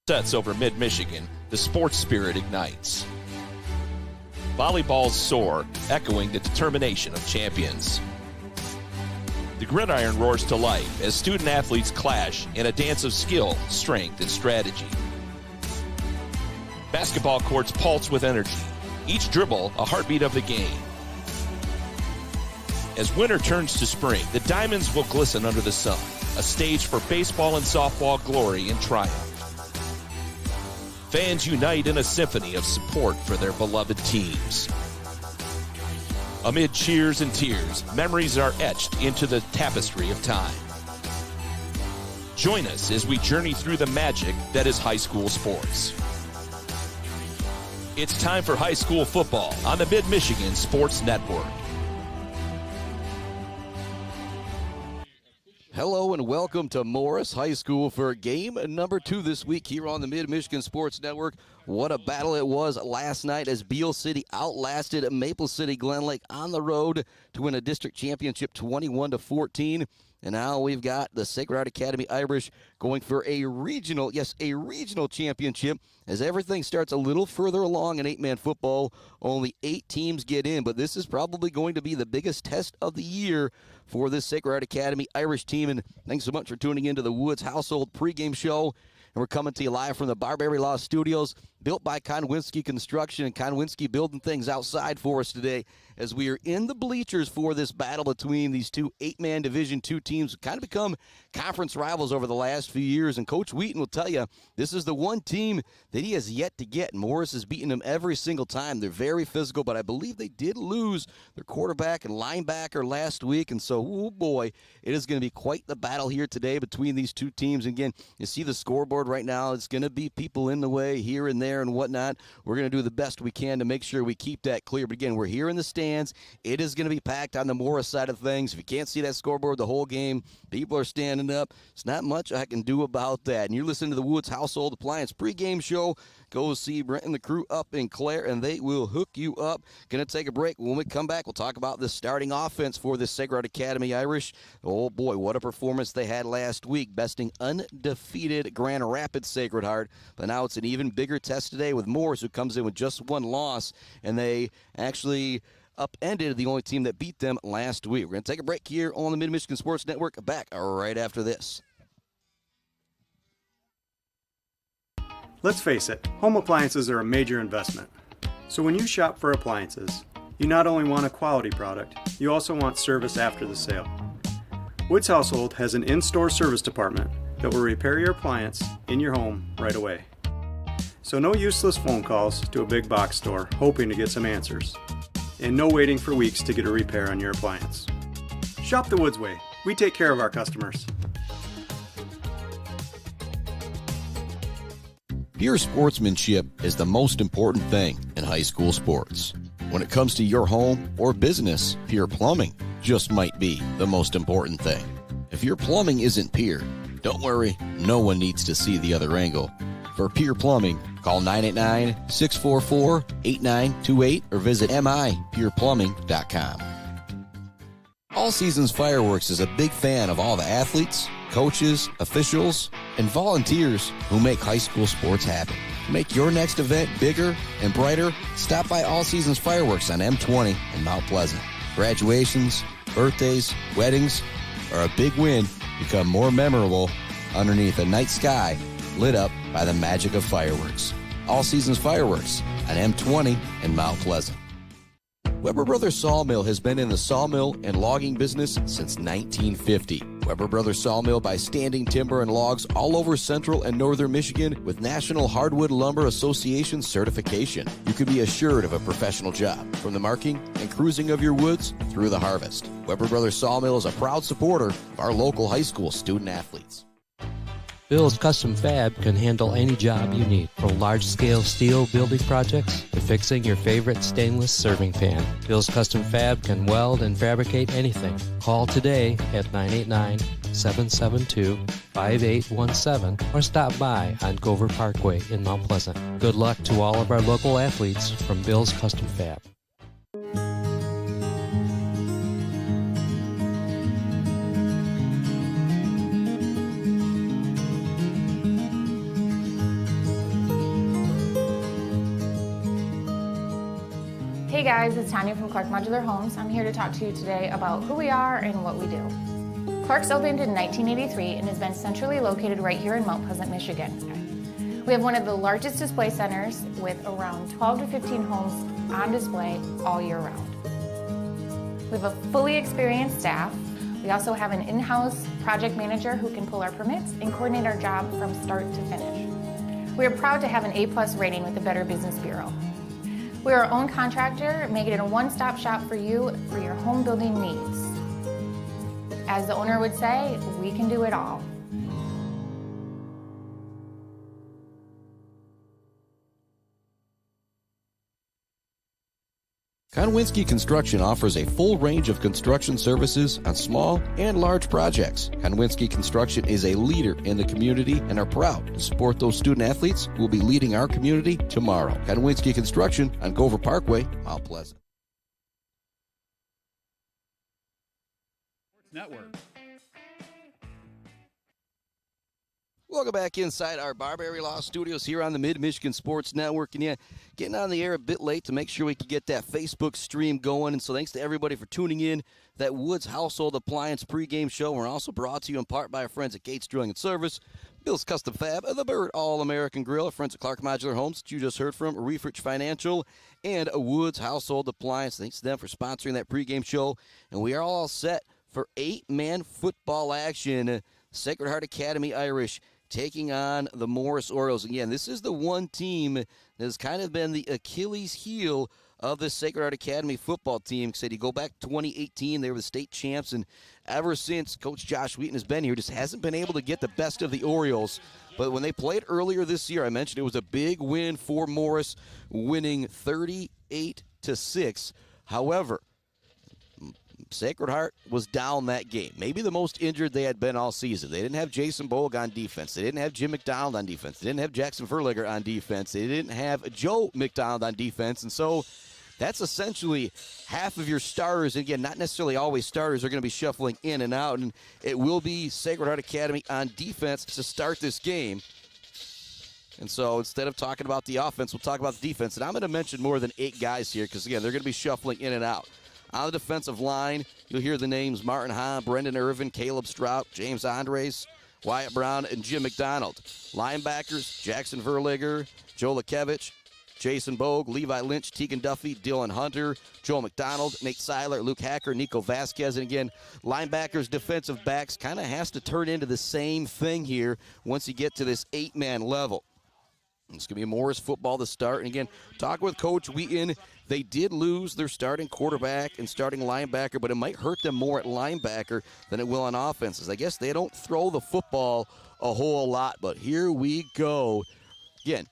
Sets over mid-Michigan, the sports spirit ignites. Volleyballs soar, echoing the determination of champions. The gridiron roars to life as student-athletes clash in a dance of skill, strength, and strategy. Basketball courts pulse with energy, each dribble a heartbeat of the game. As winter turns to spring, the diamonds will glisten under the sun, a stage for baseball and softball glory and triumph. Fans unite in a symphony of support for their beloved teams. Amid cheers and tears, memories are etched into the tapestry of time. Join us as we journey through the magic that is high school sports. It's time for high school football on the Mid-Michigan Sports Network. Hello and welcome to Morrice High School for game number 2 this week here on the Mid-Michigan Sports Network. What a battle it was last night as Beale City outlasted Maple City Glen Lake on the road to win a district championship 21-14. And now we've got the Sacred Heart Academy Irish going for a regional championship as everything starts a little further along in 8-man football. Only 8 teams get in, but this is probably going to be the biggest test of the year for this Sacred Heart Academy Irish team. And thanks so much for tuning into the Woods Household pregame show. And we're coming to you live from the Barbary Law Studios, built by Konwinski Construction, and Konwinski building things outside for us today as we are in the bleachers for this battle between these two 8-man Division II teams who kind of become conference rivals over the last few years. And Coach Wheaton will tell you, this is the one team that he has yet to get. Morris has beaten them every single time. They're very physical, but I believe they did lose their quarterback and linebacker last week. And so, oh boy, it is going to be quite the battle here today between these two teams. And again, you see the scoreboard right now. It's going to be people in the way here and there and whatnot. We're going to do the best we can to make sure we keep that clear. But again, we're here in the stands. It is going to be packed on the Morris side of things. If you can't see that scoreboard the whole game, people are standing up. It's not much I can do about that. And you're listening to the Woods Household Appliance pregame show. Go see Brent and the crew up in Clare, and they will hook you up. Going to take a break. When we come back, we'll talk about the starting offense for the Sacred Heart Academy Irish. Oh, boy, what a performance they had last week, besting undefeated Grand Rapids Sacred Heart. But now it's an even bigger test today with Morris, who comes in with just one loss, and they actually upended the only team that beat them last week. We're going to take a break here on the Mid-Michigan Sports Network. Back right after this. Let's face it, home appliances are a major investment. So when you shop for appliances, you not only want a quality product, you also want service after the sale. Woods Household has an in-store service department that will repair your appliance in your home right away. So no useless phone calls to a big box store hoping to get some answers. And no waiting for weeks to get a repair on your appliance. Shop the Woods way. We take care of our customers. Pure sportsmanship is the most important thing in high school sports. When it comes to your home or business, Pure Plumbing just might be the most important thing. If your plumbing isn't pure, don't worry, no one needs to see the other angle. For Pure Plumbing, call 989-644-8928 or visit mipureplumbing.com. All Seasons Fireworks is a big fan of all the athletes, coaches, officials, and volunteers who make high school sports happen. To make your next event bigger and brighter, stop by All Seasons Fireworks on M20 in Mount Pleasant. Graduations, birthdays, weddings, or a big win become more memorable underneath a night sky lit up by the magic of fireworks. All Seasons Fireworks on M20 in Mount Pleasant. Weber Brothers Sawmill has been in the sawmill and logging business since 1950. Weber Brothers Sawmill buys standing timber and logs all over central and northern Michigan with National Hardwood Lumber Association certification. You can be assured of a professional job, from the marking and cruising of your woods through the harvest. Weber Brothers Sawmill is a proud supporter of our local high school student athletes. Bill's Custom Fab can handle any job you need, from large-scale steel building projects to fixing your favorite stainless serving pan. Bill's Custom Fab can weld and fabricate anything. Call today at 989-772-5817 or stop by on Gover Parkway in Mount Pleasant. Good luck to all of our local athletes from Bill's Custom Fab. Hey guys, it's Tanya from Clark Modular Homes. I'm here to talk to you today about who we are and what we do. Clark's opened in 1983 and has been centrally located right here in Mount Pleasant, Michigan. We have one of the largest display centers with around 12 to 15 homes on display all year round. We have a fully experienced staff. We also have an in-house project manager who can pull our permits and coordinate our job from start to finish. We are proud to have an A+ rating with the Better Business Bureau. We are our own contractor, making it a one-stop shop for you for your home building needs. As the owner would say, we can do it all. Konwinski Construction offers a full range of construction services on small and large projects. Konwinski Construction is a leader in the community and are proud to support those student athletes who will be leading our community tomorrow. Konwinski Construction on Gover Parkway, Mount Pleasant. Network. Welcome back inside our Barberry Law Studios here on the Mid-Michigan Sports Network. And yeah, getting on the air a bit late to make sure we could get that Facebook stream going. And so thanks to everybody for tuning in. That Woods Household Appliance pregame show. We're also brought to you in part by our friends at Gates Drilling and Service, Bill's Custom Fab, The Bird All-American Grill, our friends at Clark Modular Homes that you just heard from, Refrich Financial, and a Woods Household Appliance. Thanks to them for sponsoring that pregame show. And we are all set for 8-man football action. Sacred Heart Academy Irish taking on the Morrice Orioles. Again, this is the one team that has kind of been the Achilles heel of the Sacred Heart Academy football team. Said you go back to 2018, they were the state champs, and ever since Coach Josh Wheaton has been here, just hasn't been able to get the best of the Orioles. But when they played earlier this year, I mentioned it was a big win for Morrice, winning 38-6. However, Sacred Heart was down that game. Maybe the most injured they had been all season. They didn't have Jason Bogue on defense. They didn't have Jim McDonald on defense. They didn't have Jackson Verliger on defense. They didn't have Joe McDonald on defense. And so that's essentially half of your starters. Again, not necessarily always starters are going to be shuffling in and out. And it will be Sacred Heart Academy on defense to start this game. And so instead of talking about the offense, we'll talk about the defense. And I'm going to mention more than 8 guys here because, again, they're going to be shuffling in and out. On the defensive line, you'll hear the names Martin Hahn, Brendan Irvin, Caleb Strout, James Andres, Wyatt Brown, and Jim McDonald. Linebackers, Jackson Verliger, Joe Lakevich, Jason Bogue, Levi Lynch, Tegan Duffy, Dylan Hunter, Joe McDonald, Nate Seiler, Luke Hacker, Nico Vasquez. And again, linebackers, defensive backs kind of has to turn into the same thing here once you get to this 8-man level. It's going to be Morris football to start. And again, talk with Coach Wheaton. They did lose their starting quarterback and starting linebacker, but it might hurt them more at linebacker than it will on offenses. I guess they don't throw the football a whole lot, but here we go. Again,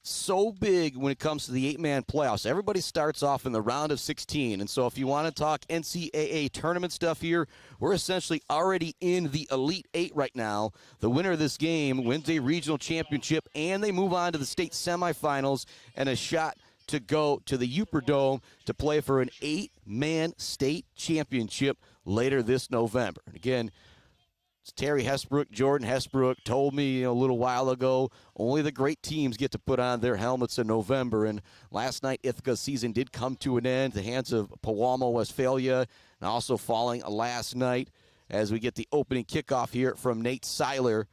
so big when it comes to the 8-man playoffs. Everybody starts off in the round of 16, and so if you want to talk NCAA tournament stuff here, we're essentially already in the Elite 8 right now. The winner of this game wins a regional championship, and they move on to the state semifinals and a shot to go to the Uperdome to play for an 8-man state championship later this November. And again, Terry Hesbrook, Jordan Hesbrook told me a little while ago, only the great teams get to put on their helmets in November. And last night, Ithaca's season did come to an end at the hands of Pewamo, Westphalia, and also falling last night as we get the opening kickoff here from Nate Seiler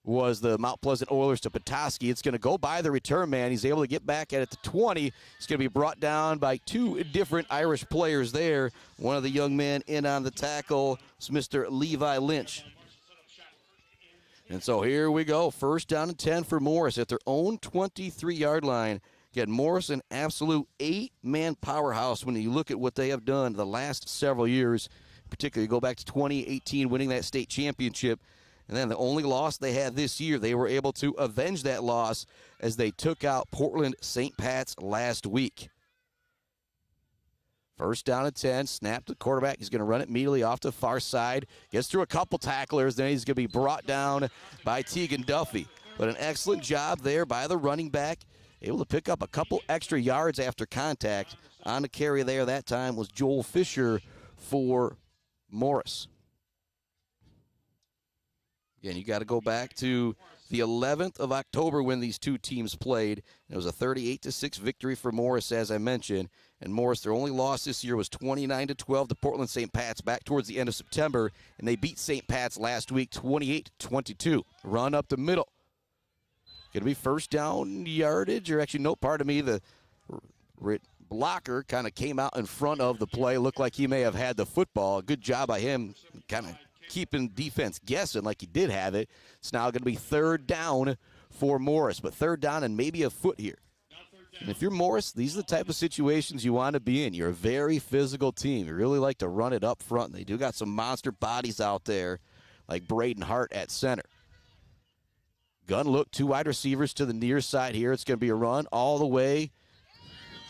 was the Mount Pleasant Oilers to Petoskey. It's going to go by the return man. He's able to get back at it to 20. It's going to be brought down by 2 different Irish players there. One of the young men in on the tackle is Mr. Levi Lynch. And so here we go. First down and 10 for Morris at their own 23-yard line. Again, Morris, an absolute 8-man powerhouse when you look at what they have done the last several years. Particularly go back to 2018, winning that state championship. And then the only loss they had this year, they were able to avenge that loss as they took out Portland St. Pat's last week. First down and 10, snap to the quarterback. He's going to run it immediately off the far side. Gets through a couple tacklers, then he's going to be brought down by Tegan Duffy. But an excellent job there by the running back. Able to pick up a couple extra yards after contact. On the carry there that time was Joel Fisher for Morris. Again, you got to go back to the 11th of October when these two teams played. It was a 38-6 victory for Morrice, as I mentioned. And Morrice, their only loss this year was 29-12 to Portland St. Pat's back towards the end of September. And they beat St. Pat's last week 28-22. Run up the middle. Going to be first down yardage, or actually, no, pardon me, the blocker kind of came out in front of the play. Looked like he may have had the football. Good job by him kind of keeping defense guessing like he did have it. It's now going to be third down for Morrice, but third down and maybe a foot here. And if you're Morrice, these are the type of situations you want to be in. You're a very physical team. You really like to run it up front. They do got some monster bodies out there, like Braden Hart at center. Gun look, two wide receivers to the near side here. It's going to be a run all the way.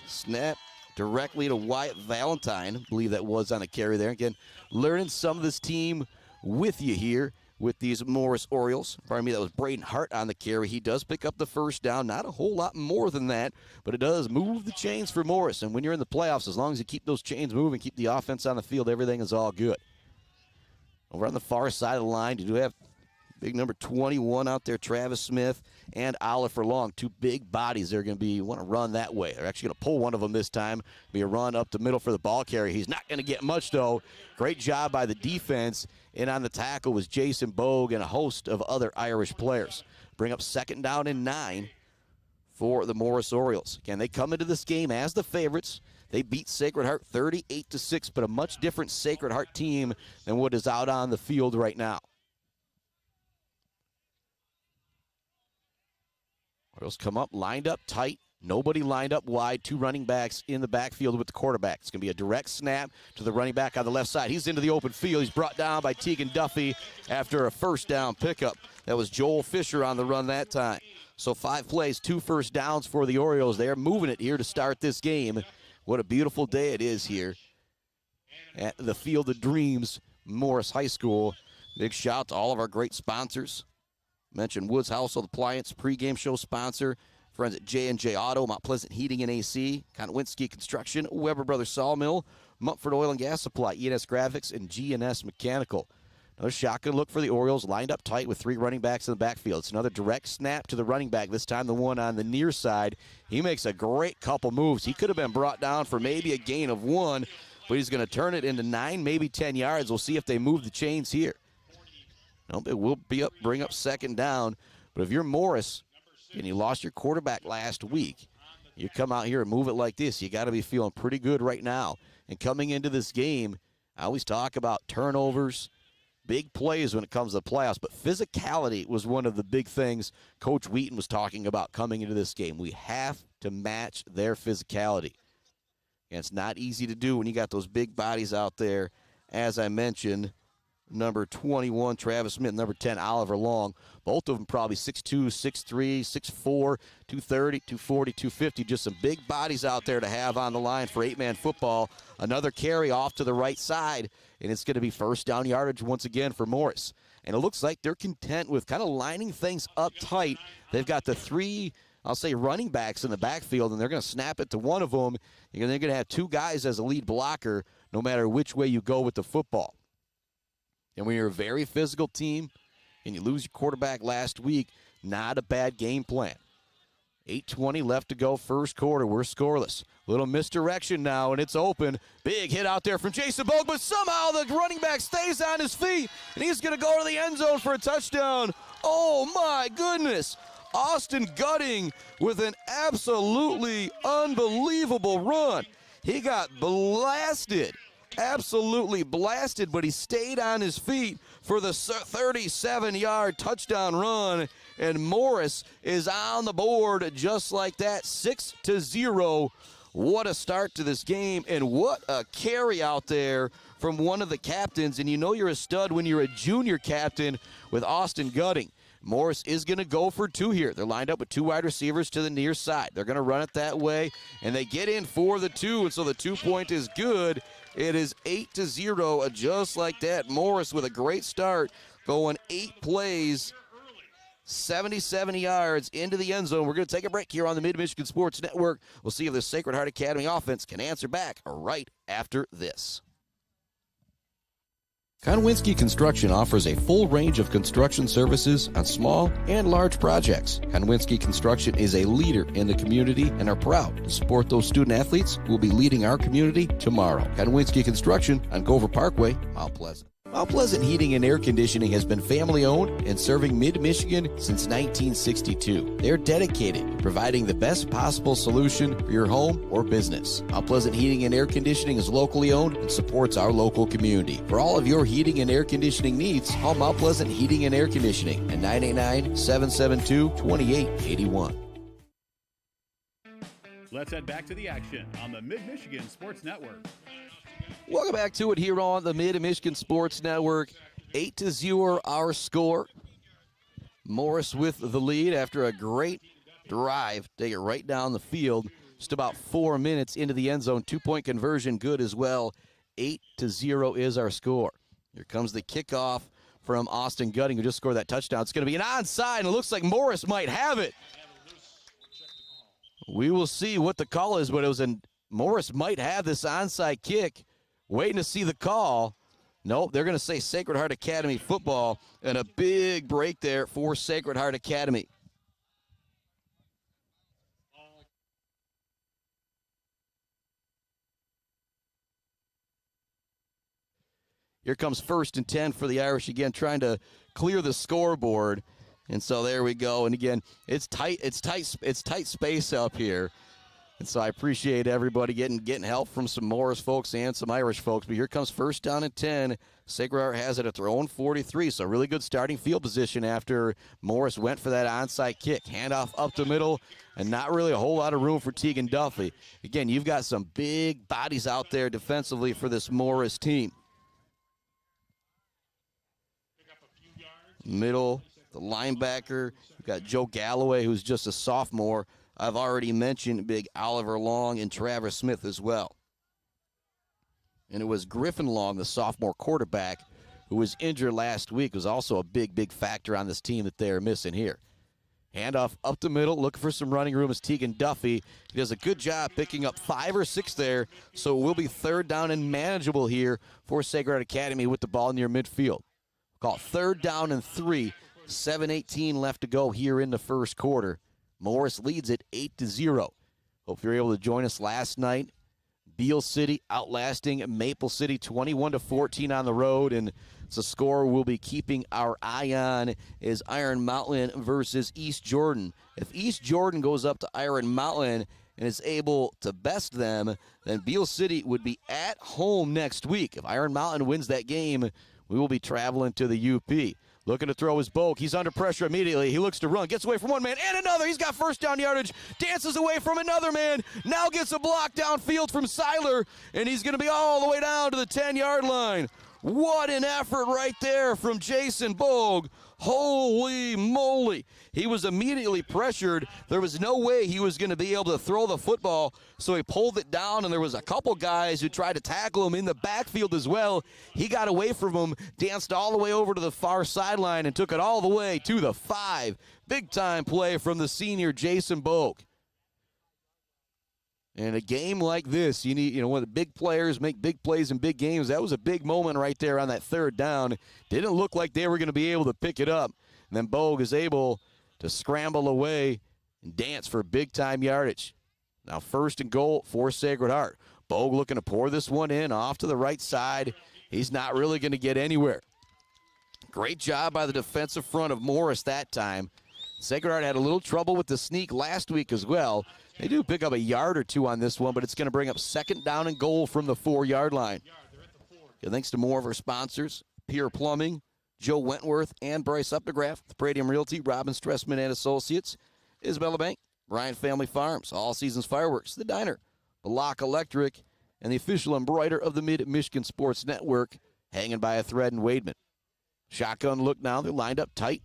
Snap directly to Wyatt Valentine. I believe that was on a carry there. Again, learning some of this team with you here with these Morrice Orioles. Pardon me, that was Braden Hart on the carry. He does pick up the first down. Not a whole lot more than that, but it does move the chains for Morrice. And when you're in the playoffs, as long as you keep those chains moving, keep the offense on the field, everything is all good. Over on the far side of the line, you do have big number 21 out there, Travis Smith and Oliver Long. Two big bodies. They're going to be want to run that way. They're actually going to pull one of them this time. Be a run up the middle for the ball carrier. He's not going to get much, though. Great job by the defense. And on the tackle was Jason Bogue and a host of other Irish players. Bring up second down and 9 for the Morrice Orioles. Again, they come into this game as the favorites. They beat Sacred Heart 38-6, but a much different Sacred Heart team than what is out on the field right now. Orioles come up, lined up tight. Nobody lined up wide. Two running backs in the backfield with the quarterback. It's going to be a direct snap to the running back on the left side. He's into the open field. He's brought down by Tegan Duffy after a first down pickup. That was Joel Fisher on the run that time. So 5 plays, 2 first downs for the Orioles. They're moving it here to start this game. What a beautiful day it is here at the Field of Dreams, Morrice High School. Big shout out to all of our great sponsors. Mentioned Woods Household Appliance, pregame show sponsor. Friends at J&J Auto, Mount Pleasant Heating and AC, Konowinski Construction, Weber Brothers Sawmill, Mumford Oil and Gas Supply, E&S Graphics, and G&S Mechanical. Another shotgun look for the Orioles, lined up tight with 3 running backs in the backfield. It's another direct snap to the running back, this time the one on the near side. He makes a great couple moves. He could have been brought down for maybe a gain of 1, but he's going to turn it into 9, maybe 10 yards. We'll see if they move the chains here. Nope, it will bring up second down. But if you're Morrice and you lost your quarterback last week, you come out here and move it like this, you got to be feeling pretty good right now. And coming into this game, I always talk about turnovers, big plays when it comes to the playoffs, but physicality was one of the big things Coach Wheaton was talking about coming into this game. We have to match their physicality. And it's not easy to do when you got those big bodies out there, as I mentioned. Number 21, Travis Smith, number 10, Oliver Long. Both of them probably 6'2", 6'3", 6'4", 230, 240, 250. Just some big bodies out there to have on the line for 8-man football. Another carry off to the right side, and it's going to be first down yardage once again for Morrice. And it looks like they're content with kind of lining things up tight. They've got the 3, I'll say, running backs in the backfield, and they're going to snap it to one of them. And they're going to have 2 guys as a lead blocker no matter which way you go with the football. And when you're a very physical team and you lose your quarterback last week, not a bad game plan. 8:20 left to go, first quarter. We're scoreless. Little misdirection now, and it's open. Big hit out there from Jason Bogue, but somehow the running back stays on his feet, and he's going to go to the end zone for a touchdown. Oh, my goodness. Austin Gutting with an absolutely unbelievable run. He got blasted. Absolutely blasted, but he stayed on his feet for the 37-yard touchdown run, and Morrice is on the board just like that, 6-0. What a start to this game, and what a carry out there from one of the captains, and you know you're a stud when you're a junior captain with Austin Gutting. Morrice is going to go for 2 here. They're lined up with 2 wide receivers to the near side. They're going to run it that way, and they get in for the 2, and so the 2-point is good. It is 8-0, just like that. Morrice with a great start, going 8 plays, 77 yards into the end zone. We're going to take a break here on the Mid-Michigan Sports Network. We'll see if the Sacred Heart Academy offense can answer back right after this. Konwinski Construction offers a full range of construction services on small and large projects. Konwinski Construction is a leader in the community and are proud to support those student athletes who will be leading our community tomorrow. Konwinski Construction on Gover Parkway, Mount Pleasant. Mount Pleasant Heating and Air Conditioning has been family-owned and serving mid-Michigan since 1962. They're dedicated to providing the best possible solution for your home or business. Mount Pleasant Heating and Air Conditioning is locally owned and supports our local community. For all of your heating and air conditioning needs, call Mount Pleasant Heating and Air Conditioning at 989-772-2881. Let's head back to the action on the Mid-Michigan Sports Network. Welcome back to it here on the Mid-Michigan Sports Network. 8-0 our score. Morrice with the lead after a great drive. Take it right down the field. Just about 4 minutes into the end zone. 2-point conversion good as well. 8-0 is our score. Here comes the kickoff from Austin Gutting, who just scored that touchdown. It's going to be an onside, and it looks like Morrice might have it. We will see what the call is, but Morrice might have this onside kick. Waiting to see the call. Nope, they're going to say Sacred Heart Academy football, and a big break there for Sacred Heart Academy. Here comes 1st and 10 for the Irish again, trying to clear the scoreboard. And so there we go. And again, it's tight space up here. And so I appreciate everybody getting help from some Morris folks and some Irish folks. But here comes 1st down and 10. Sacred Heart has it at their own 43. So really good starting field position after Morris went for that onside kick. Handoff up the middle, and not really a whole lot of room for Tegan Duffy. Again, you've got some big bodies out there defensively for this Morris team. Middle, the linebacker. You've got Joe Galloway, who's just a sophomore. I've already mentioned big Oliver Long and Travis Smith as well. And it was Griffin Long, the sophomore quarterback, who was injured last week, was also a big factor on this team that they're missing here. Handoff up the middle, looking for some running room is Tegan Duffy. He does a good job picking up 5 or 6 there, so it will be 3rd down and manageable here for Sacred Heart Academy with the ball near midfield. Call it 3rd down and 3, 7:18 left to go here in the first quarter. Morris leads it 8-0. Hope you're able to join us last night. Beale City outlasting Maple City 21-14 on the road, and it's a score we'll be keeping our eye on is Iron Mountain versus East Jordan. If East Jordan goes up to Iron Mountain and is able to best them, then Beale City would be at home next week. If Iron Mountain wins that game, we will be traveling to the UP. Looking to throw his Bogue. He's under pressure immediately. He looks to run. Gets away from one man and another. He's got 1st down yardage. Dances away from another man. Now gets a block downfield from Seiler. And he's going to be all the way down to the 10-yard line. What an effort right there from Jason Bogue. Holy moly. He was immediately pressured. There was no way he was going to be able to throw the football, so he pulled it down, and there was a couple guys who tried to tackle him in the backfield as well. He got away from him, danced all the way over to the far sideline, and took it all the way to the 5. Big-time play from the senior Jason Bogue. In a game like this, you need, when the big players make big plays in big games, that was a big moment right there on that 3rd down. Didn't look like they were going to be able to pick it up. And then Bogue is able to scramble away and dance for big-time yardage. Now 1st and goal for Sacred Heart. Bogue looking to pour this one in off to the right side. He's not really going to get anywhere. Great job by the defensive front of Morris that time. Sacred Heart had a little trouble with the sneak last week as well. They do pick up a yard or 2 on this one, but it's going to bring up 2nd down and goal from the 4-yard line. And thanks to more of our sponsors, Pier Plumbing, Joe Wentworth, and Bryce Updegraff, the Pradium Realty, Robin Stressman and Associates, Isabella Bank, Bryant Family Farms, All Seasons Fireworks, The Diner, Block Electric, and the official embroider of the Mid-Michigan Sports Network, Hanging by a Thread in Wademan. Shotgun look now. They're lined up tight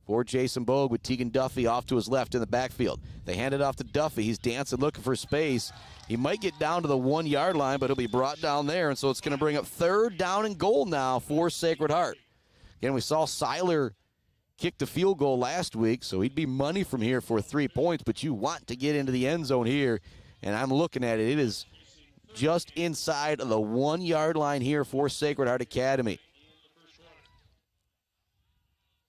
for Jason Bogue with Tegan Duffy off to his left in the backfield. They hand it off to Duffy. He's dancing, looking for space. He might get down to the 1-yard line, but he'll be brought down there, and so it's going to bring up 3rd down and goal now for Sacred Heart. Again, we saw Seiler kick the field goal last week, so he'd be money from here for 3 points, but you want to get into the end zone here, and I'm looking at it. It is just inside of the 1-yard line here for Sacred Heart Academy.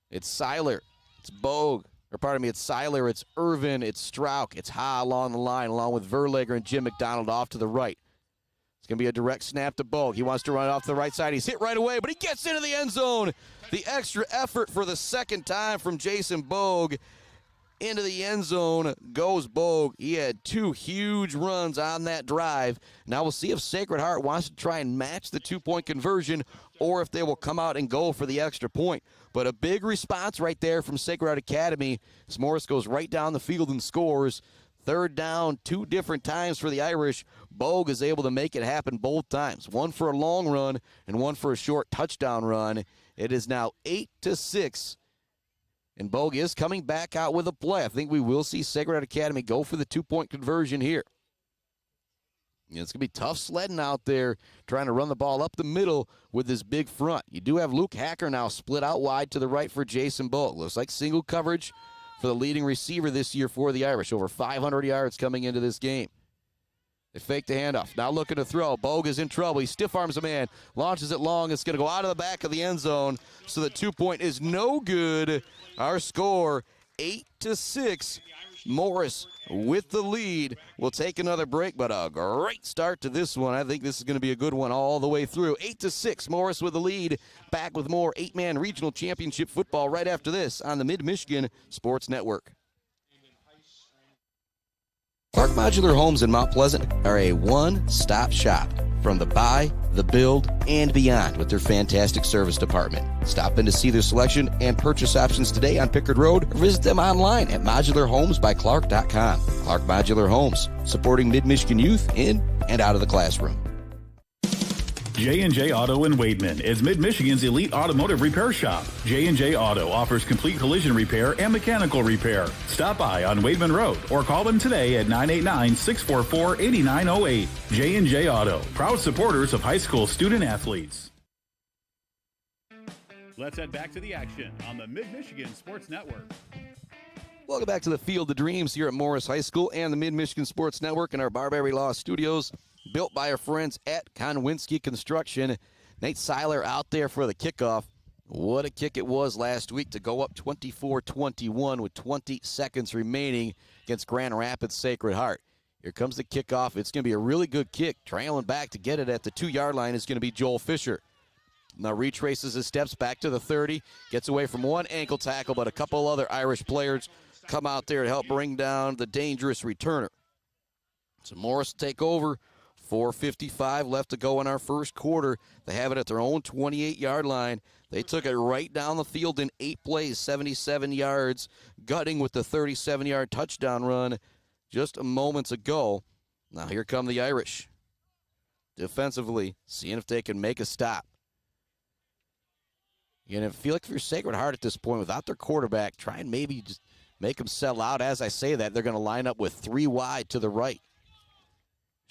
It's Seiler. It's Bogue. Or pardon me, it's Seiler, it's Irvin, it's Strauch, it's Ha along the line, along with Verlager and Jim McDonald off to the right. It's going to be a direct snap to Bogue. He wants to run it off to the right side. He's hit right away, but he gets into the end zone. The extra effort for the second time from Jason Bogue. Into the end zone goes Bogue. He had 2 huge runs on that drive. Now we'll see if Sacred Heart wants to try and match the 2-point conversion or if they will come out and go for the extra point. But a big response right there from Sacred Heart Academy as Morrice goes right down the field and scores. Third down 2 different times for the Irish. Bogue is able to make it happen both times. One for a long run and one for a short touchdown run. It is now 8-6. And Bogue is coming back out with a play. I think we will see Sacred Heart Academy go for the 2-point conversion here. It's going to be tough sledding out there trying to run the ball up the middle with this big front. You do have Luke Hacker now split out wide to the right for Jason Bogue. Looks like single coverage for the leading receiver this year for the Irish. Over 500 yards coming into this game. They fake the handoff. Now looking to throw. Bogue is in trouble. He stiff arms a man. Launches it long. It's going to go out of the back of the end zone. So the 2-point is no good. Our score, 8-6. Morrice with the lead. We'll take another break, but a great start to this one. I think this is going to be a good one all the way through. 8-6. Morrice with the lead. Back with more 8-man regional championship football right after this on the Mid-Michigan Sports Network. Clark Modular Homes in Mount Pleasant are a one-stop shop from the buy, the build, and beyond with their fantastic service department. Stop in to see their selection and purchase options today on Pickard Road or visit them online at modularhomesbyclark.com. Clark Modular Homes, supporting Mid-Michigan youth in and out of the classroom. J&J Auto in Wademan is Mid-Michigan's elite automotive repair shop. J&J Auto offers complete collision repair and mechanical repair. Stop by on Wademan Road or call them today at 989-644-8908. J&J Auto, proud supporters of high school student athletes. Let's head back to the action on the Mid-Michigan Sports Network. Welcome back to the Field of Dreams here at Morrice High School and the Mid-Michigan Sports Network in our Barberry Law Studios. Built by our friends at Konwinski Construction. Nate Seiler out there for the kickoff. What a kick it was last week to go up 24-21 with 20 seconds remaining against Grand Rapids Sacred Heart. Here comes the kickoff. It's going to be a really good kick. Trailing back to get it at the 2-yard line is going to be Joel Fisher. Now retraces his steps back to the 30. Gets away from one ankle tackle, but a couple other Irish players come out there to help bring down the dangerous returner. So Morrice take over. 4:55 left to go in our first quarter. They have it at their own 28-yard line. They took it right down the field in 8 plays, 77 yards, gutting with the 37-yard touchdown run just moments ago. Now here come the Irish. Defensively, seeing if they can make a stop. And I feel like if you're Sacred Heart at this point, without their quarterback, try and maybe just make them settle out. As I say that, they're going to line up with 3 wide to the right.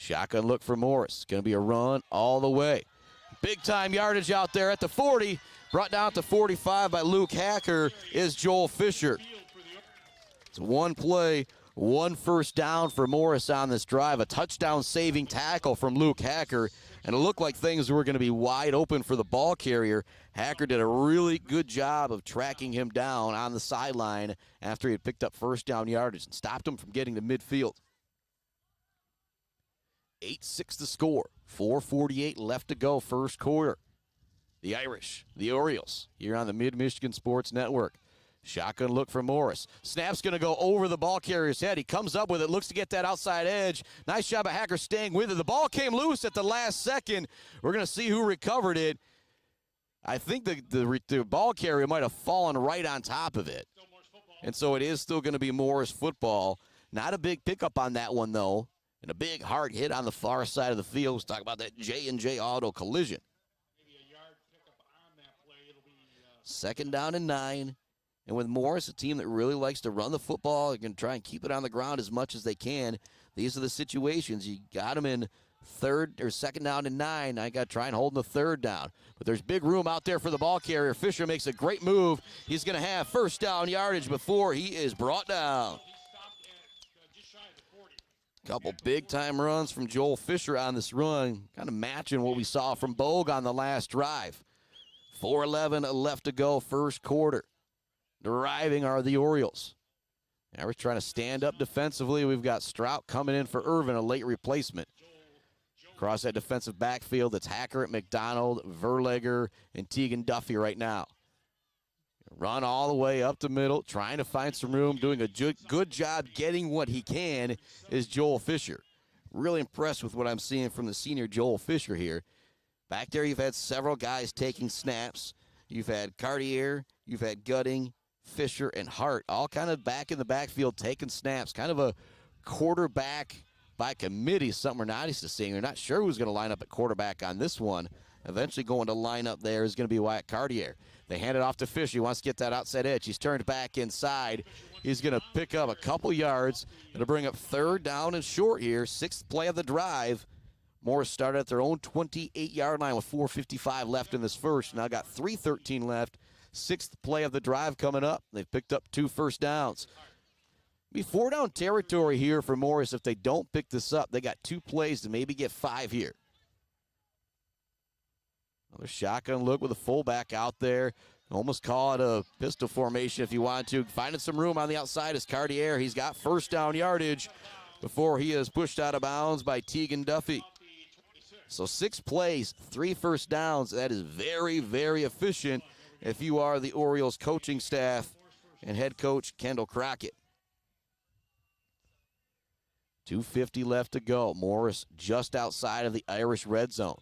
Shotgun look for Morrice. Going to be a run all the way. Big time yardage out there at the 40. Brought down to 45 by Luke Hacker is Joel Fisher. It's 1 play, 1 first down for Morrice on this drive. A touchdown saving tackle from Luke Hacker. And it looked like things were going to be wide open for the ball carrier. Hacker did a really good job of tracking him down on the sideline after he had picked up first down yardage and stopped him from getting to midfield. 8-6 the score. 4:48 left to go first quarter. The Irish, the Orioles, here on the Mid-Michigan Sports Network. Shotgun look for Morrice. Snap's going to go over the ball carrier's head. He comes up with it, looks to get that outside edge. Nice job of Hacker staying with it. The ball came loose at the last second. We're going to see who recovered it. I think the ball carrier might have fallen right on top of it. And so it is still going to be Morrice football. Not a big pickup on that one, though. And a big hard hit on the far side of the field. Let's talk about that J&J Auto collision. Second down and 9. And with Morrice, a team that really likes to run the football, they're going to try and keep it on the ground as much as they can. These are the situations. You got them in second down and 9. I got to try and hold them the third down. But there's big room out there for the ball carrier. Fisher makes a great move. He's going to have first down yardage before he is brought down. Couple big-time runs from Joel Fisher on this run, kind of matching what we saw from Bogue on the last drive. 4:11 left to go first quarter. driving are the Orioles. Now we're trying to stand up defensively. We've got Strout coming in for Irvin, a late replacement. Across that defensive backfield, it's Hackert, McDonald, Verlager, and Tegan Duffy right now. Run all the way up the middle, trying to find some room, doing a good job getting what he can is Joel Fisher. Really impressed with what I'm seeing from the senior Joel Fisher here. Back there, you've had several guys taking snaps. You've had Cartier, you've had Gutting, Fisher, and Hart, all kind of back in the backfield taking snaps. Kind of a quarterback by committee, something we're not used to seeing. We're not sure who's going to line up at quarterback on this one. Eventually going to line up there is going to be Wyatt Cartier. They hand it off to Fisher. He wants to get that outside edge. He's turned back inside. He's going to pick up a couple yards. Going to bring up 3rd down and short here. 6th play of the drive. Morris started at their own 28-yard line with 4:55 left in this first. Now got 3:13 left. 6th play of the drive coming up. They've picked up 2 first downs. Be 4-down territory here for Morris if they don't pick this up. They got 2 plays to maybe get 5 here. Another shotgun look with a fullback out there. Almost call it a pistol formation if you want to. Finding some room on the outside is Cartier. He's got 1st down yardage before he is pushed out of bounds by Tegan Duffy. So 6 plays, 3 first downs. That is very, very efficient if you are the Orioles coaching staff and head coach Kendall Crockett. 2:50 left to go. Morris just outside of the Irish red zone.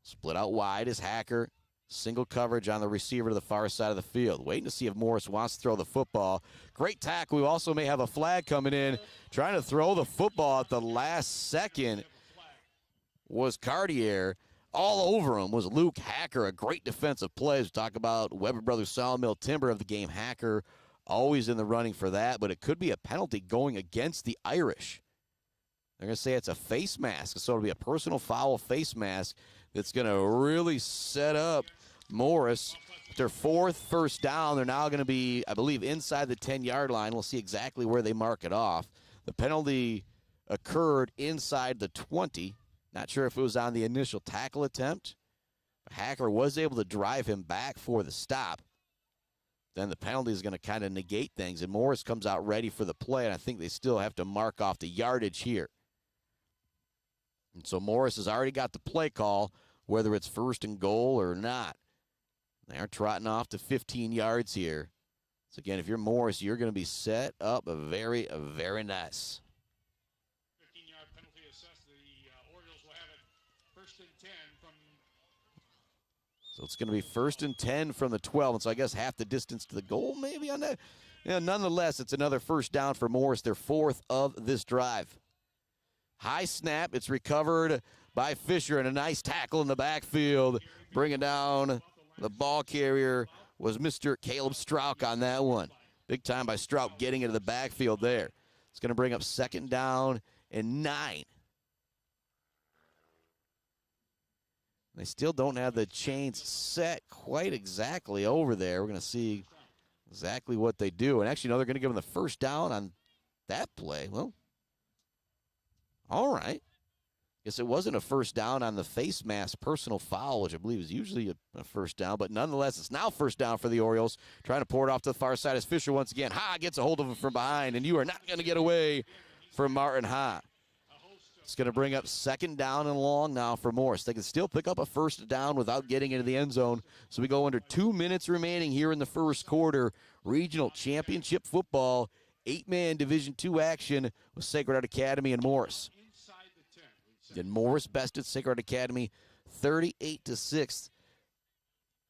Split out wide is Hacker. Single coverage on the receiver to the far side of the field. Waiting to see if Morris wants to throw the football. Great tackle. We also may have a flag coming in. Trying to throw the football at the last second was Cartier. All over him was Luke Hacker. A great defensive play. We talk about Weber Brothers Sawmill Timber of the game. Hacker always in the running for that, but it could be a penalty going against the Irish. They're going to say it's a face mask, so it'll be a personal foul face mask that's going to really set up Morris. Their 4th first down. They're now going to be, I believe, inside the 10-yard line. We'll see exactly where they mark it off. The penalty occurred inside the 20. Not sure if it was on the initial tackle attempt. But Hacker was able to drive him back for the stop. Then the penalty is going to kind of negate things, and Morris comes out ready for the play, and I think they still have to mark off the yardage here. And so Morris has already got the play call, whether it's 1st and goal or not. They're trotting off to 15 yards here. So, again, if you're Morris, you're going to be set up very, very nice. 15-yard penalty assessed. The Orioles will have it 1st and 10 from. So it's going to be 1st and 10 from the 12. And so I guess half the distance to the goal maybe on that. Yeah, nonetheless, it's another 1st down for Morris, their 4th of this drive. High snap. It's recovered by Fisher, and a nice tackle in the backfield. Bringing down the ball carrier was Mr. Caleb Strauch on that one. Big time by Strauch getting into the backfield there. It's going to bring up 2nd down and 9. They still don't have the chains set quite exactly over there. We're going to see exactly what they do. And actually, no, they're going to give them the 1st down on that play. Well, all right. Guess it wasn't a 1st down on the face mask personal foul, which I believe is usually a 1st down. But nonetheless, it's now 1st down for the Orioles. Trying to pour it off to the far side as Fisher once again. Ha gets a hold of him from behind, and you are not going to get away from Martin Ha. It's going to bring up 2nd down and long now for Morris. They can still pick up a 1st down without getting into the end zone. So we go under 2 minutes remaining here in the first quarter. Regional championship football, 8-man Division II action with Sacred Heart Academy and Morris. Then Morris bested Sacred Heart Academy 38-6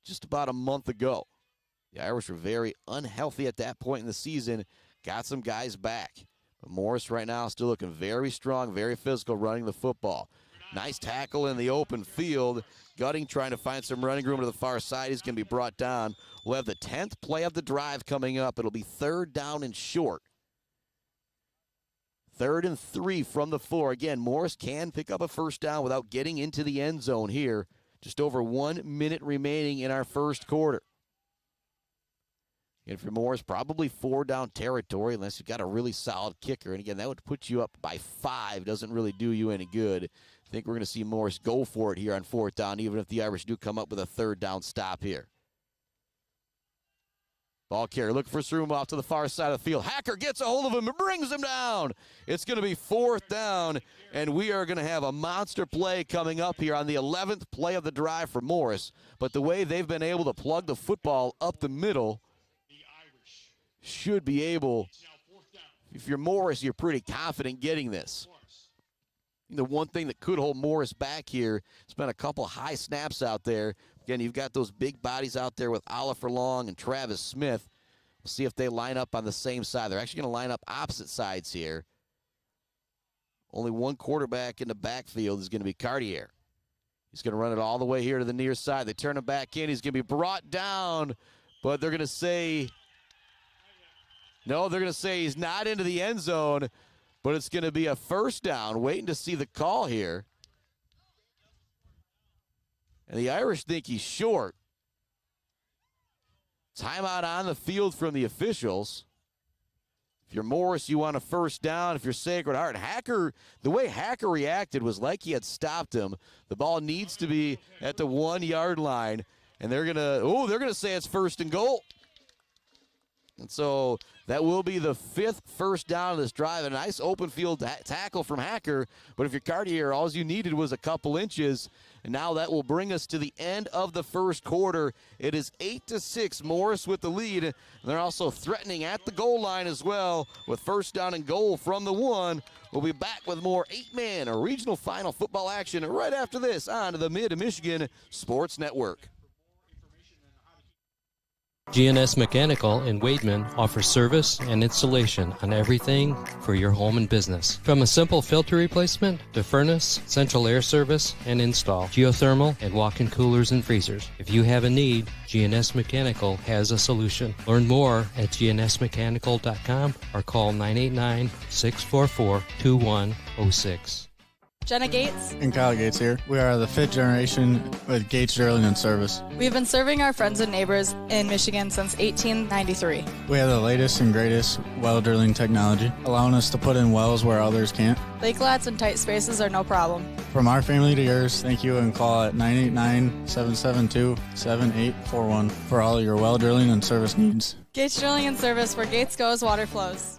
just about a month ago. The Irish were very unhealthy at that point in the season. Got some guys back. But Morris right now still looking very strong, very physical, running the football. Nice tackle in the open field. Gutting trying to find some running room to the far side. He's going to be brought down. We'll have the 10th play of the drive coming up. It'll be 3rd down and short. 3rd and 3 from the 4. Again, Morris can pick up a 1st down without getting into the end zone here. Just over 1 minute remaining in our first quarter. And for Morris, probably 4-down territory unless you've got a really solid kicker. And again, that would put you up by 5. Doesn't really do you any good. I think we're going to see Morris go for it here on 4th down, even if the Irish do come up with a 3rd down stop here. Ball carrier looking for some room off to the far side of the field. Hacker gets a hold of him and brings him down. It's going to be 4th down, and we are going to have a monster play coming up here on the 11th play of the drive for Morris. But the way they've been able to plug the football up the middle should be able, if you're Morris, you're pretty confident getting this. The one thing that could hold Morris back here, it's been a couple high snaps out there. Again, you've got those big bodies out there with Oliver Long and Travis Smith. We'll see if they line up on the same side. They're actually going to line up opposite sides here. Only one quarterback in the backfield is going to be Cartier. He's going to run it all the way here to the near side. They turn him back in. He's going to be brought down, but they're going to say, no, they're going to say he's not into the end zone, but it's going to be a 1st down. Waiting to see the call here. And the Irish think he's short. Timeout on the field from the officials. If you're Morris, you want a 1st down. If you're Sacred Heart, Hacker, the way Hacker reacted was like he had stopped him. The ball needs to be at the 1-yard line. And they're gonna say it's 1st and goal. And so that will be the 5th 1st down of this drive. A nice open field tackle from Hacker. But if you're Cartier, all you needed was a couple inches. And now that will bring us to the end of the 1st quarter. It is 8-6, Morris with the lead. And they're also threatening at the goal line as well with 1st down and goal from the 1. We'll be back with more 8-man or regional final football action right after this on to the Mid-Michigan Sports Network. GNS Mechanical in Wademan offers service and installation on everything for your home and business. From a simple filter replacement to furnace, central air service, and install, geothermal, and walk-in coolers and freezers. If you have a need, GNS Mechanical has a solution. Learn more at gnsmechanical.com or call 989-644-2106. Jenna Gates and Kyle Gates here. We are the 5th generation with Gates Drilling and Service. We've been serving our friends and neighbors in Michigan since 1893. We have the latest and greatest well drilling technology, allowing us to put in wells where others can't. Lake lots and tight spaces are no problem. From our family to yours, thank you, and call at 989-772-7841 for all your well drilling and service needs. Gates Drilling and Service, where Gates goes, water flows.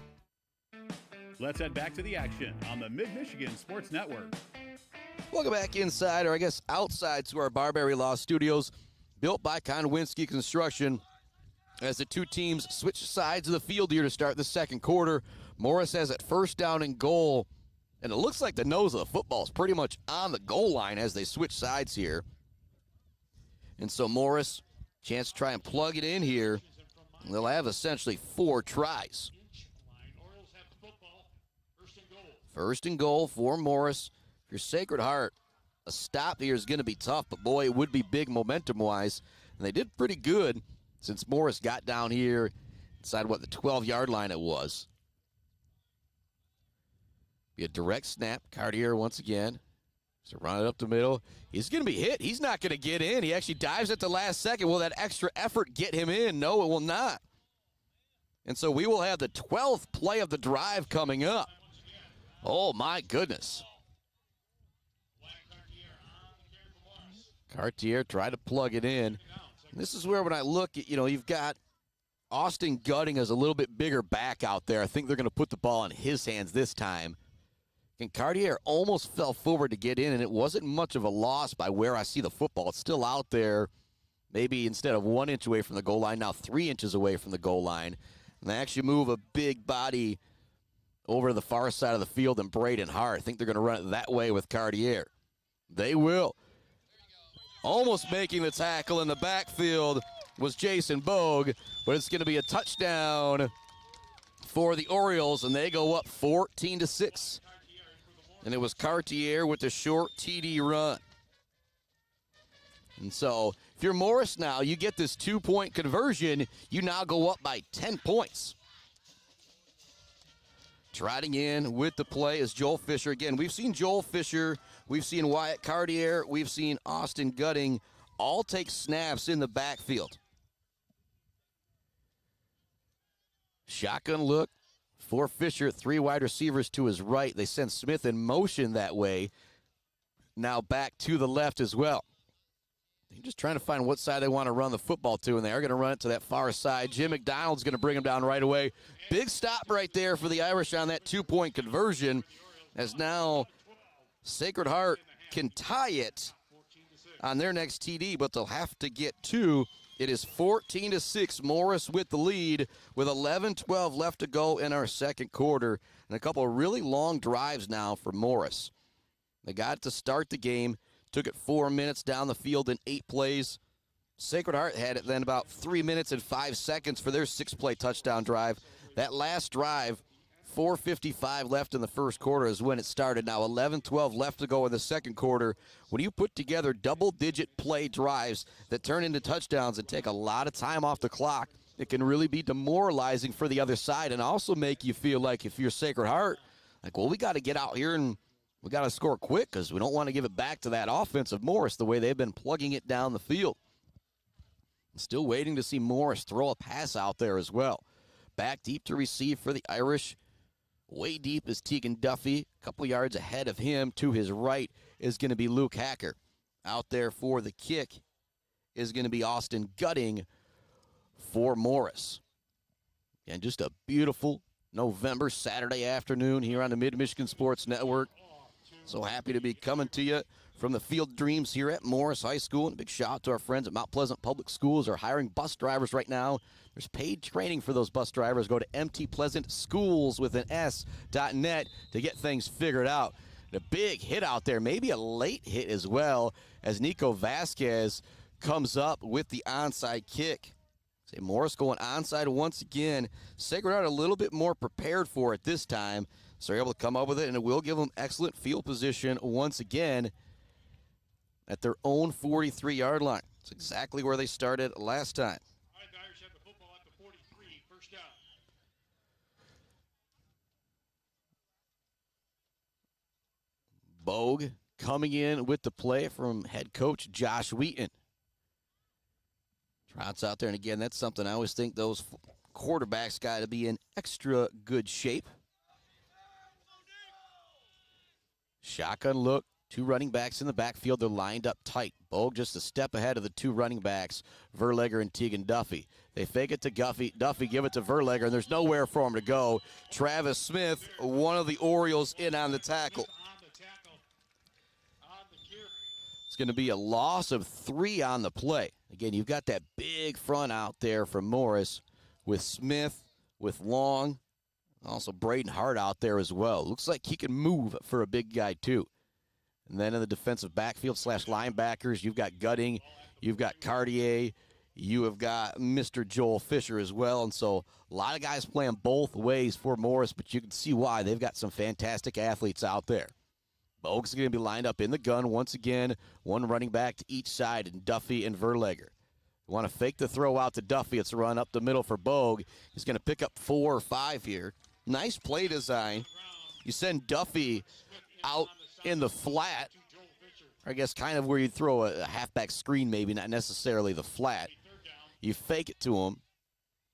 Let's head back to the action on the Mid-Michigan Sports Network. Welcome back inside, or I guess outside, to our Barberry Law Studios, built by Konwinski Construction. As the two teams switch sides of the field here to start the 2nd quarter, Morris has it 1st down and goal, and it looks like the nose of the football is pretty much on the goal line as they switch sides here. And so Morris, chance to try and plug it in here. They'll have essentially 4 tries. 1st and goal for Morris. If you're Sacred Heart, a stop here is going to be tough, but boy, it would be big momentum-wise. And they did pretty good since Morris got down here inside, the 12-yard line it was. Be a direct snap. Cartier once again. So run it up the middle. He's going to be hit. He's not going to get in. He actually dives at the last second. Will that extra effort get him in? No, it will not. And so we will have the 12th play of the drive coming up. Oh, my goodness. Cartier tried to plug it in. And this is where when I look at, you've got Austin Gutting as a little bit bigger back out there. I think they're going to put the ball in his hands this time. And Cartier almost fell forward to get in, and it wasn't much of a loss by where I see the football. It's still out there, maybe instead of 1 inch away from the goal line, now 3 inches away from the goal line. And they actually move a big body over to the far side of the field and Braden Hart. I think they're going to run it that way with Cartier. They will. Almost making the tackle in the backfield was Jason Bogue, but it's going to be a touchdown for the Orioles, and they go up 14-6. And it was Cartier with the short TD run. And so if you're Morris now, you get this 2-point conversion, you now go up by 10 points. Trotting in with the play is Joel Fisher. Again, we've seen Joel Fisher, we've seen Wyatt Cartier, we've seen Austin Gutting all take snaps in the backfield. Shotgun look for Fisher, 3 wide receivers to his right. They send Smith in motion that way. Now back to the left as well. They're just trying to find what side they want to run the football to, and they are going to run it to that far side. Jim McDonald's going to bring him down right away. Big stop right there for the Irish on that two-point conversion, as now Sacred Heart can tie it on their next TD, but they'll have to get two. It is 14-6, Morris with the lead with 11-12 left to go in our second quarter, and a couple of really long drives now for Morris. They got to start the game, took it 4 minutes down the field in 8 plays. Sacred Heart had it then about 3 minutes and 5 seconds for their 6-play touchdown drive. That last drive, 4:55 left in the first quarter is when it started. Now 11-12 left to go in the second quarter. When you put together double-digit play drives that turn into touchdowns and take a lot of time off the clock, it can really be demoralizing for the other side and also make you feel like, if you're Sacred Heart, like, well, we got to get out here and we got to score quick because we don't want to give it back to that offense of Morris the way they've been plugging it down the field. Still waiting to see Morris throw a pass out there as well. Back deep to receive for the Irish. Way deep is Tegan Duffy. A couple yards ahead of him to his right is going to be Luke Hacker. Out there for the kick is going to be Austin Gutting for Morris. And just a beautiful November Saturday afternoon here on the Mid-Michigan Sports Network. So happy to be coming to you from the Field of Dreams here at Morris High School. And a big shout out to our friends at Mount Pleasant Public Schools. Are hiring bus drivers right now. There's paid training for those bus drivers. Go to mtpleasantschools.net to get things figured out. And a big hit out there, maybe a late hit as well, as Nico Vasquez comes up with the onside kick. Say Morris going onside once again. Sacred Heart a little bit more prepared for it this time. So they're able to come up with it, and it will give them excellent field position once again at their own 43-yard line. It's exactly where they started last time. All right, the Irish have the football at the 43, first down. Bogue coming in with the play from head coach Josh Wheaton. Trots out there, and again, that's something I always think those quarterbacks got to be in extra good shape. Shotgun look, 2 running backs in the backfield. They're lined up tight. Bogue just a step ahead of the 2 running backs, Verlegger and Tegan Duffy. They fake it to Duffy, give it to Verlegger, and there's nowhere for him to go. Travis Smith, one of the Orioles, in on the tackle. It's going to be a loss of 3 on the play. Again, you've got that big front out there from Morris with Smith, with Long, also Braden Hart out there as well. Looks like he can move for a big guy too. And then in the defensive backfield / linebackers, you've got Gutting, you've got Cartier, you have got Mr. Joel Fisher as well. And so a lot of guys playing both ways for Morris, but you can see why. They've got some fantastic athletes out there. Bogue's going to be lined up in the gun once again. 1 running back to each side, and Duffy and Verlegger. You want to fake the throw out to Duffy. It's a run up the middle for Bogue. He's going to pick up 4 or 5 here. Nice play design. You send Duffy out in the flat, I guess kind of where you throw a halfback screen maybe, not necessarily the flat. You fake it to him.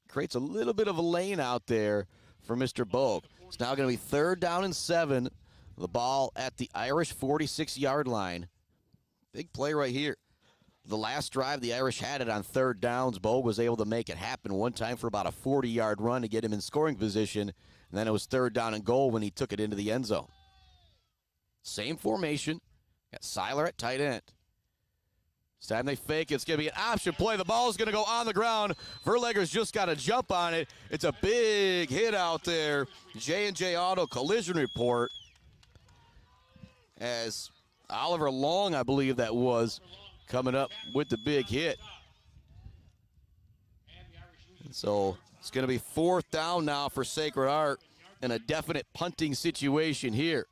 Creates a little bit of a lane out there for Mr. Bogue. It's now going to be 3rd down and 7. The ball at the Irish 46-yard line. Big play right here. The last drive, the Irish had it on 3rd downs. Bogue was able to make it happen one time for about a 40-yard run to get him in scoring position. And then it was 3rd down and goal when he took it into the end zone. Same formation. Got Seiler at tight end. This time they fake it. It's going to be an option play. The ball is going to go on the ground. Verlegger's just got to jump on it. It's a big hit out there. J&J Auto collision report. As Oliver Long, I believe that was, coming up with the big hit. And so it's going to be 4th down now for Sacred Heart and a definite punting situation here.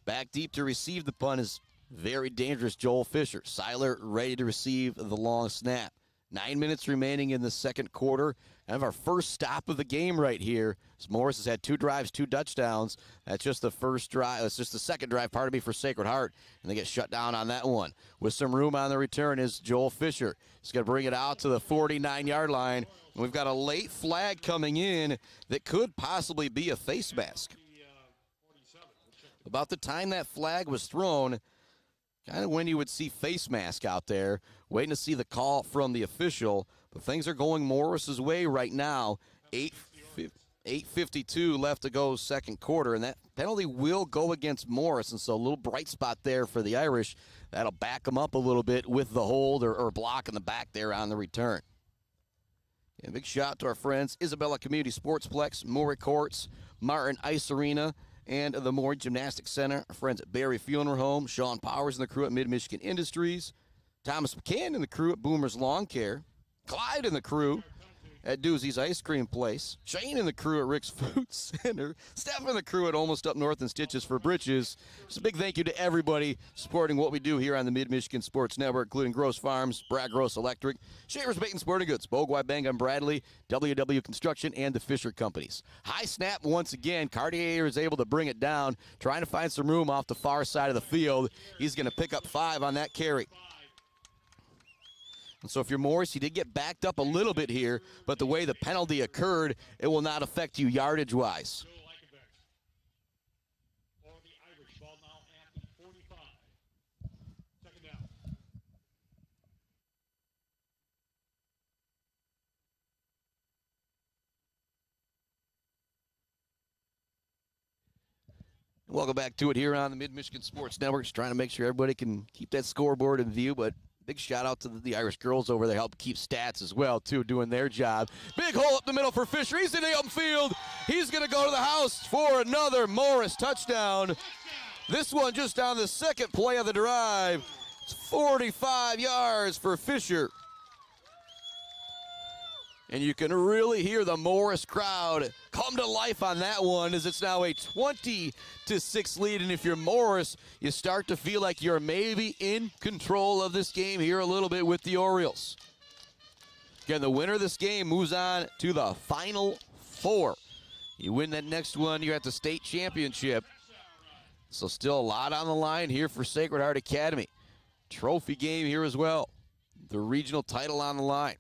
Back deep to receive the punt is very dangerous Joel Fisher. Seiler ready to receive the long snap. 9 minutes remaining in the second quarter. And our first stop of the game right here. As Morris has had 2 drives, 2 touchdowns. That's just the first drive. That's just the second drive, for Sacred Heart. And they get shut down on that one. With some room on the return is Joel Fisher. He's going to bring it out to the 49-yard line. And we've got a late flag coming in that could possibly be a face mask. About the time that flag was thrown, Kind of when you would see face mask out there, waiting to see the call from the official. But things are going Morris's way right now. 8:52 left to go second quarter, and that penalty will go against Morris. And so a little bright spot there for the Irish. That'll back them up a little bit with the hold or block in the back there on the return. And big shout out to our friends, Isabella Community Sportsplex, Morrice Courts, Martin Ice Arena, and the Morrice Gymnastics Center. Our friends at Barry Funeral Home, Sean Powers and the crew at Mid-Michigan Industries, Thomas McCann and the crew at Boomer's Lawn Care, Clyde and the crew at Doozy's Ice Cream Place, Shane and the crew at Rick's Food Center, Steph and the crew at Almost Up North and Stitches for Britches. Just a big thank you to everybody supporting what we do here on the Mid-Michigan Sports Network, including Gross Farms, Brad Gross Electric, Shavers Bait and Sporting Goods, Bogwai Bang and Bradley, WW Construction, and the Fisher Companies. High snap once again. Cartier is able to bring it down, trying to find some room off the far side of the field. He's going to pick up 5 on that carry. And so if you're Morrice, you did get backed up a little bit here, but the way the penalty occurred, it will not affect you yardage-wise. Welcome back to it here on the Mid-Michigan Sports Network. Just trying to make sure everybody can keep that scoreboard in view, but big shout out to the Irish girls over there, help keep stats as well, too, doing their job. Big hole up the middle for Fisher. He's in the open field. He's going to go to the house for another Morrice touchdown. This one just on the second play of the drive. It's 45 yards for Fisher. And you can really hear the Morrice crowd come to life on that one, as it's now a 20-6 lead. And if you're Morrice, you start to feel like you're maybe in control of this game here a little bit with the Orioles. Again, the winner of this game moves on to the Final Four. You win that next one, you're at the state championship. So still a lot on the line here for Sacred Heart Academy. Trophy game here as well. The regional title on the line.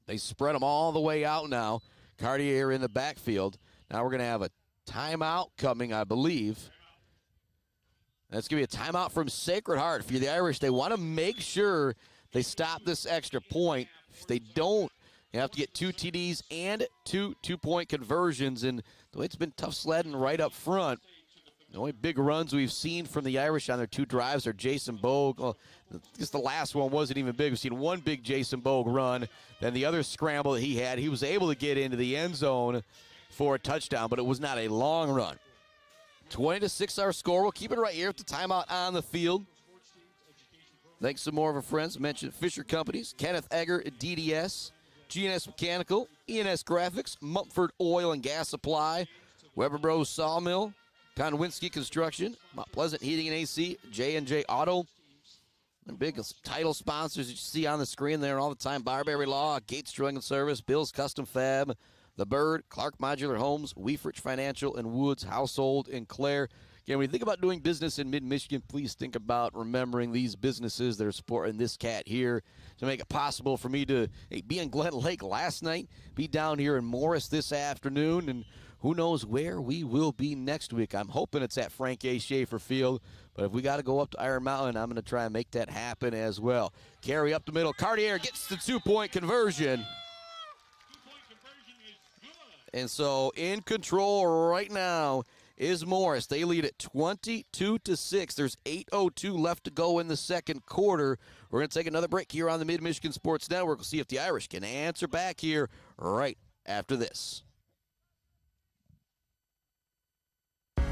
They spread them all the way out now. Cartier in the backfield. Now we're going to have a timeout coming, I believe. That's going to be a timeout from Sacred Heart. If you're the Irish, they want to make sure they stop this extra point. If they don't, you have to get 2 TDs and 2 two-point conversions. And the way it's been tough sledding right up front, the only big runs we've seen from the Irish on their 2 drives are Jason Bogue. Well, I guess the last one wasn't even big. We've seen one big Jason Bogue run. Then the other scramble that he had, he was able to get into the end zone for a touchdown, but it was not a long run. 20-6 our score. We'll keep it right here at the timeout on the field. Thanks to more of our friends. Mentioned Fisher Companies, Kenneth Egger at DDS, G&S Mechanical, E&S Graphics, Mumford Oil and Gas Supply, Weber Bros Sawmill, Konwinski Construction, Mount Pleasant Heating and AC, J&J Auto. The big title sponsors that you see on the screen there all the time: Barberry Law, Gates Drilling and Service, Bill's Custom Fab, The Bird, Clark Modular Homes, Weefrich Financial, and Woods Household in Clare. Again, when you think about doing business in mid-Michigan, please think about remembering these businesses that are supporting this cat here to make it possible for me to be in Glen Lake last night, be down here in Morrice this afternoon, and who knows where we will be next week. I'm hoping it's at Frank A. Schaefer Field, but if we got to go up to Iron Mountain, I'm going to try and make that happen as well. Carry up the middle. Cartier gets the 2-point conversion. And so in control right now is Morrice. They lead at 22-6. There's 8:02 left to go in the second quarter. We're going to take another break here on the Mid-Michigan Sports Network. We'll see if the Irish can answer back here right after this.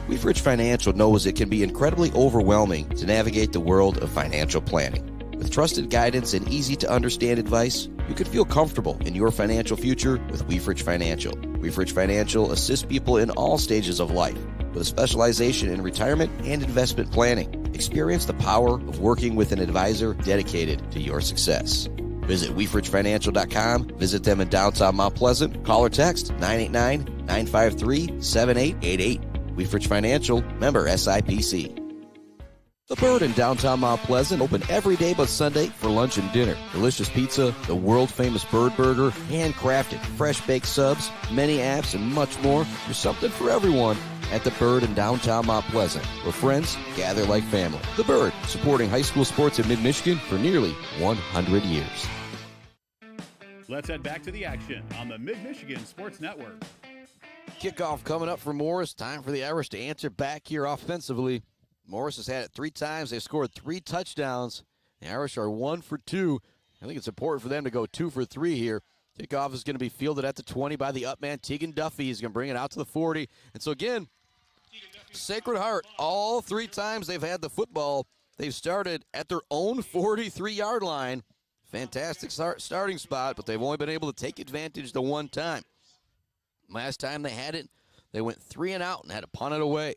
Weefrich Financial knows it can be incredibly overwhelming to navigate the world of financial planning. With trusted guidance and easy-to-understand advice, you can feel comfortable in your financial future with Weefrich Financial. Weefrich Financial assists people in all stages of life with a specialization in retirement and investment planning. Experience the power of working with an advisor dedicated to your success. Visit weefrichfinancial.com. Visit them in downtown Mount Pleasant. Call or text 989-953-7888. Weefrich Financial, member SIPC. The Bird in downtown Mount Pleasant, open every day but Sunday for lunch and dinner. Delicious pizza, the world-famous Bird Burger, handcrafted, fresh-baked subs, many apps, and much more. There's something for everyone at The Bird in downtown Mount Pleasant, where friends gather like family. The Bird, supporting high school sports in mid-Michigan for nearly 100 years. Let's head back to the action on the Mid-Michigan Sports Network. Kickoff coming up for Morris. Time for the Irish to answer back here offensively. Morris has had it 3 times. They've scored 3 touchdowns. The Irish are 1 for 2. I think it's important for them to go 2 for 3 here. Kickoff is going to be fielded at the 20 by the up man, Tegan Duffy. He's going to bring it out to the 40. And so again, Sacred Heart, all 3 times they've had the football, they've started at their own 43-yard line. Fantastic starting spot, but they've only been able to take advantage the 1 time. Last time they had it, they went 3 and out and had to punt it away.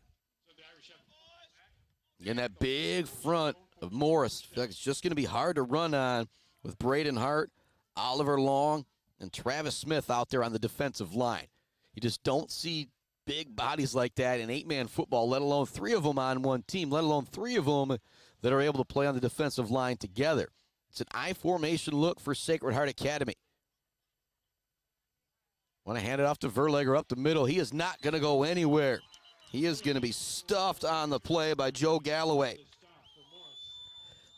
In that big front of Morris, I feel like it's just going to be hard to run on with Braden Hart, Oliver Long, and Travis Smith out there on the defensive line. You just don't see big bodies like that in 8-man football, let alone 3 of them on one team, let alone 3 of them that are able to play on the defensive line together. It's an I formation look for Sacred Heart Academy. Want to hand it off to Verlager up the middle. He is not going to go anywhere. He is going to be stuffed on the play by Joe Galloway.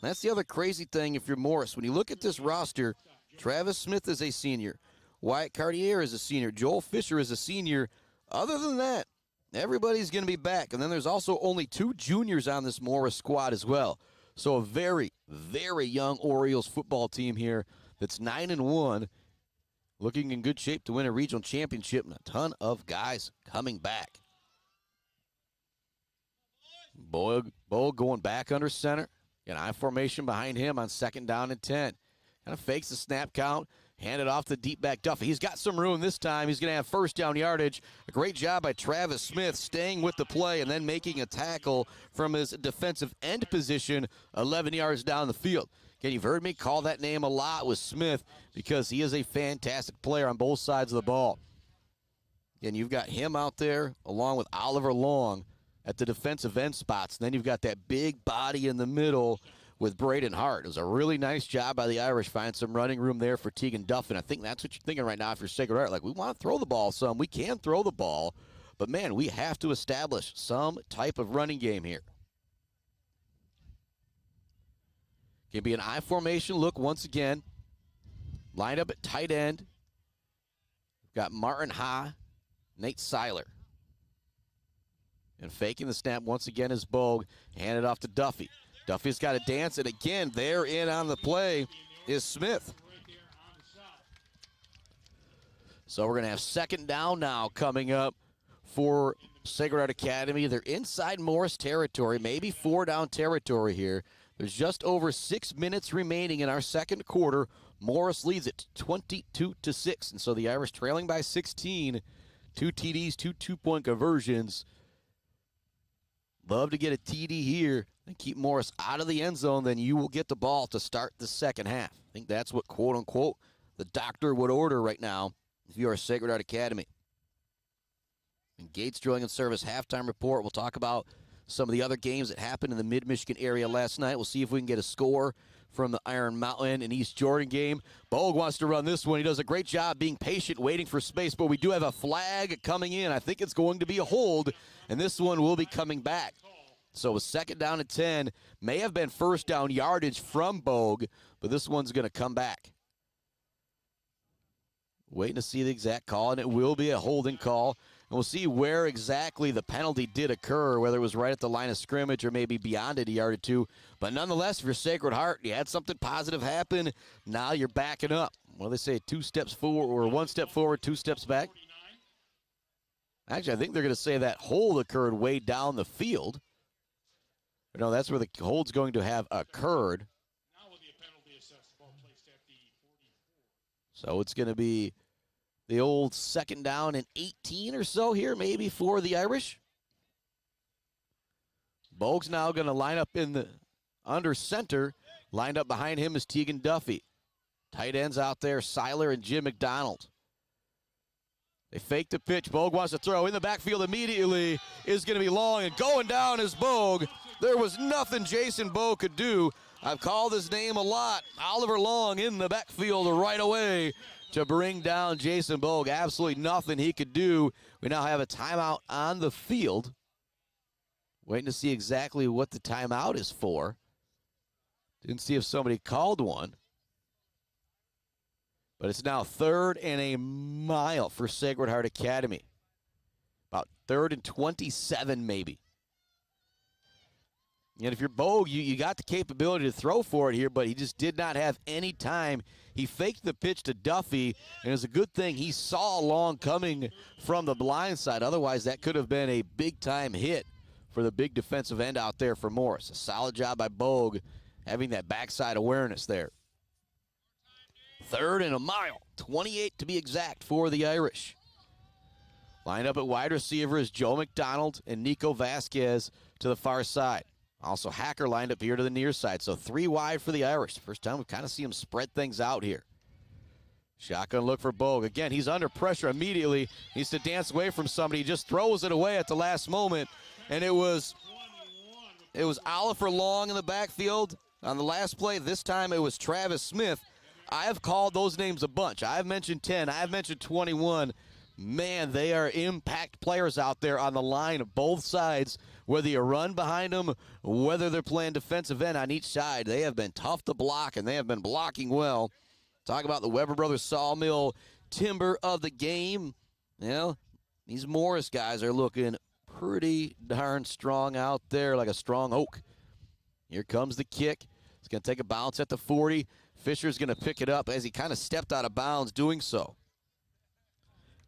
That's the other crazy thing if you're Morris. When you look at this roster, Travis Smith is a senior. Wyatt Cartier is a senior. Joel Fisher is a senior. Other than that, everybody's going to be back. And then there's also only 2 juniors on this Morris squad as well. So a very, very young Orioles football team here that's 9-1, looking in good shape to win a regional championship, and a ton of guys coming back. Bogue going back under center. An I formation behind him on 2nd down and 10. Kind of fakes the snap count. Hand it off to deep back Duffy. He's got some room this time. He's going to have 1st down yardage. A great job by Travis Smith staying with the play and then making a tackle from his defensive end position 11 yards down the field. Again, you've heard me call that name a lot with Smith because he is a fantastic player on both sides of the ball. Again, you've got him out there along with Oliver Long at the defensive end spots. And then you've got that big body in the middle with Braden Hart. It was a really nice job by the Irish. Find some running room there for Tegan Duff. And I think that's what you're thinking right now if you're Sacred Heart. Like, we want to throw the ball some. We can throw the ball. But, man, we have to establish some type of running game here. Can be an I formation look once again. Lined up at tight end. We've got Martin Ha, Nate Seiler. And faking the snap once again is Bogue. Hand it off to Duffy. Duffy's got to dance, and again, there in on the play is Smith. So we're going to have 2nd down now coming up for Sacred Heart Academy. They're inside Morris territory, maybe 4-down territory here. There's just over 6 minutes remaining in our 2nd quarter. Morris leads it 22-6, and so the Irish trailing by 16. 2 TDs, 2 two-point conversions. Love to get a TD here and keep Morris out of the end zone, then you will get the ball to start the 2nd half. I think that's what, quote-unquote, the doctor would order right now if you are Sacred Heart Academy. And Gates Drilling and Service halftime report. We'll talk about some of the other games that happened in the mid-Michigan area last night. We'll see if we can get a score from the Iron Mountain and East Jordan game. Bogue wants to run this one. He does a great job being patient, waiting for space, but we do have a flag coming in. I think it's going to be a hold, and this one will be coming back. So a 2nd down and 10. May have been 1st down yardage from Bogue, but this one's going to come back. Waiting to see the exact call, and it will be a holding call. And we'll see where exactly the penalty did occur, whether it was right at the line of scrimmage or maybe beyond it a yard or 2. But nonetheless, if you're Sacred Heart, you had something positive happen. Now you're backing up. What do they say? 2 steps forward, or 1 step forward, 2 steps back? Actually, I think they're going to say that hold occurred way down the field. No, that's where the hold's going to have occurred. So it's going to be the old 2nd down and 18 or so here, maybe, for the Irish. Bogue's now going to line up in the under center. Lined up behind him is Tegan Duffy. Tight ends out there, Seiler and Jim McDonald. They fake the pitch. Bogue wants to throw in the backfield immediately. Is going to be long, and going down is Bogue. There was nothing Jason Bogue could do. I've called his name a lot. Oliver Long in the backfield right away to bring down Jason Bogue. Absolutely nothing he could do. We now have a timeout on the field. Waiting to see exactly what the timeout is for. Didn't see if somebody called one. But it's now 3rd and a mile for Sacred Heart Academy. About 3rd and 27 maybe. And if you're Bogue, you got the capability to throw for it here, but he just did not have any time. He faked the pitch to Duffy, and it's a good thing he saw Long coming from the blind side. Otherwise, that could have been a big-time hit for the big defensive end out there for Morrice. A solid job by Bogue having that backside awareness there. 3rd and a mile, 28 to be exact for the Irish. Lined up at wide receiver is Joe McDonald and Nico Vasquez to the far side. Also, Hacker lined up here to the near side, so 3 wide for the Irish. First time we've kind of seen him spread things out here. Shotgun look for Bogue. Again, he's under pressure immediately. He needs to dance away from somebody. He just throws it away at the last moment, and it was Oliver Long in the backfield on the last play. This time it was Travis Smith. I have called those names a bunch. I've mentioned 10. I've mentioned 21. Man, they are impact players out there on the line of both sides. Whether you run behind them, whether they're playing defensive end on each side, they have been tough to block, and they have been blocking well. Talk about the Weber Brothers Sawmill timber of the game. You know, these Morrice guys are looking pretty darn strong out there, like a strong oak. Here comes the kick. It's going to take a bounce at the 40. Fisher's going to pick it up as he kind of stepped out of bounds doing so.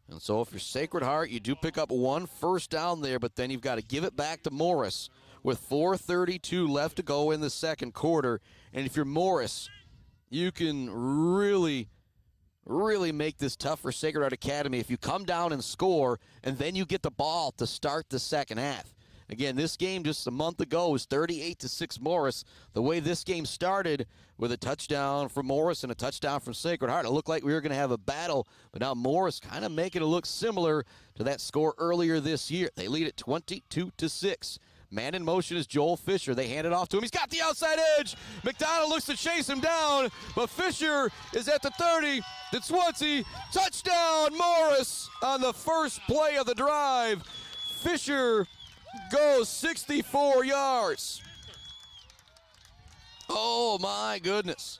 And so if you're Sacred Heart, you do pick up 1 first down there, but then you've got to give it back to Morrice with 4:32 left to go in the second quarter. And if you're Morrice, you can really make this tough for Sacred Heart Academy if you come down and score, and then you get the ball to start the second half. Again, this game just a month ago was 38-6 Morrice. The way this game started with a touchdown from Morrice and a touchdown from Sacred Heart, it looked like we were going to have a battle, but now Morrice kind of making it look similar to that score earlier this year. They lead it 22-6. Man in motion is Joel Fisher. They hand it off to him. He's got the outside edge. McDonald looks to chase him down, but Fisher is at the 30. The 20. Touchdown, Morrice on the first play of the drive. Fisher goes 64 yards. Oh, my goodness.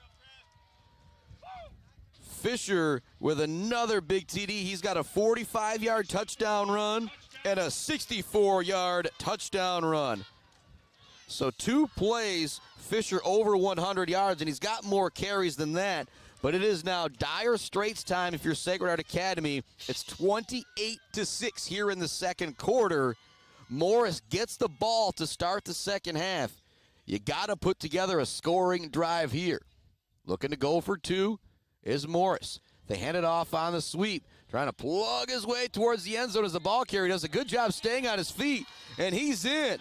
Fisher with another big TD. He's got a 45-yard touchdown run and a 64-yard touchdown run. So 2 plays, Fisher over 100 yards, and he's got more carries than that. But it is now dire straits time if you're Sacred Heart Academy. It's 28-6 here in the second quarter. Morrice gets the ball to start the second half. You got to put together a scoring drive here. Looking to go for 2 is Morrice. They hand it off on the sweep, trying to plug his way towards the end zone as the ball carrier does a good job staying on his feet, and he's in.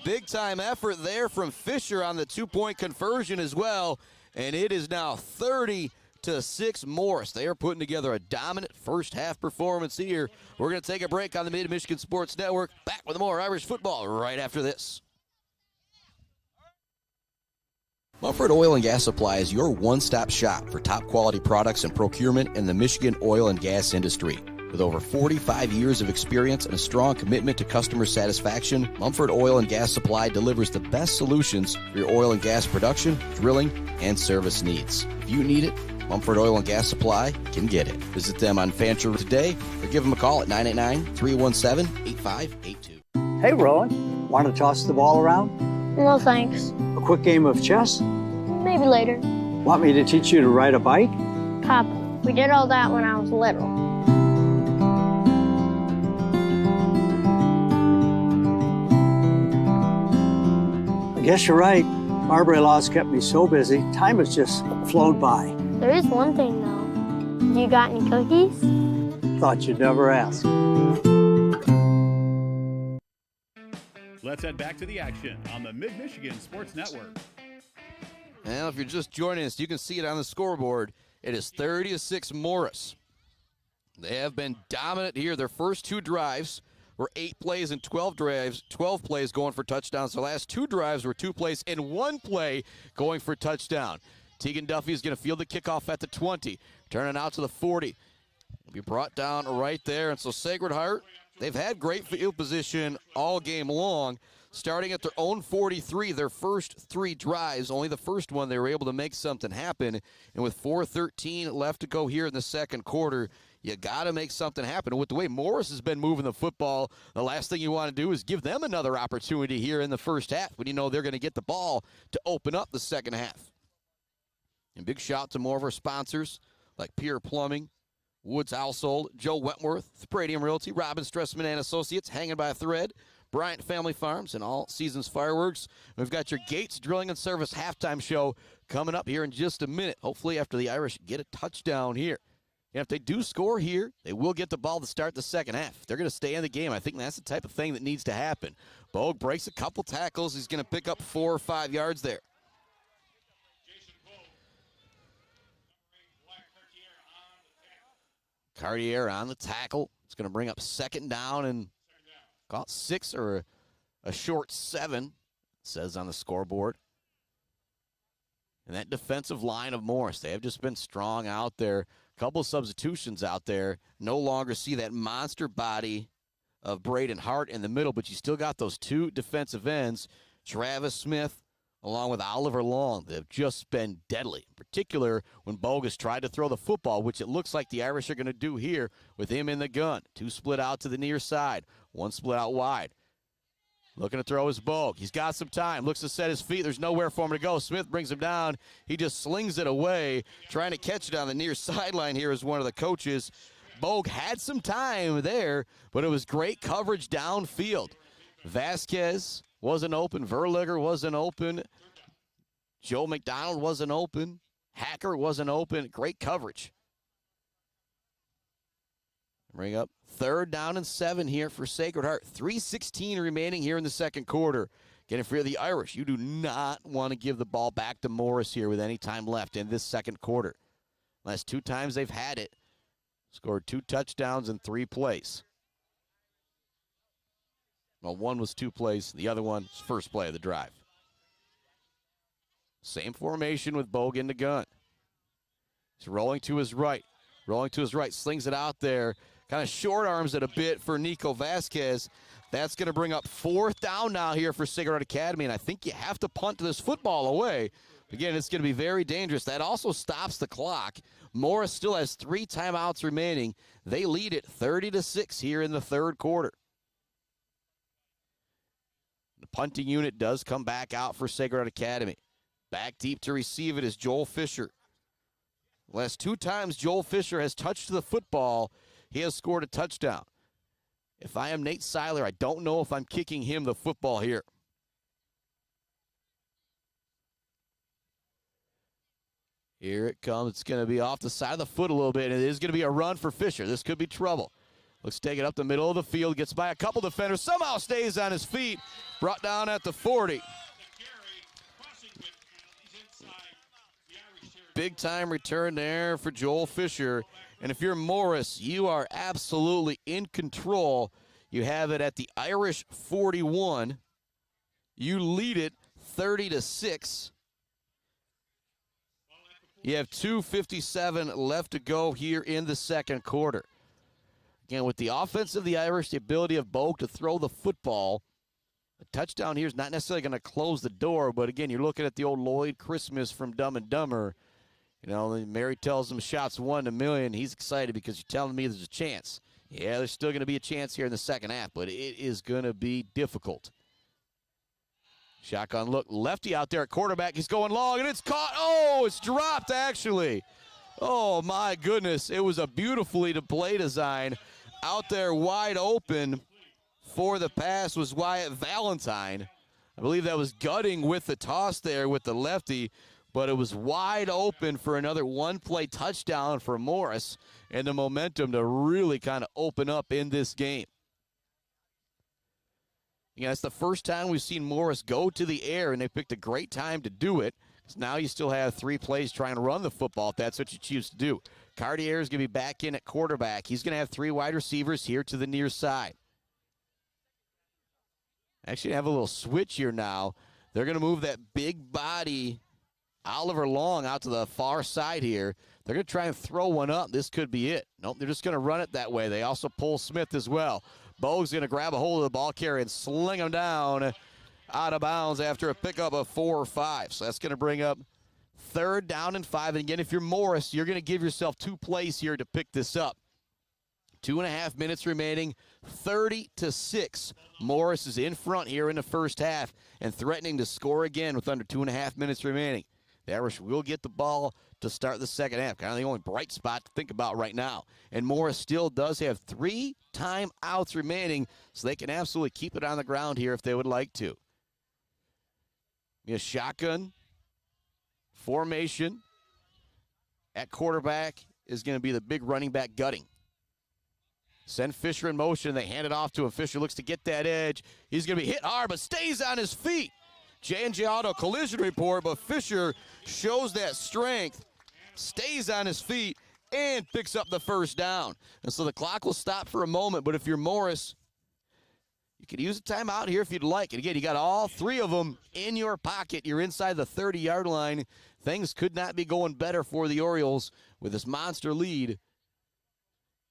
Big-time effort there from Fisher on the 2-point conversion as well, and it is now 30-6 Morrice. They are putting together a dominant first-half performance here. We're going to take a break on the Mid-Michigan Sports Network. Back with more Irish football right after this. Mumford Oil and Gas Supply is your one-stop shop for top-quality products and procurement in the Michigan oil and gas industry. With over 45 years of experience and a strong commitment to customer satisfaction, Mumford Oil and Gas Supply delivers the best solutions for your oil and gas production, drilling, and service needs. If you need it, Mumford Oil and Gas Supply can get it. Visit them on Fancher today or give them a call at 989-317-8582. Hey, Rowan. Want to toss the ball around? No, thanks. A quick game of chess? Maybe later. Want me to teach you to ride a bike? Papa, we did all that when I was little. I guess you're right. Marbury Law's kept me so busy, time has just flown by. There is one thing, though. You got any cookies? Thought you'd never ask. Let's head back to the action on the Mid-Michigan Sports Network. Now, if you're just joining us, you can see it on the scoreboard. It is 30-6 Morrice. They have been dominant here. Their first 2 drives were 8 plays and 12 plays going for touchdowns. The last 2 drives were 2 plays and 1 play going for touchdown. Tegan Duffy is going to field the kickoff at the 20, turning out to the 40. Will be brought down right there. And so Sacred Heart, they've had great field position all game long. Starting at their own 43, their first 3 drives, only the first one they were able to make something happen. And with 4:13 left to go here in the second quarter, you got to make something happen. And with the way Morrice has been moving the football, the last thing you want to do is give them another opportunity here in the first half when you know they're going to get the ball to open up the second half. And big shout to more of our sponsors like Pier Plumbing, Woods Household, Joe Wentworth, Palladium Realty, Robin Stressman and Associates, Hanging by a Thread, Bryant Family Farms, and All Seasons Fireworks. We've got your Gates Drilling and Service halftime show coming up here in just a minute. Hopefully after the Irish get a touchdown here. And if they do score here, they will get the ball to start the second half. They're going to stay in the game. I think that's the type of thing that needs to happen. Bogue breaks a couple tackles. He's going to pick up 4 or 5 yards there. Cartier on the tackle. It's going to bring up second down and call it 6 or a short 7, it says on the scoreboard. And that defensive line of Morrice, they have just been strong out there. A couple substitutions out there. No longer see that monster body of Braden Hart in the middle, but you still got those 2 defensive ends, Travis Smith along with Oliver Long. They've just been deadly, in particular when Bogus tried to throw the football, which it looks like the Irish are going to do here with him in the gun. 2 split out to the near side, 1 split out wide. Looking to throw his Bogue. He's got some time. Looks to set his feet. There's nowhere for him to go. Smith brings him down. He just slings it away. Trying to catch it on the near sideline here is one of the coaches. Bogue had some time there, but it was great coverage downfield. Vasquez wasn't open. Verliger wasn't open. Joe McDonald wasn't open. Hacker wasn't open. Great coverage. Bring up 3rd down and 7 here for Sacred Heart. 3:16 remaining here in the second quarter. Getting free of the Irish. You do not want to give the ball back to Morrice here with any time left in this second quarter. Last 2 times they've had it. Scored 2 touchdowns in 3 plays. Well, one was 2 plays. The other one was first play of the drive. Same formation with Bogue in the gun. He's rolling to his right. Rolling to his right. Slings it out there. Kind of short arms it a bit for Nico Vasquez. That's going to bring up 4th down now here for Sacred Heart Academy. And I think you have to punt this football away. Again, it's going to be very dangerous. That also stops the clock. Morrice still has 3 timeouts remaining. They lead it 30-6 here in the third quarter. The punting unit does come back out for Sacred Heart Academy. Back deep to receive it is Joel Fisher. Last 2 times Joel Fisher has touched the football, he has scored a touchdown. If I am Nate Seiler, I don't know if I'm kicking him the football here. Here it comes. It's going to be off the side of the foot a little bit, and it is going to be a run for Fisher. This could be trouble. Looks to take it up the middle of the field, gets by a couple defenders, somehow stays on his feet, brought down at the 40. Big time return there for Joel Fisher. And if you're Morrice, you are absolutely in control. You have it at the Irish 41. You lead it 30-6. You have 2:57 left to go here in the second quarter. Again, with the offense of the Irish, the ability of Bogue to throw the football, a touchdown here is not necessarily going to close the door, but again, you're looking at the old Lloyd Christmas from Dumb and Dumber. You know, Mary tells him shots 1 in a million. He's excited because you're telling me there's a chance. Yeah, there's still going to be a chance here in the second half, but it is going to be difficult. Shotgun look, lefty out there at quarterback. He's going long, and it's caught. Oh, it's dropped, actually. Oh, my goodness. It was a beautifully play design. Out there wide open for the pass was Wyatt Valentine. I believe that was gutting with the toss there with the lefty, but it was wide open for another one-play touchdown for Morrice and the momentum to really kind of open up in this game. Yeah, it's the first time we've seen Morrice go to the air, and they picked a great time to do it. So now you still have 3 plays trying to run the football if that's what you choose to do. Cartier is going to be back in at quarterback. He's going to have 3 wide receivers here to the near side. Actually, have a little switch here now. They're going to move that big body Oliver Long out to the far side here. They're going to try and throw one up. This could be it. Nope, they're just going to run it that way. They also pull Smith as well. Bogue's going to grab a hold of the ball carrier and sling him down out of bounds after a pickup of 4 or 5. So that's going to bring up 3rd down and 5. And again, if you're Morris, you're going to give yourself 2 plays here to pick this up. 2.5 minutes remaining, 30-6. Morris is in front here in the first half and threatening to score again with under 2.5 minutes remaining. The Irish will get the ball to start the second half. Kind of the only bright spot to think about right now. And Morris still does have 3 timeouts remaining, so they can absolutely keep it on the ground here if they would like to. A shotgun formation at quarterback is going to be the big running back Gutting. Send Fisher in motion. They hand it off to him. Fisher looks to get that edge. He's going to be hit hard, but stays on his feet. J&J Auto collision report, but Fisher shows that strength, stays on his feet, and picks up the first down. And so the clock will stop for a moment, but if you're Morris, you can use a timeout here if you'd like. And again, you got all 3 of them in your pocket. You're inside the 30-yard line. Things could not be going better for the Orioles with this monster lead.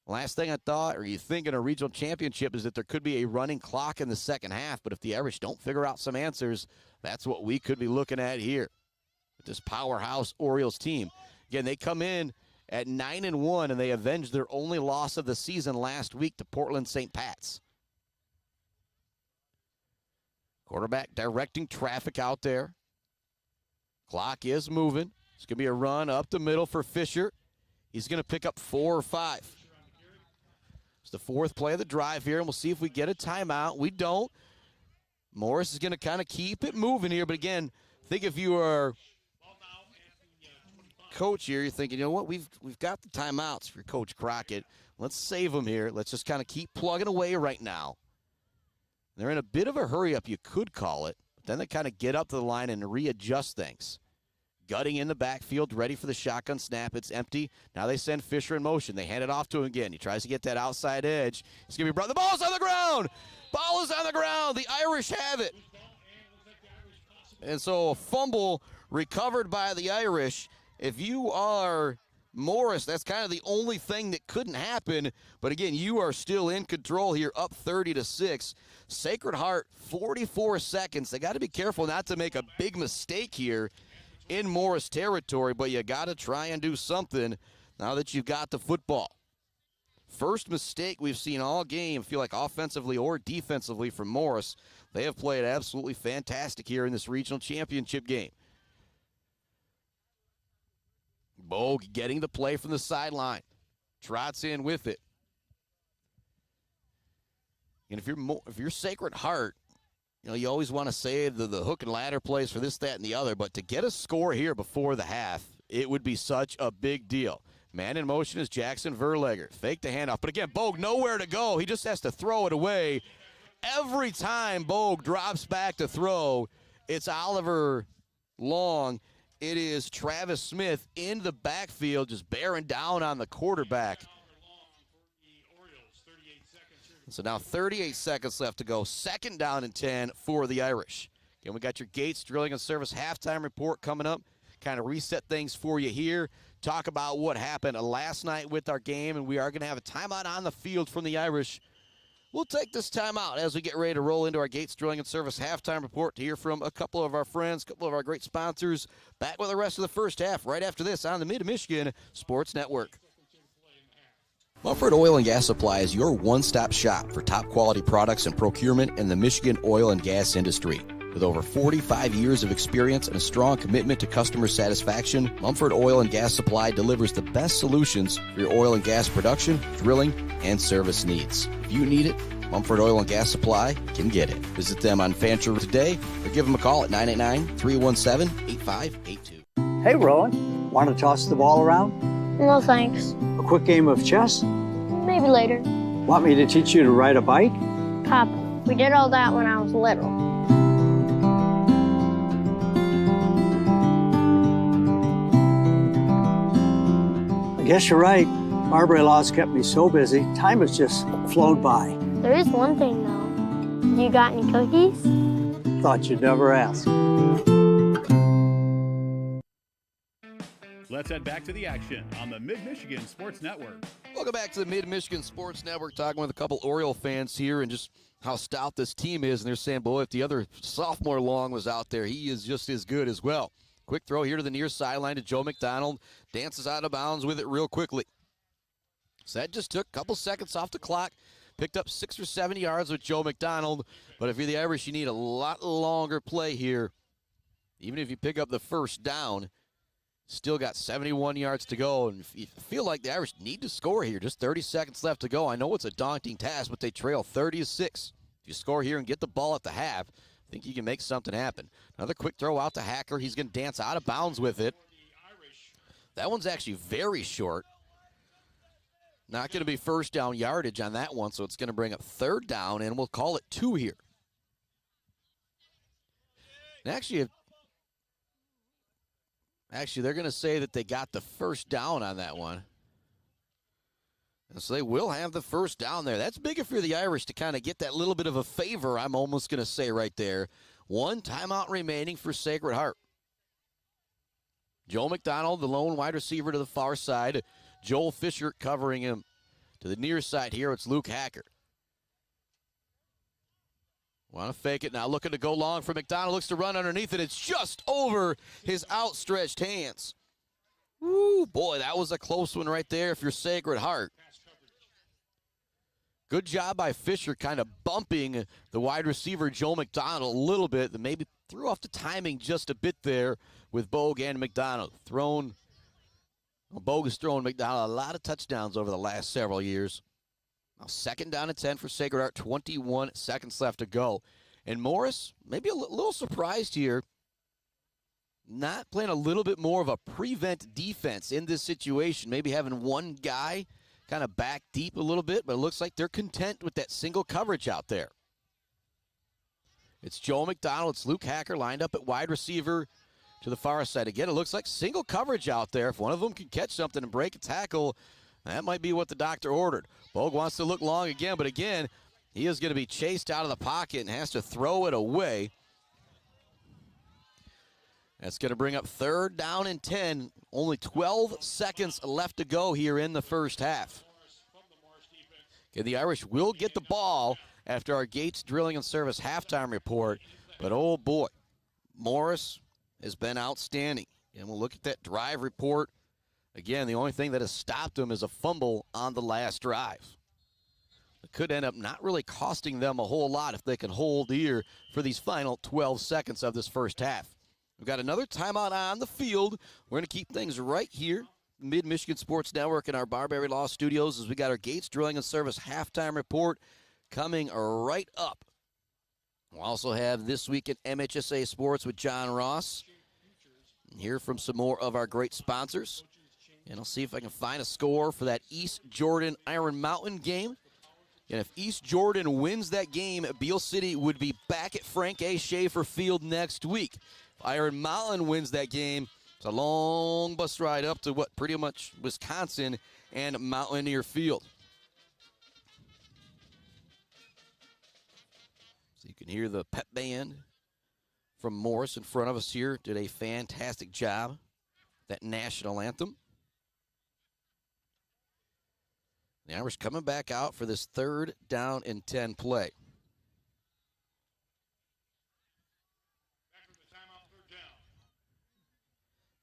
Last thing I thought, or you think in a regional championship, is that there could be a running clock in the second half. But if the Irish don't figure out some answers, that's what we could be looking at here with this powerhouse Orioles team. Again, they come in at 9-1, and they avenged their only loss of the season last week to Portland St. Pat's. Quarterback directing traffic out there. Clock is moving. It's going to be a run up the middle for Fisher. He's going to pick up 4 or 5. It's the 4th play of the drive here, and we'll see if we get a timeout. We don't. Morris is going to kind of keep it moving here, but again, I think if you are coach here, you're thinking, you know what, we've got the timeouts for Coach Crockett. Let's save them here. Let's just kind of keep plugging away right now. They're in a bit of a hurry-up, you could call it. But then they kind of get up to the line and readjust things. Gutting in the backfield, ready for the shotgun snap. It's empty. Now they send Fisher in motion. They hand it off to him again. He tries to get that outside edge. He's going to be brought. The ball's on the ground. Ball is on the ground. The Irish have it. And so a fumble recovered by the Irish. If you are Morris, that's kind of the only thing that couldn't happen. But again, you are still in control here, up 30-6. Sacred Heart, 44 seconds. They got to be careful not to make a big mistake here in Morris territory, but you got to try and do something now that you've got the football. First mistake we've seen all game, feel like offensively or defensively from Morris. They have played absolutely fantastic here in this regional championship game. Bogue getting the play from the sideline. Trots in with it. And if you're Sacred Heart, you know, you always want to say the hook and ladder plays for this, that, and the other, but to get a score here before the half, it would be such a big deal. Man in motion is Jackson Verlegger. Fake the handoff, but again, Bogue nowhere to go. He just has to throw it away. Every time Bogue drops back to throw, it's Oliver Long. It is Travis Smith in the backfield just bearing down on the quarterback. So now 38 seconds left to go. 2nd down and 10 for the Irish. Again, we got your Gates Drilling and Service halftime report coming up. Kind of reset things for you here. Talk about what happened last night with our game, and we are going to have a timeout on the field from the Irish. We'll take this timeout as we get ready to roll into our Gates Drilling and Service halftime report to hear from a couple of our friends, a couple of our great sponsors. Back with the rest of the first half right after this on the Mid-Michigan Sports Network. Mumford Oil and Gas Supply is your one-stop shop for top-quality products and procurement in the Michigan oil and gas industry. With over 45 years of experience and a strong commitment to customer satisfaction, Mumford Oil and Gas Supply delivers the best solutions for your oil and gas production, drilling, and service needs. If you need it, Mumford Oil and Gas Supply can get it. Visit them on Fancher today or give them a call at 989-317-8582. Hey, Rowan, want to toss the ball around? No, thanks. A quick game of chess? Maybe later. Want me to teach you to ride a bike? Papa, we did all that when I was little. guess you're right. Marbury Laws kept me so busy, time has just flown by. There is one thing, though. You got any cookies? Thought you'd never ask. Let's head back to the action on the Mid-Michigan Sports Network. Welcome back to the Mid-Michigan Sports Network, talking with a couple Oriole fans here and just how stout this team is. And they're saying, boy, if the other sophomore Long was out there, he is just as good as well. Quick throw here to the near sideline to Joe McDonald. Dances out of bounds with it real quickly. So that just took a couple seconds off the clock. Picked up 6 or 7 yards with Joe McDonald. But if you're the Irish, you need a lot longer play here. Even if you pick up the first down, still got 71 yards to go. And you feel like the Irish need to score here. Just 30 seconds left to go. I know it's a daunting task, but they trail 30-6. If you score here and get the ball at the half, I think you can make something happen. Another quick throw out to Hacker. He's going to dance out of bounds with it. That one's actually very short. Not going to be first down yardage on that one, so it's going to bring up third down, and we'll call it 2 here. And actually, they're going to say that they got the first down on that one. And so they will have the first down there. That's big for the Irish to kind of get that little bit of a favor, I'm almost going to say right there. 1 timeout remaining for Sacred Heart. Joe McDonald, the lone wide receiver to the far side. Joel Fisher covering him. To the near side here, it's Luke Hacker. Want to fake it now, looking to go long for McDonald. Looks to run underneath it. It's just over his outstretched hands. Woo, boy, that was a close one right there if you're Sacred Heart. Good job by Fisher kind of bumping the wide receiver Joe McDonald a little bit. That maybe threw off the timing just a bit there with Bogue and McDonald. Bogue has thrown McDonald a lot of touchdowns over the last several years. Now 2nd down and 10 for Sacred Heart, 21 seconds left to go. And Morrice, maybe a little surprised here, not playing a little bit more of a prevent defense in this situation. Maybe having one guy kind of back deep a little bit, but it looks like they're content with that single coverage out there. It's Joe McDonald, it's Luke Hacker lined up at wide receiver to the far side. Again, it looks like single coverage out there. If one of them can catch something and break a tackle, that might be what the doctor ordered. Bogue wants to look long again, but again, he is going to be chased out of the pocket and has to throw it away. That's going to bring up 3rd down and 10. Only 12 seconds left to go here in the first half. Okay, the Irish will get the ball after our Gates Drilling and Service halftime report. But, oh, boy, Morrice has been outstanding. And we'll look at that drive report. Again, the only thing that has stopped them is a fumble on the last drive. It could end up not really costing them a whole lot if they can hold here for these final 12 seconds of this first half. We've got another timeout on the field. We're going to keep things right here, Mid-Michigan Sports Network in our Barberry Law Studios, as we got our Gates Drilling and Service halftime report coming right up. We'll also have This Week in MHSA Sports with John Ross. Hear from some more of our great sponsors. And I'll see if I can find a score for that East Jordan Iron Mountain game. And if East Jordan wins that game, Beale City would be back at Frank A. Schaefer Field next week. If Iron Mountain wins that game, it's a long bus ride up to pretty much Wisconsin and Mountaineer Field. So you can hear the pep band from Morrice in front of us here. Did a fantastic job. That national anthem. The Irish coming back out for this 3rd down and 10 play.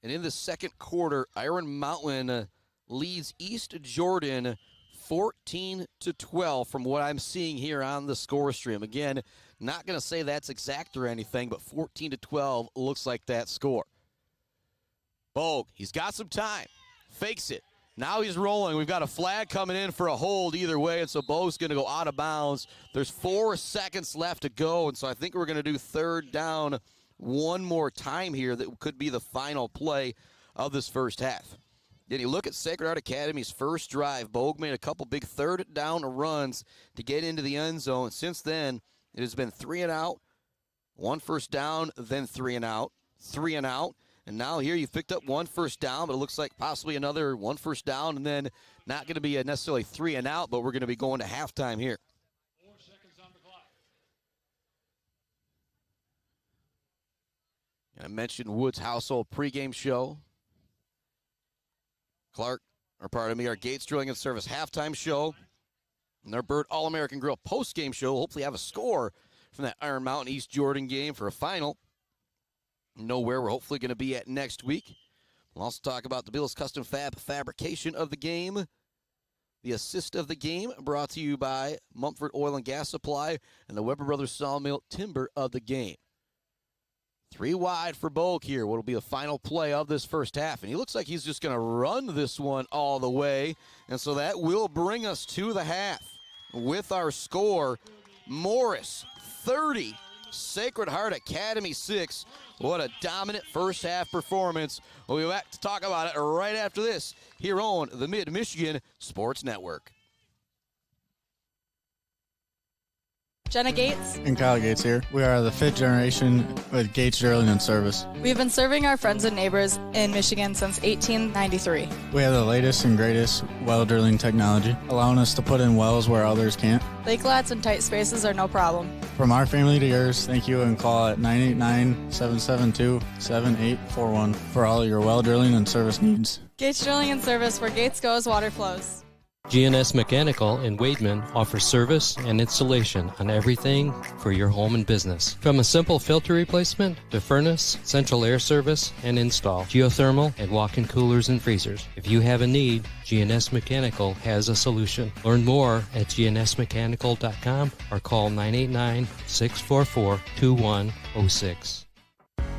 And in the second quarter, Iron Mountain leads East Jordan 14-12 from what I'm seeing here on the score stream. Again, not going to say that's exact or anything, but 14-12 looks like that score. Bogue, he's got some time. Fakes it. Now he's rolling. We've got a flag coming in for a hold either way, and so Bogue's going to go out of bounds. There's 4 seconds left to go, and so I think we're going to do 3rd down one more time here. That could be the final play of this first half. Then you look at Sacred Heart Academy's first drive. Bogue made a couple big 3rd down runs to get into the end zone. Since then, it has been 3 and out, 1 first down, then 3 and out, 3 and out, And now here you've picked up 1 first down, but it looks like possibly another 1 first down, and then not going to be necessarily 3 and out, but we're going to be going to halftime here. 4 seconds on the clock. I mentioned Woods Household pregame show. Our Gates Drilling and Service halftime show. And our Bird All-American Grill postgame show. Hopefully have a score from that Iron Mountain East Jordan game for a final. Know where we're hopefully going to be at next week. We'll also talk about the Bills Custom Fab fabrication of the game. The assist of the game brought to you by Mumford Oil and Gas Supply and the Weber Brothers Sawmill timber of the game. 3 wide for Bolk here. What will be the final play of this first half? And he looks like he's just going to run this one all the way. And so that will bring us to the half with our score. Morrice 30, Sacred Heart Academy 6. What a dominant first half performance. We'll be back to talk about it right after this here on the Mid-Michigan Sports Network. Jenna Gates And Kyle Gates here. We are the 5th generation with Gates Drilling and Service. We've been serving our friends and neighbors in Michigan since 1893. We have the latest and greatest well drilling technology, allowing us to put in wells where others can't. Lake lots and tight spaces are no problem. From our family to yours, thank you, and call at 989-772-7841 for all your well drilling and service needs. Gates Drilling and Service, where Gates goes, water flows. GNS Mechanical in Wademan offers service and installation on everything for your home and business. From a simple filter replacement to furnace, central air service, and install, geothermal, and walk-in coolers and freezers. If you have a need, GNS Mechanical has a solution. Learn more at gnsmechanical.com or call 989-644-2106.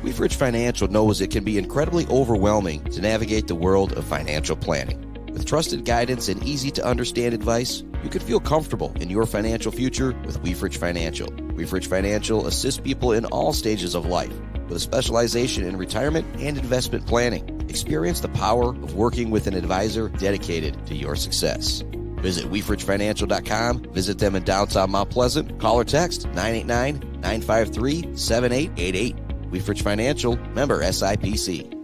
Weefridge Financial knows it can be incredibly overwhelming to navigate the world of financial planning. With trusted guidance and easy-to-understand advice, you can feel comfortable in your financial future with Weefridge Financial. Weefridge Financial assists people in all stages of life with a specialization in retirement and investment planning. Experience the power of working with an advisor dedicated to your success. Visit WeefridgeFinancial.com. Visit them in downtown Mount Pleasant. Call or text 989-953-7888. Weefridge Financial, member SIPC.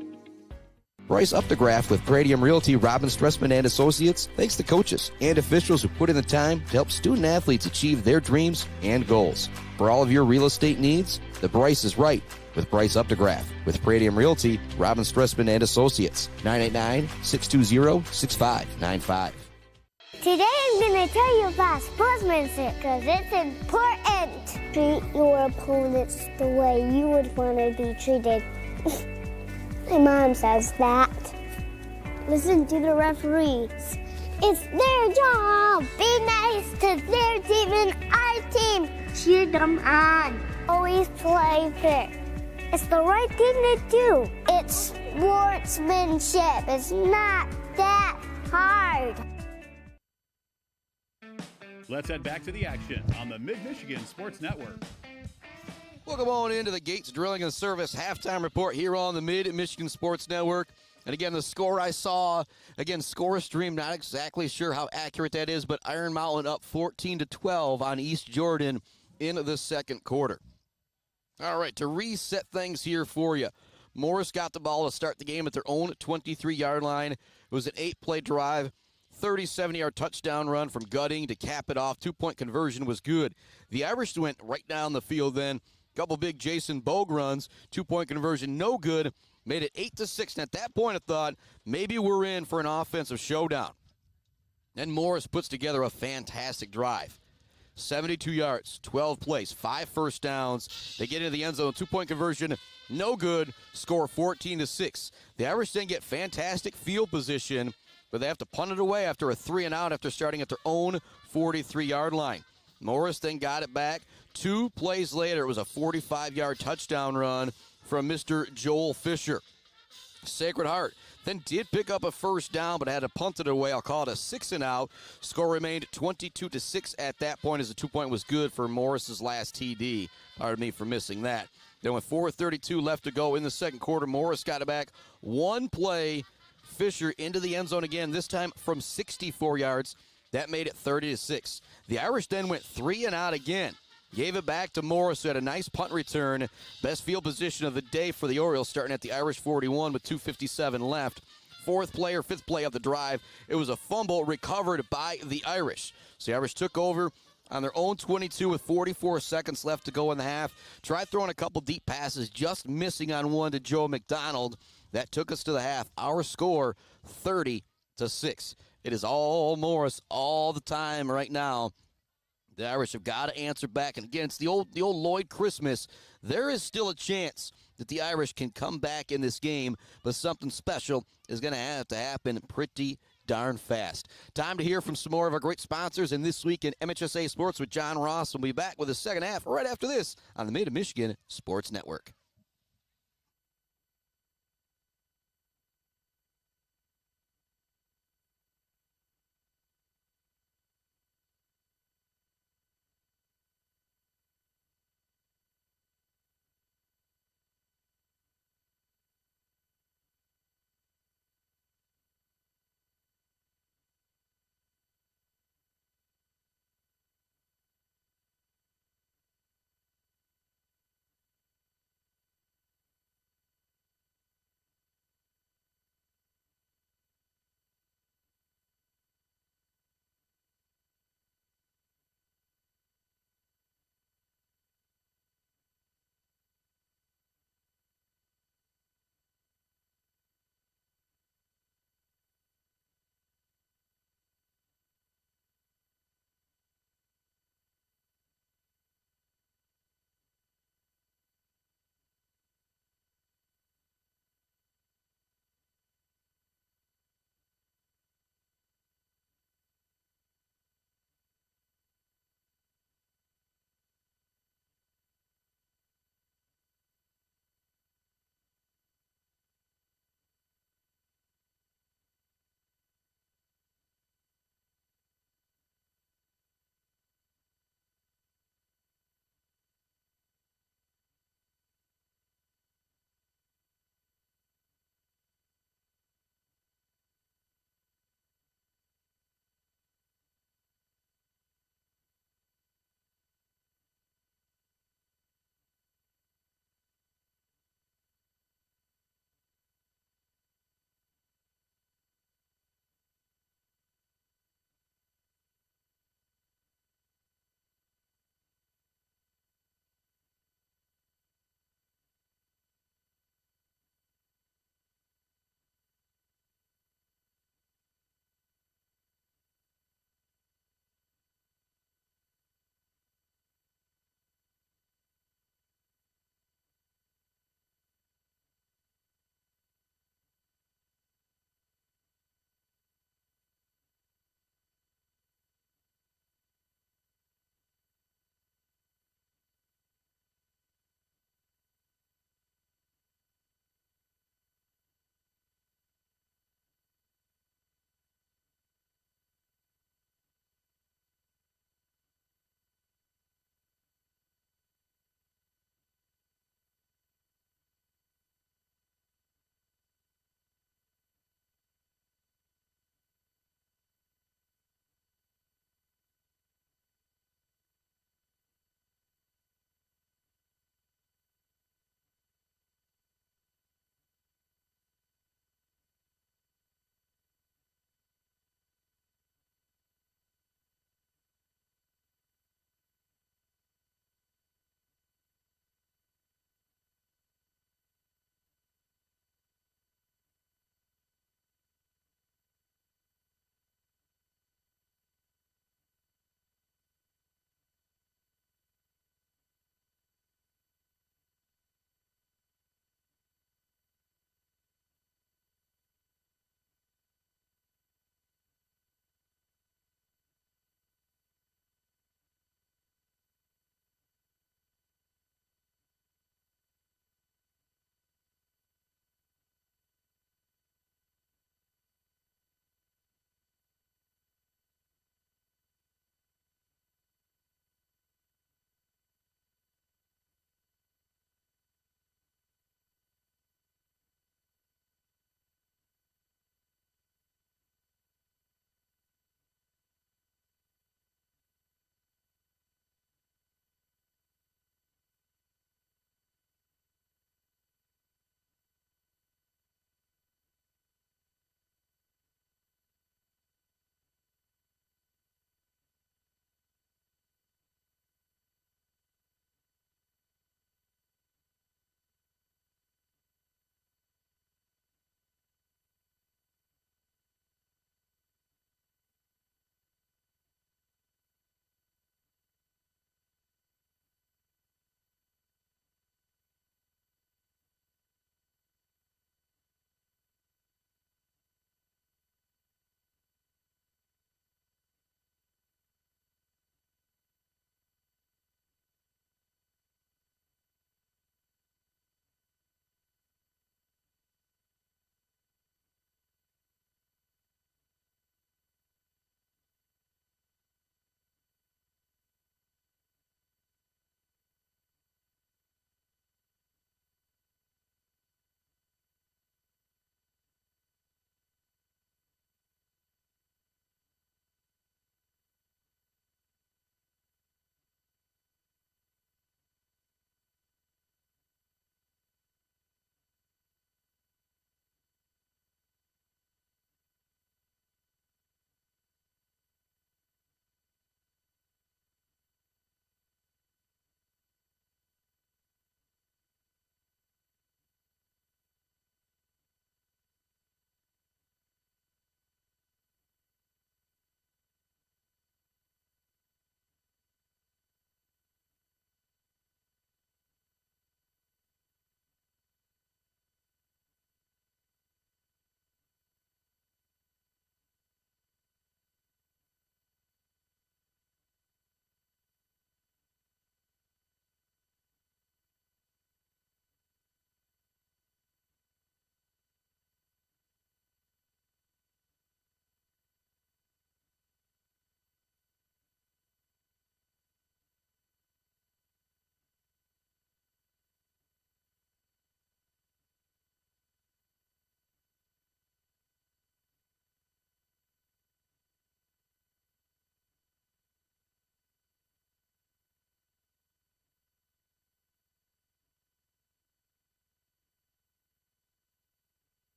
Bryce Updegraff with Pradium Realty, Robin Stressman and Associates thanks the coaches and officials who put in the time to help student athletes achieve their dreams and goals. For all of your real estate needs, the Bryce is right with Bryce Updegraff. With Pradium Realty, Robin Stressman and Associates, 989-620-6595. Today I'm going to tell you about sportsmanship because it's important. Treat your opponents the way you would want to be treated. My mom says that. Listen to the referees. It's their job. Be nice to their team and our team. Cheer them on. Always play fair. It's the right thing to do. It's sportsmanship. It's not that hard. Let's head back to the action on the Mid-Michigan Sports Network. Welcome on into the Gates Drilling and Service halftime report here on the Mid-Michigan Sports Network. And again, the score I saw, again, score stream, not exactly sure how accurate that is, but Iron Mountain up 14-12 on East Jordan in the second quarter. All right, to reset things here for you, Morrice got the ball to start the game at their own 23-yard line. It was an 8-play drive, 37-yard touchdown run from Gutting to cap it off. 2-point conversion was good. The Irish went right down the field then. Couple big Jason Bogue runs, 2-point conversion, no good. Made it 8-6. And at that point, I thought maybe we're in for an offensive showdown. Then Morrice puts together a fantastic drive. 72 yards, 12 plays, 5 first downs. They get into the end zone, 2-point conversion, no good. Score 14-6. The Irish then get fantastic field position, but they have to punt it away after a 3-and-out after starting at their own 43-yard line. Morrice then got it back. 2 plays later, it was a 45-yard touchdown run from Mr. Joel Fisher. Sacred Heart then did pick up a first down, but had to punt it away. I'll call it a 6-and-out. Score remained 22-6 at that point, as the 2-point was good for Morris's last TD. Pardon me for missing that. Then with 4:32 left to go in the second quarter, Morrice got it back. 1 play, Fisher into the end zone again, this time from 64 yards. That made it 30-6. The Irish then went 3-and-out again. Gave it back to Morris, who had a nice punt return. Best field position of the day for the Orioles, starting at the Irish 41 with 2:57 left. Fifth play of the drive. It was a fumble recovered by the Irish. So the Irish took over on their own 22 with 44 seconds left to go in the half. Tried throwing a couple deep passes, just missing on one to Joe McDonald. That took us to the half. Our score, 30-6. It is all Morris all the time right now. The Irish have got to answer back. And again, it's the old Lloyd Christmas. There is still a chance that the Irish can come back in this game, but something special is going to have to happen pretty darn fast. Time to hear from some more of our great sponsors in This Week in MHSA Sports with John Ross. We'll be back with the second half right after this on the Mid-Michigan Sports Network.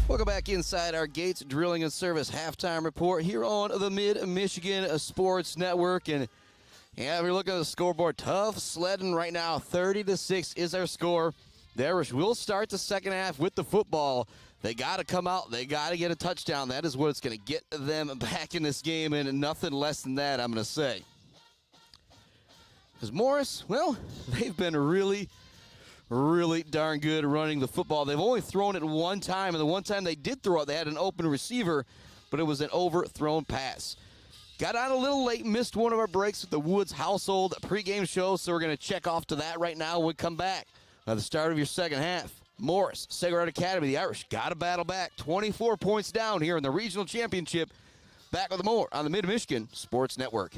Welcome back inside our Gates Drilling and Service halftime report here on the Mid-Michigan Sports Network. And yeah, we're looking at the scoreboard. Tough sledding right now. 30-6 is our score. The Irish will start the second half with the football. They got to come out. They got to get a touchdown. That is what's going to get them back in this game, and nothing less than that, I'm going to say. Because Morrice, well, they've been really darn good running the football. They've only thrown it one time, and the one time they did throw it, they had an open receiver, but it was an overthrown pass. Got out a little late, missed one of our breaks with the Woods household pregame show, so we're going to check off to that right now when we come back. At the start of your second half, Morrice, Sacred Heart Academy, the Irish got to battle back. 24 points down here in the regional championship. Back with more on the Mid-Michigan Sports Network.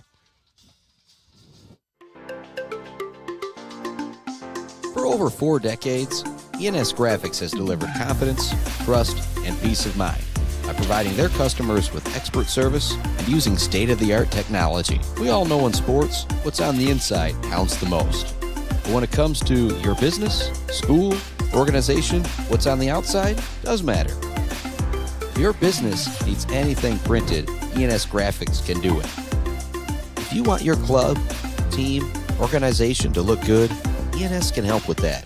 For over 4 decades, ENS Graphics has delivered confidence, trust, and peace of mind by providing their customers with expert service and using state-of-the-art technology. We all know in sports, what's on the inside counts the most. But when it comes to your business, school, organization, what's on the outside does matter. If your business needs anything printed, ENS Graphics can do it. If you want your club, team, organization to look good, ENS can help with that.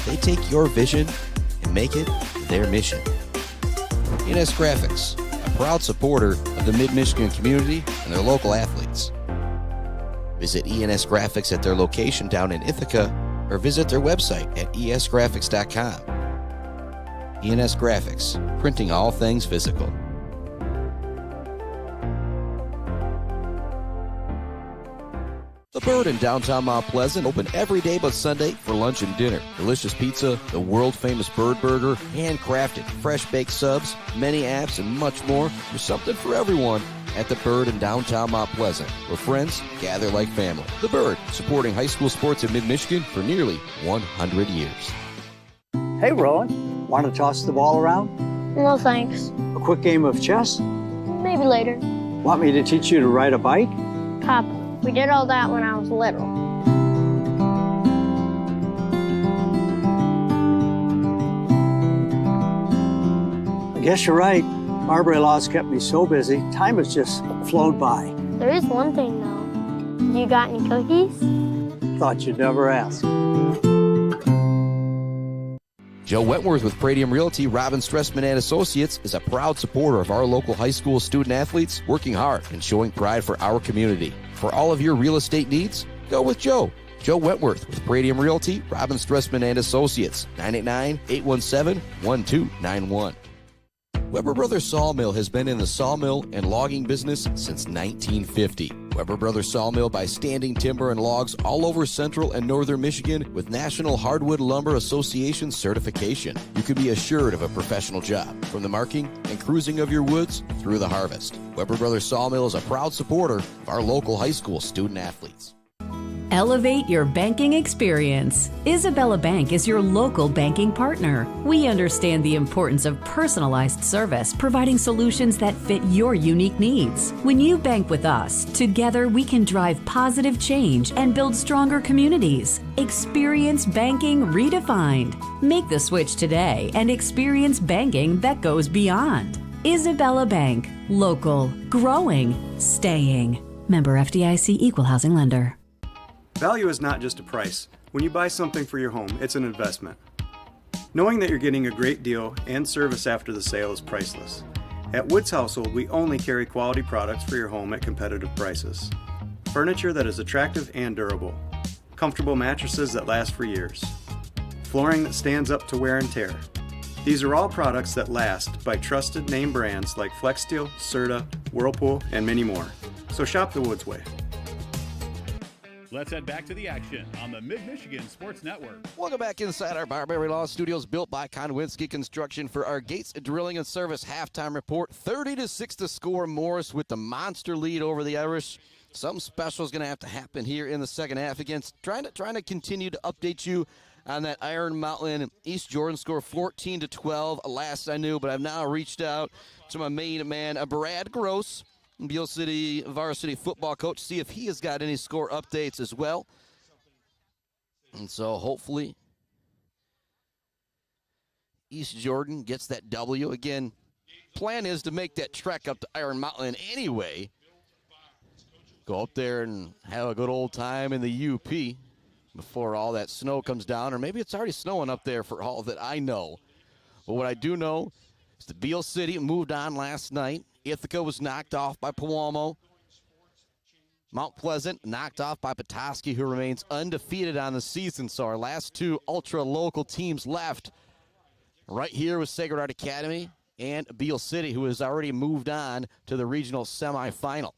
They take your vision and make it their mission. ENS Graphics, a proud supporter of the Mid-Michigan community and their local athletes. Visit ENS Graphics at their location down in Ithaca or visit their website at esgraphics.com. ENS Graphics, printing all things physical. The Bird in downtown Mount Pleasant, open every day but Sunday for lunch and dinner. Delicious pizza, the world-famous Bird Burger, handcrafted, fresh-baked subs, many apps, and much more. There's something for everyone at The Bird in downtown Mount Pleasant, where friends gather like family. The Bird, supporting high school sports in mid-Michigan for nearly 100 years. Hey, Rowan, want to toss the ball around? No, thanks. A quick game of chess? Maybe later. Want me to teach you to ride a bike? Papa, we did all that when I was little. I guess you're right. Marbury Law's kept me so busy, time has just flown by. There is one thing, though. You got any cookies? Thought you'd never ask. Joe Wentworth with Pradium Realty, Robin Stressman and Associates is a proud supporter of our local high school student athletes, working hard and showing pride for our community. For all of your real estate needs, go with Joe. Joe Wentworth with Pradium Realty, Robin Stressman and Associates, 989-817-1291. Weber Brothers Sawmill has been in the sawmill and logging business since 1950. Weber Brothers Sawmill buys standing timber and logs all over central and northern Michigan with National Hardwood Lumber Association certification. You can be assured of a professional job, from the marking and cruising of your woods through the harvest. Weber Brothers Sawmill is a proud supporter of our local high school student athletes. Elevate your banking experience. Isabella Bank is your local banking partner. We understand the importance of personalized service, providing solutions that fit your unique needs. When you bank with us, together we can drive positive change and build stronger communities. Experience banking redefined. Make the switch today and experience banking that goes beyond. Isabella Bank. Local. Growing. Staying. Member FDIC Equal Housing Lender. Value is not just a price. When you buy something for your home, it's an investment. Knowing that you're getting a great deal and service after the sale is priceless. At Woods Household, we only carry quality products for your home at competitive prices. Furniture that is attractive and durable. Comfortable mattresses that last for years. Flooring that stands up to wear and tear. These are all products that last by trusted name brands like FlexSteel, Serta, Whirlpool, and many more. So shop the Woods way. Let's head back to the action on the Mid-Michigan Sports Network. Welcome back inside our Barbary Law Studios, built by Konwinski Construction, for our Gates Drilling and Service halftime report. 30-6 to score. Morrice with the monster lead over the Irish. Something special is going to have to happen here in the second half against trying to continue to update you on that Iron Mountain East Jordan score, 14-12. Last I knew, but I've now reached out to my main man, Brad Gross, Beale City varsity football coach, see if he has got any score updates as well. And so hopefully East Jordan gets that W. Again, plan is to make that trek up to Iron Mountain anyway. Go up there and have a good old time in the UP before all that snow comes down. Or maybe it's already snowing up there for all that I know. But what I do know is the Beale City moved on last night. Ithaca was knocked off by Pewamo. Mount Pleasant knocked off by Petoskey, who remains undefeated on the season. So our last two ultra-local teams left right here with Sacred Heart Academy and Beale City, who has already moved on to the regional semifinal.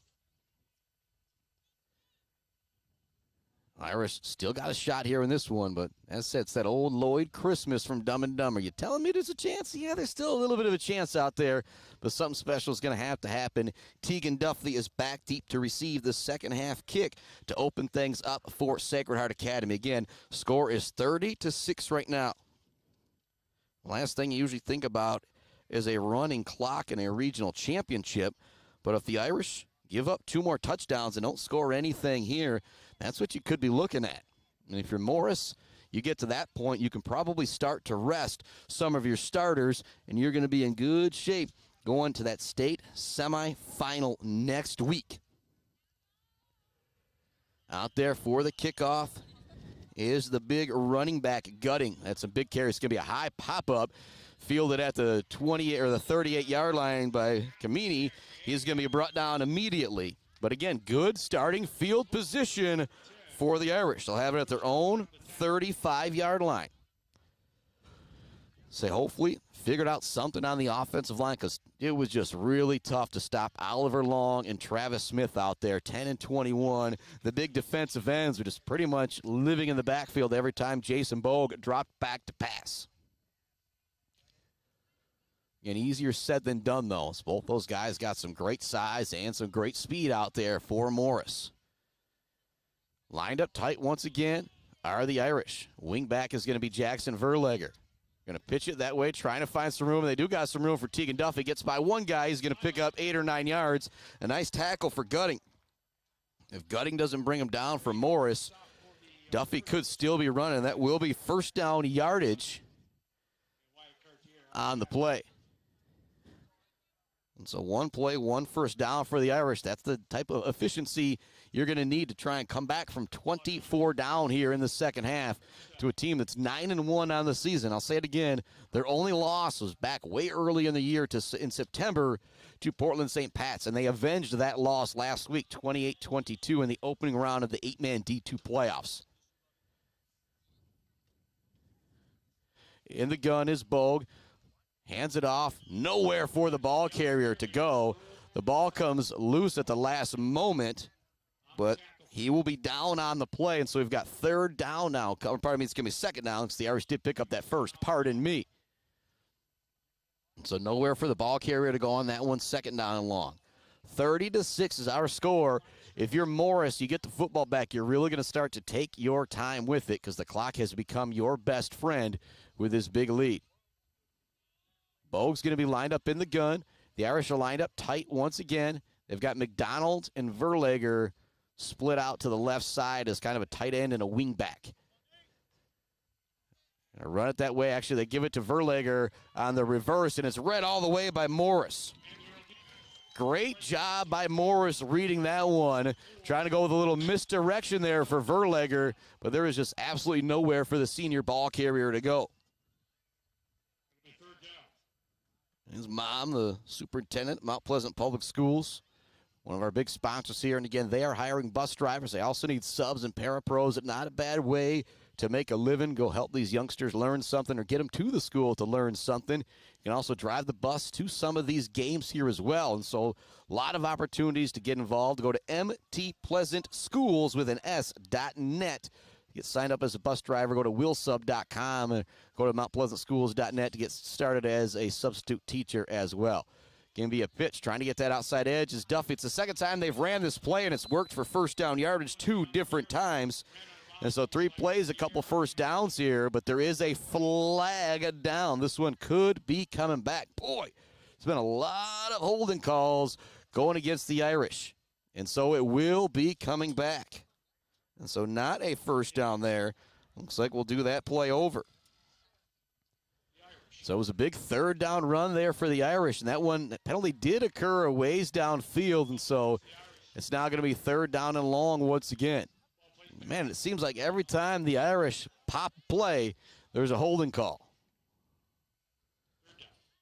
Irish still got a shot here in this one, but as I said, it's that old Lloyd Christmas from Dumb and Dumber. You telling me there's a chance? Yeah, there's still a little bit of a chance out there, but something special is going to have to happen. Tegan Duffy is back deep to receive the second half kick to open things up for Sacred Heart Academy. Again, score is 30-6 right now. Last thing you usually think about is a running clock in a regional championship, but if the Irish give up 2 more touchdowns and don't score anything here, that's what you could be looking at. And if you're Morris, you get to that point, you can probably start to rest some of your starters, and you're going to be in good shape going to that state semifinal next week. Out there for the kickoff is the big running back Gutting. That's a big carry. It's going to be a high pop-up. Fielded at the 20 or the 38-yard line by Kamini. He's going to be brought down immediately. But again, good starting field position for the Irish. They'll have it at their own 35-yard line. So hopefully figured out something on the offensive line, because it was just really tough to stop Oliver Long and Travis Smith out there, 10 and 21. The big defensive ends were just pretty much living in the backfield every time Jason Bogue dropped back to pass. And easier said than done, though. So both those guys got some great size and some great speed out there for Morris. Lined up tight once again are the Irish. Wingback is going to be Jackson Verlegger. Going to pitch it that way, trying to find some room. They do got some room for Tegan Duffy. Gets by one guy. He's going to pick up 8 or 9 yards. A nice tackle for Gutting. If Gutting doesn't bring him down for Morris, Duffy could still be running. That will be first down yardage on the play. And so one play, one first down for the Irish. That's the type of efficiency you're going to need to try and come back from 24 down here in the second half to a team that's 9-1 on the season. I'll say it again. Their only loss was back way early in the year in September to Portland St. Pat's, and they avenged that loss last week, 28-22 in the opening round of the 8-man D2 playoffs. In the gun is Bogue. Hands it off, nowhere for the ball carrier to go. The ball comes loose at the last moment, but he will be down on the play, and so we've got third down now. Pardon me, it's going to be second down because the Irish did pick up that first. Pardon me. So nowhere for the ball carrier to go on that one, second down and long. 30-6 is our score. If you're Morris, you get the football back, you're really going to start to take your time with it because the clock has become your best friend with this big lead. Bogue's going to be lined up in the gun. The Irish are lined up tight once again. They've got McDonald and Verlegger split out to the left side as kind of a tight end and a wing back. Gonna run it that way. Actually, they give it to Verlegger on the reverse, and it's read all the way by Morris. Great job by Morris reading that one. Trying to go with a little misdirection there for Verlegger, but there is just absolutely nowhere for the senior ball carrier to go. His mom, the superintendent, Mount Pleasant Public Schools, one of our big sponsors here. And again, they are hiring bus drivers. They also need subs and parapros. Not a bad way to make a living. Go help these youngsters learn something or get them to the school to learn something. You can also drive the bus to some of these games here as well. And so a lot of opportunities to get involved. Go to mtpleasantschools with an S.net. Get signed up as a bus driver. Go to willsub.com and go to mountpleasantschools.net to get started as a substitute teacher as well. Can be a pitch, trying to get that outside edge is Duffy. It's the second time they've ran this play, and it's worked for first down yardage 2 different times. And so 3 plays, a couple first downs here, but there is a flag down. This one could be coming back. Boy, it's been a lot of holding calls going against the Irish. And so it will be coming back. And so not a first down there. Looks like we'll do that play over. So it was a big third down run there for the Irish, and that penalty did occur a ways downfield, and so it's now going to be third down and long once again. Man, it seems like every time the Irish pop play, there's a holding call.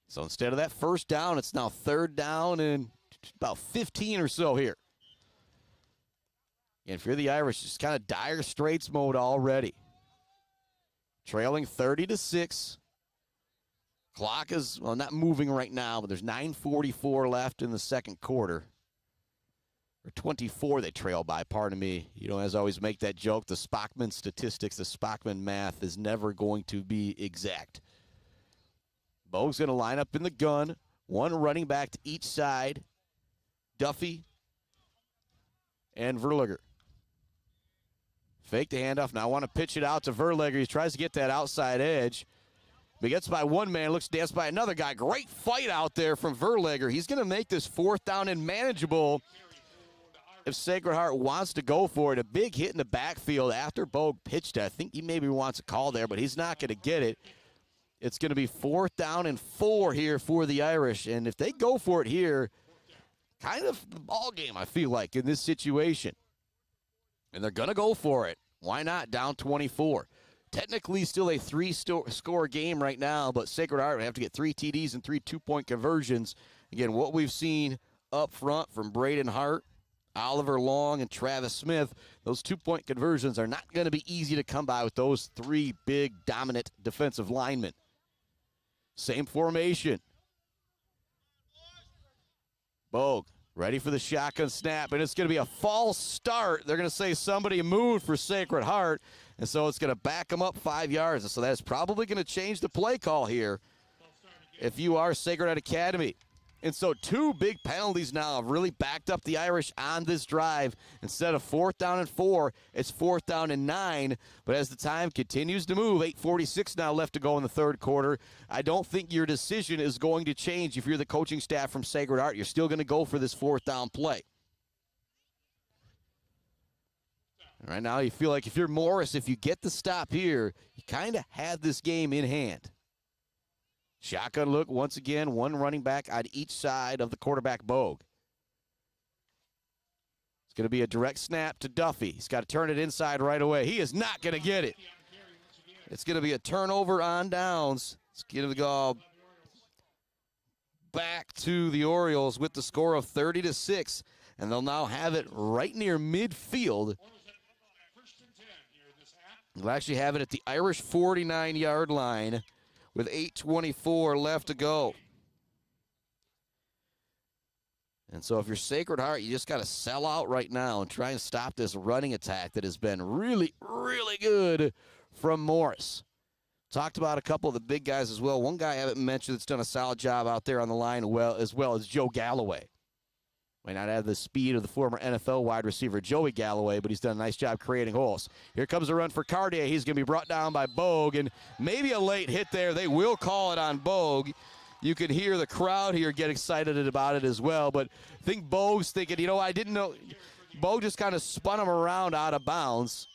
So instead of that first down, it's now third down and about 15 or so here. And if you're the Irish, it's kind of dire straits mode already. Trailing 30-6. Clock is, well, not moving right now, but there's 9:44 left in the second quarter. Or 24 they trail by, pardon me. You know, as I always make that joke, the Spockman statistics, the Spockman math is never going to be exact. Bogue's going to line up in the gun. One running back to each side. Duffy and Verliger. Fake the handoff. Now I want to pitch it out to Verliger. He tries to get that outside edge. He gets by one man, looks danced by another guy. Great fight out there from Verliger. He's going to make this fourth down and manageable if Sacred Heart wants to go for it. A big hit in the backfield after Bogue pitched it. I think he maybe wants a call there, but he's not going to get it. It's going to be fourth down and 4 here for the Irish. And if they go for it here, kind of the ball game, I feel like, in this situation. And they're going to go for it. Why not? Down 24. Technically still a 3-score game right now, but Sacred Heart would have to get 3 TDs and 3 two-point conversions. Again, what we've seen up front from Braden Hart, Oliver Long, and Travis Smith, those 2-point conversions are not going to be easy to come by with those 3 big, dominant defensive linemen. Same formation. Bogue ready for the shotgun snap, and it's going to be a false start. They're going to say somebody moved for Sacred Heart, and so it's going to back them up 5 yards. So that's probably going to change the play call here if you are Sacred Heart Academy. And so 2 big penalties now have really backed up the Irish on this drive. Instead of fourth down and 4, it's fourth down and 9. But as the time continues to move, 8:46 now left to go in the third quarter, I don't think your decision is going to change if you're the coaching staff from Sacred Heart. You're still going to go for this fourth down play. Right now you feel like if you're Morris, if you get the stop here, you kind of had this game in hand. Shotgun look once again, one running back on each side of the quarterback Bogue. It's going to be a direct snap to Duffy. He's got to turn it inside right away. He is not going to get it. It's going to be a turnover on downs. It's going to go back to the Orioles with the score of 30-6, and they'll now have it right near midfield. They'll actually have it at the Irish 49-yard line with 8:24 left to go. And so if you're Sacred Heart, you just got to sell out right now and try and stop this running attack that has been really, really good from Morris. Talked about a couple of the big guys as well. One guy I haven't mentioned that's done a solid job out there on the line as well as Joe Galloway. Might not have the speed of the former NFL wide receiver Joey Galloway, but he's done a nice job creating holes. Here comes a run for Cartier. He's going to be brought down by Bogue, and maybe a late hit there. They will call it on Bogue. You can hear the crowd here get excited about it as well, but I think Bogue's thinking, I didn't know. Bogue just kind of spun him around out of bounds.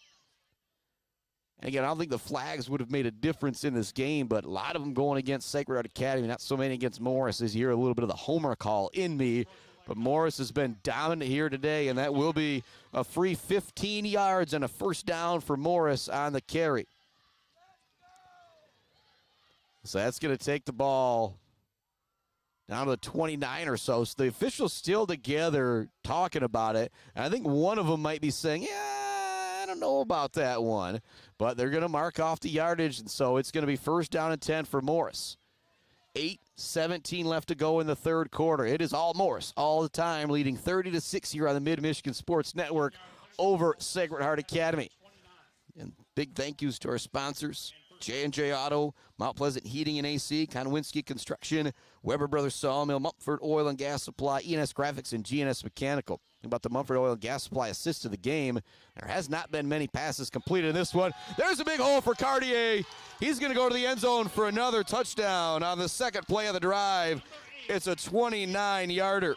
And again, I don't think the flags would have made a difference in this game, but a lot of them going against Sacred Heart Academy, not so many against Morris. As you hear a little bit of the homer call in me. But Morris has been dominant here today, and that will be a free 15 yards and a first down for Morris on the carry. So that's going to take the ball down to the 29 or so. So the officials still together talking about it. And I think one of them might be saying, I don't know about that one. But they're going to mark off the yardage, and so it's going to be first down and 10 for Morris. 8:17 left to go in the third quarter. It is all Morris all the time, leading 30-6 here on the Mid-Michigan Sports Network over Sacred Heart Academy. And big thank yous to our sponsors, J&J Auto, Mount Pleasant Heating and AC, Konowinski Construction, Weber Brothers Sawmill, Mumford Oil and Gas Supply, ENS Graphics, and GNS Mechanical. About the Mumford Oil and Gas Supply assist to the game, there has not been many passes completed in this one. There's a big hole for Cartier. He's going to go to the end zone for another touchdown on the second play of the drive. It's a 29-yarder.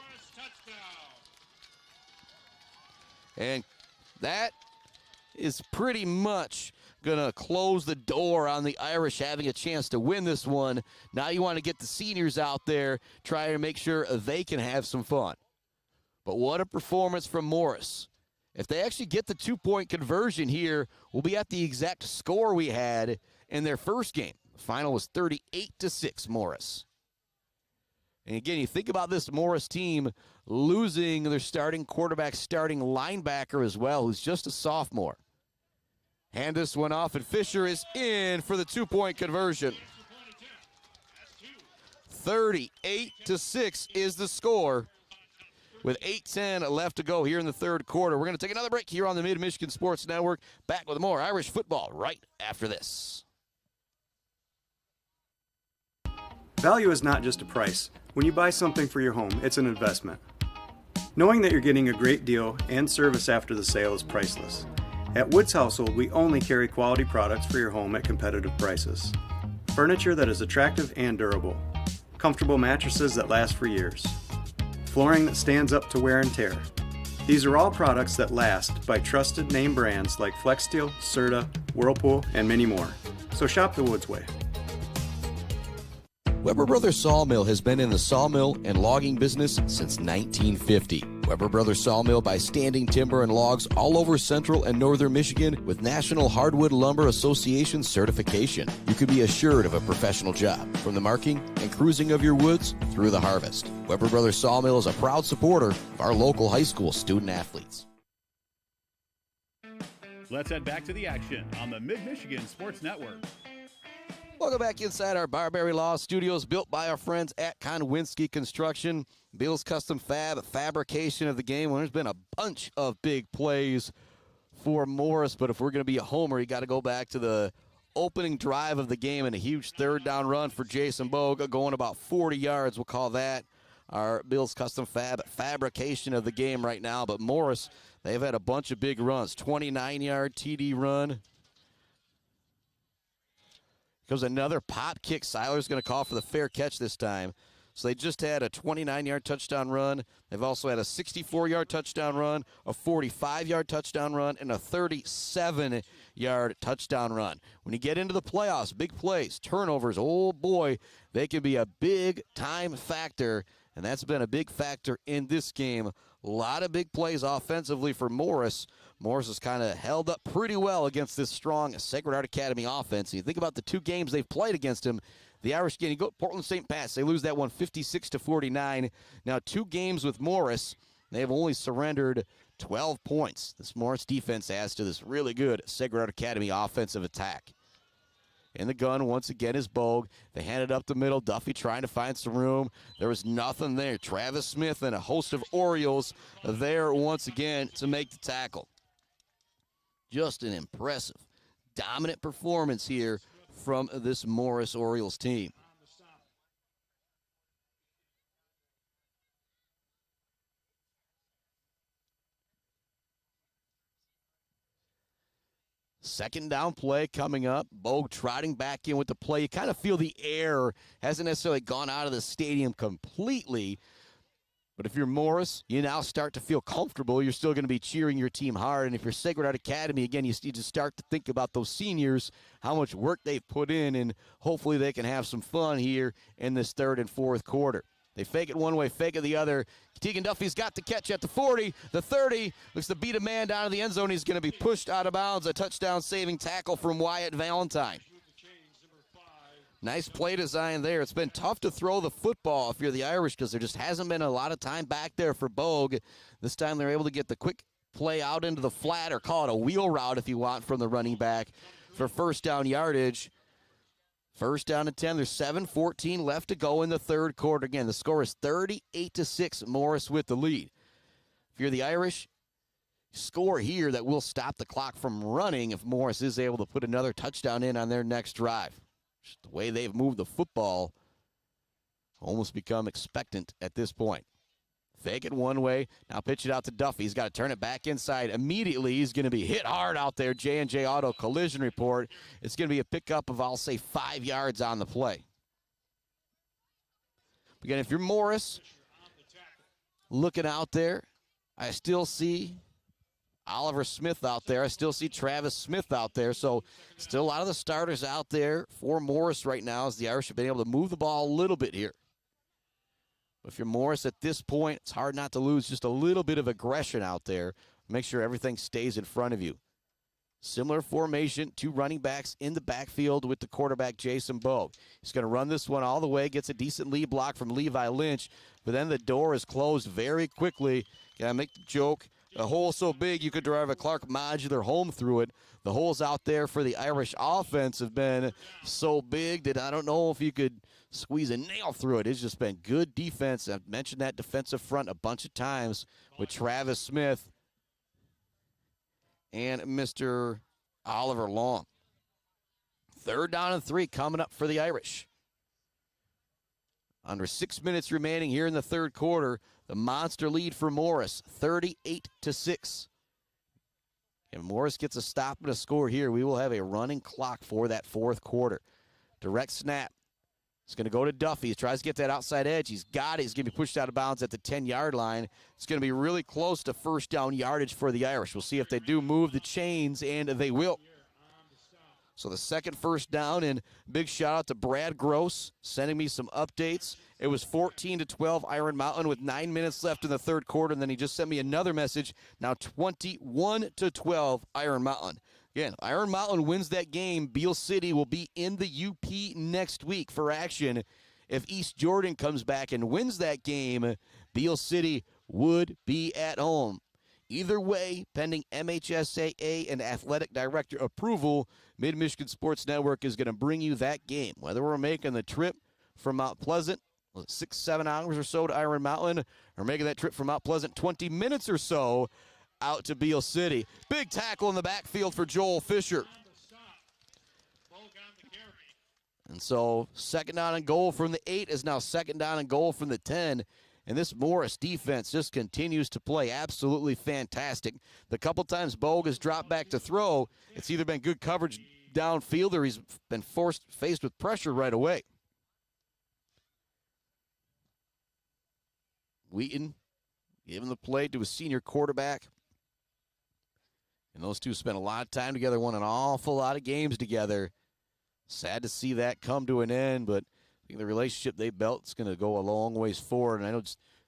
And that is pretty much going to close the door on the Irish having a chance to win this one. Now you want to get the seniors out there, try to make sure they can have some fun. But what a performance from Morrice. If they actually get the 2-point conversion here, we'll be at the exact score we had in their first game. The final was 38-6, Morrice. And again, you think about this Morrice team losing their starting quarterback, starting linebacker as well, who's just a sophomore. Hand this one off, and Fisher is in for the 2-point conversion. 38-6 is the score, with 8:10 left to go here in the third quarter. We're going to take another break here on the Mid-Michigan Sports Network. Back with more Irish football right after this. Value is not just a price. When you buy something for your home, it's an investment. Knowing that you're getting a great deal and service after the sale is priceless. At Woods Household, we only carry quality products for your home at competitive prices. Furniture that is attractive and durable. Comfortable mattresses that last for years. Flooring that stands up to wear and tear. These are all products that last by trusted name brands like FlexSteel, Serta, Whirlpool, and many more. So shop the Woods way. Weber Brothers Sawmill has been in the sawmill and logging business since 1950. Weber Brothers Sawmill buys standing timber and logs all over central and northern Michigan with National Hardwood Lumber Association certification. You can be assured of a professional job, from the marking and cruising of your woods through the harvest. Weber Brothers Sawmill is a proud supporter of our local high school student athletes. Let's head back to the action on the Mid-Michigan Sports Network. Welcome back inside our Barberry Law Studios, built by our friends at Konwinski Construction. Bill's Custom Fab, fabrication of the game. Well, there's been a bunch of big plays for Morrice, but if we're going to be a homer, you got to go back to the opening drive of the game and a huge third down run for Jason Boga, going about 40 yards. We'll call that our Bill's Custom Fab fabrication of the game right now. But Morrice, they've had a bunch of big runs. 29-yard TD run. Goes another pop kick. Seiler's going to call for the fair catch this time. So they just had a 29-yard touchdown run. They've also had a 64-yard touchdown run, a 45-yard touchdown run, and a 37-yard touchdown run. When you get into the playoffs, big plays, turnovers, oh boy, they can be a big-time factor, and that's been a big factor in this game. A lot of big plays offensively for Morrice. Morrice has kind of held up pretty well against this strong Sacred Heart Academy offense. And you think about the two games they've played against him. The Irish game, you go Portland St. Pat's, they lose that one 56-49. Now 2 games with Morrice, they have only surrendered 12 points. This Morrice defense adds to this really good Sacred Heart Academy offensive attack. In the gun, once again, is Bogue. They hand it up the middle. Duffy trying to find some room. There was nothing there. Travis Smith and a host of Orioles there once again to make the tackle. Just an impressive, dominant performance here from this Morrice Orioles team. Second down play coming up. Bogue trotting back in with the play. You kind of feel the air hasn't necessarily gone out of the stadium completely. But if you're Morrice, you now start to feel comfortable. You're still going to be cheering your team hard. And if you're Sacred Heart Academy, again, you need to start to think about those seniors, how much work they've put in, and hopefully they can have some fun here in this third and fourth quarter. They fake it one way, fake it the other. Tegan Duffy's got the catch at the 40, the 30. Looks to beat a man down in the end zone. He's going to be pushed out of bounds. A touchdown-saving tackle from Wyatt Valentine. Nice play design there. It's been tough to throw the football if you're the Irish because there just hasn't been a lot of time back there for Bogue. This time they're able to get the quick play out into the flat, or call it a wheel route if you want, from the running back for first down yardage. First down and 10. There's 7:14 left to go in the third quarter. Again, the score is 38-6. Morrice with the lead. If you're the Irish, score here that will stop the clock from running if Morrice is able to put another touchdown in on their next drive. Just the way they've moved the football, almost become expectant at this point. Fake it one way, now pitch it out to Duffy. He's got to turn it back inside. Immediately, he's going to be hit hard out there. J&J Auto collision report. It's going to be a pickup of, I'll say, 5 yards on the play. Again, if you're Morrice, looking out there, I still see Oliver Smith out there. I still see Travis Smith out there. So still a lot of the starters out there for Morrice right now as the Irish have been able to move the ball a little bit here. But if you're Morrice at this point, it's hard not to lose just a little bit of aggression out there. Make sure everything stays in front of you. Similar formation, 2 running backs in the backfield with the quarterback, Jason Bogue. He's going to run this one all the way, gets a decent lead block from Levi Lynch, but then the door is closed very quickly. Can I make the joke? A hole so big you could drive a Clark Modular home through it. The holes out there for the Irish offense have been so big that I don't know if you could squeeze a nail through it. It's just been good defense. I've mentioned that defensive front a bunch of times with Travis Smith and Mr. Oliver Long. 3rd down and 3 coming up for the Irish. Under 6 minutes remaining here in the 3rd quarter. The monster lead for Morrice, 38-6. If Morrice gets a stop and a score here, we will have a running clock for that 4th quarter. Direct snap. It's going to go to Duffy. He tries to get that outside edge. He's got it. He's going to be pushed out of bounds at the 10-yard line. It's going to be really close to first down yardage for the Irish. We'll see if they do move the chains, and they will. So the second first down, and big shout out to Brad Gross sending me some updates. It was 14-12 Iron Mountain with 9 minutes left in the 3rd quarter, and then he just sent me another message. Now 21-12 Iron Mountain. Again, Iron Mountain wins that game. Beale City will be in the UP next week for action. If East Jordan comes back and wins that game, Beale City would be at home. Either way, pending MHSAA and athletic director approval, Mid-Michigan Sports Network is going to bring you that game. Whether we're making the trip from Mount Pleasant, 6-7 hours or so to Iron Mountain, or making that trip from Mount Pleasant 20 minutes or so out to Beale City. Big tackle in the backfield for Joel Fisher. And so 2nd down and goal from the 8 is now 2nd down and goal from the 10. And this Morrice defense just continues to play absolutely fantastic. The couple times Bogue has dropped back to throw, it's either been good coverage downfield or he's been faced with pressure right away. Wheaton giving the play to a senior quarterback. And those two spent a lot of time together, won an awful lot of games together. Sad to see that come to an end, but I think the relationship they built is going to go a long ways forward. And I know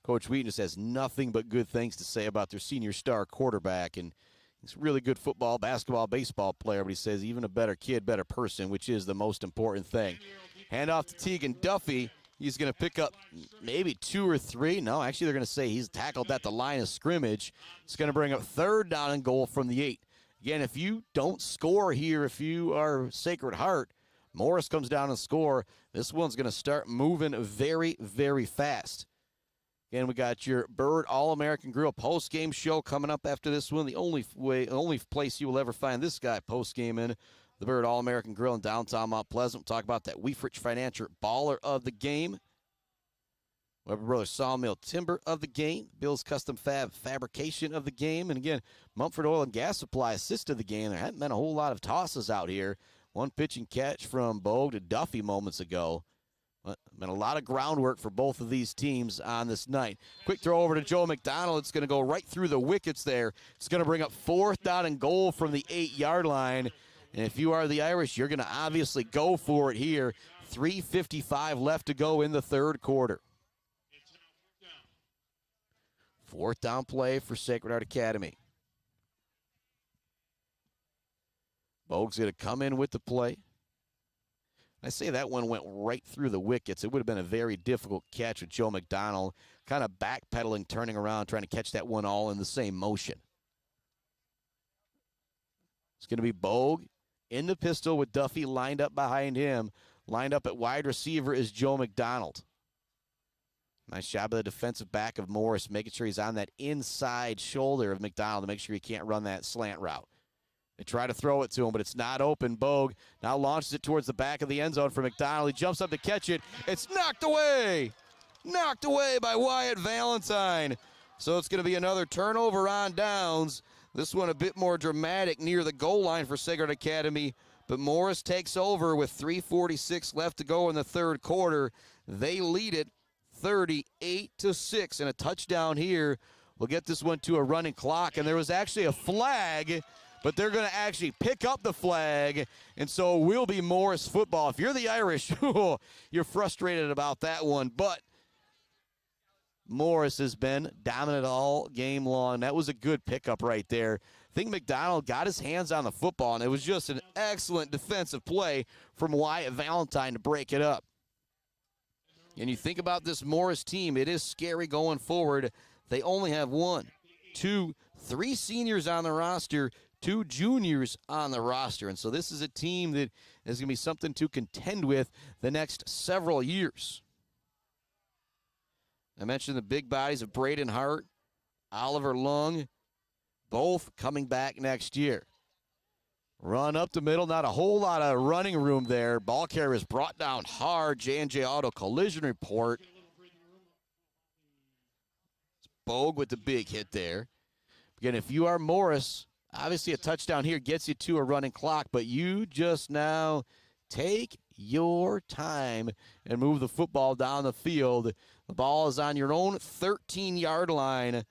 Coach Wheaton just has nothing but good things to say about their senior star quarterback. And he's a really good football, basketball, baseball player, but he says even a better kid, better person, which is the most important thing. Hand off to Tegan Duffy. He's going to pick up maybe 2 or 3. No, actually they're going to say he's tackled at the line of scrimmage. It's going to bring up 3rd down and goal from the 8. Again, if you don't score here, if you are Sacred Heart, Morrice comes down and score. This one's going to start moving very, very fast. Again, we got your Bird All-American Grill post-game show coming up after this one. The only place you will ever find this guy post-game in, the Bird All-American Grill in downtown Mount Pleasant. We'll talk about that Weefrich Financial Baller of the game. Weber Brothers Sawmill Timber of the game. Bill's Custom Fab Fabrication of the game. And again, Mumford Oil and Gas Supply assist of the game. There hadn't been a whole lot of tosses out here. One pitch and catch from Bogue to Duffy moments ago. But been a lot of groundwork for both of these teams on this night. Quick throw over to Joe McDonald. It's going to go right through the wickets there. It's going to bring up 4th down and goal from the 8-yard line. And if you are the Irish, you're going to obviously go for it here. 3:55 left to go in the 3rd quarter. 4th down play for Sacred Heart Academy. Bogue's going to come in with the play. I say that one went right through the wickets. It would have been a very difficult catch with Joe McDonald kind of backpedaling, turning around, trying to catch that one all in the same motion. It's going to be Bogue in the pistol with Duffy lined up behind him. Lined up at wide receiver is Joe McDonald. Nice job of the defensive back of Morrice, making sure he's on that inside shoulder of McDonald to make sure he can't run that slant route. They try to throw it to him, but it's not open. Bogue now launches it towards the back of the end zone for McDonald. He jumps up to catch it. It's knocked away. Knocked away by Wyatt Valentine. So it's going to be another turnover on downs. This one a bit more dramatic near the goal line for Sacred Academy. But Morrice takes over with 3:46 left to go in the 3rd quarter. They lead it 38-6, and a touchdown here We'll get this one to a running clock, and there was actually a flag, but they're going to actually pick up the flag, and so it will be Morris football. If you're the Irish, you're frustrated about that one, but Morris has been dominant all game long. That was a good pickup right there. I think McDonald got his hands on the football, and it was just an excellent defensive play from Wyatt Valentine to break it up. And you think about this Morris team, it is scary going forward. They only have 1, 2, 3 seniors on the roster, 2 juniors on the roster. And so this is a team that is going to be something to contend with the next several years. I mentioned the big bodies of Braden Hart, Oliver Lung, both coming back next year. Run up the middle, not a whole lot of running room there. Ball carrier is brought down hard. J&J Auto collision report. It's Bogue with the big hit there. Again, if you are Morris, obviously a touchdown here gets you to a running clock, but you just now take your time and move the football down the field. The ball is on your own 13-yard line.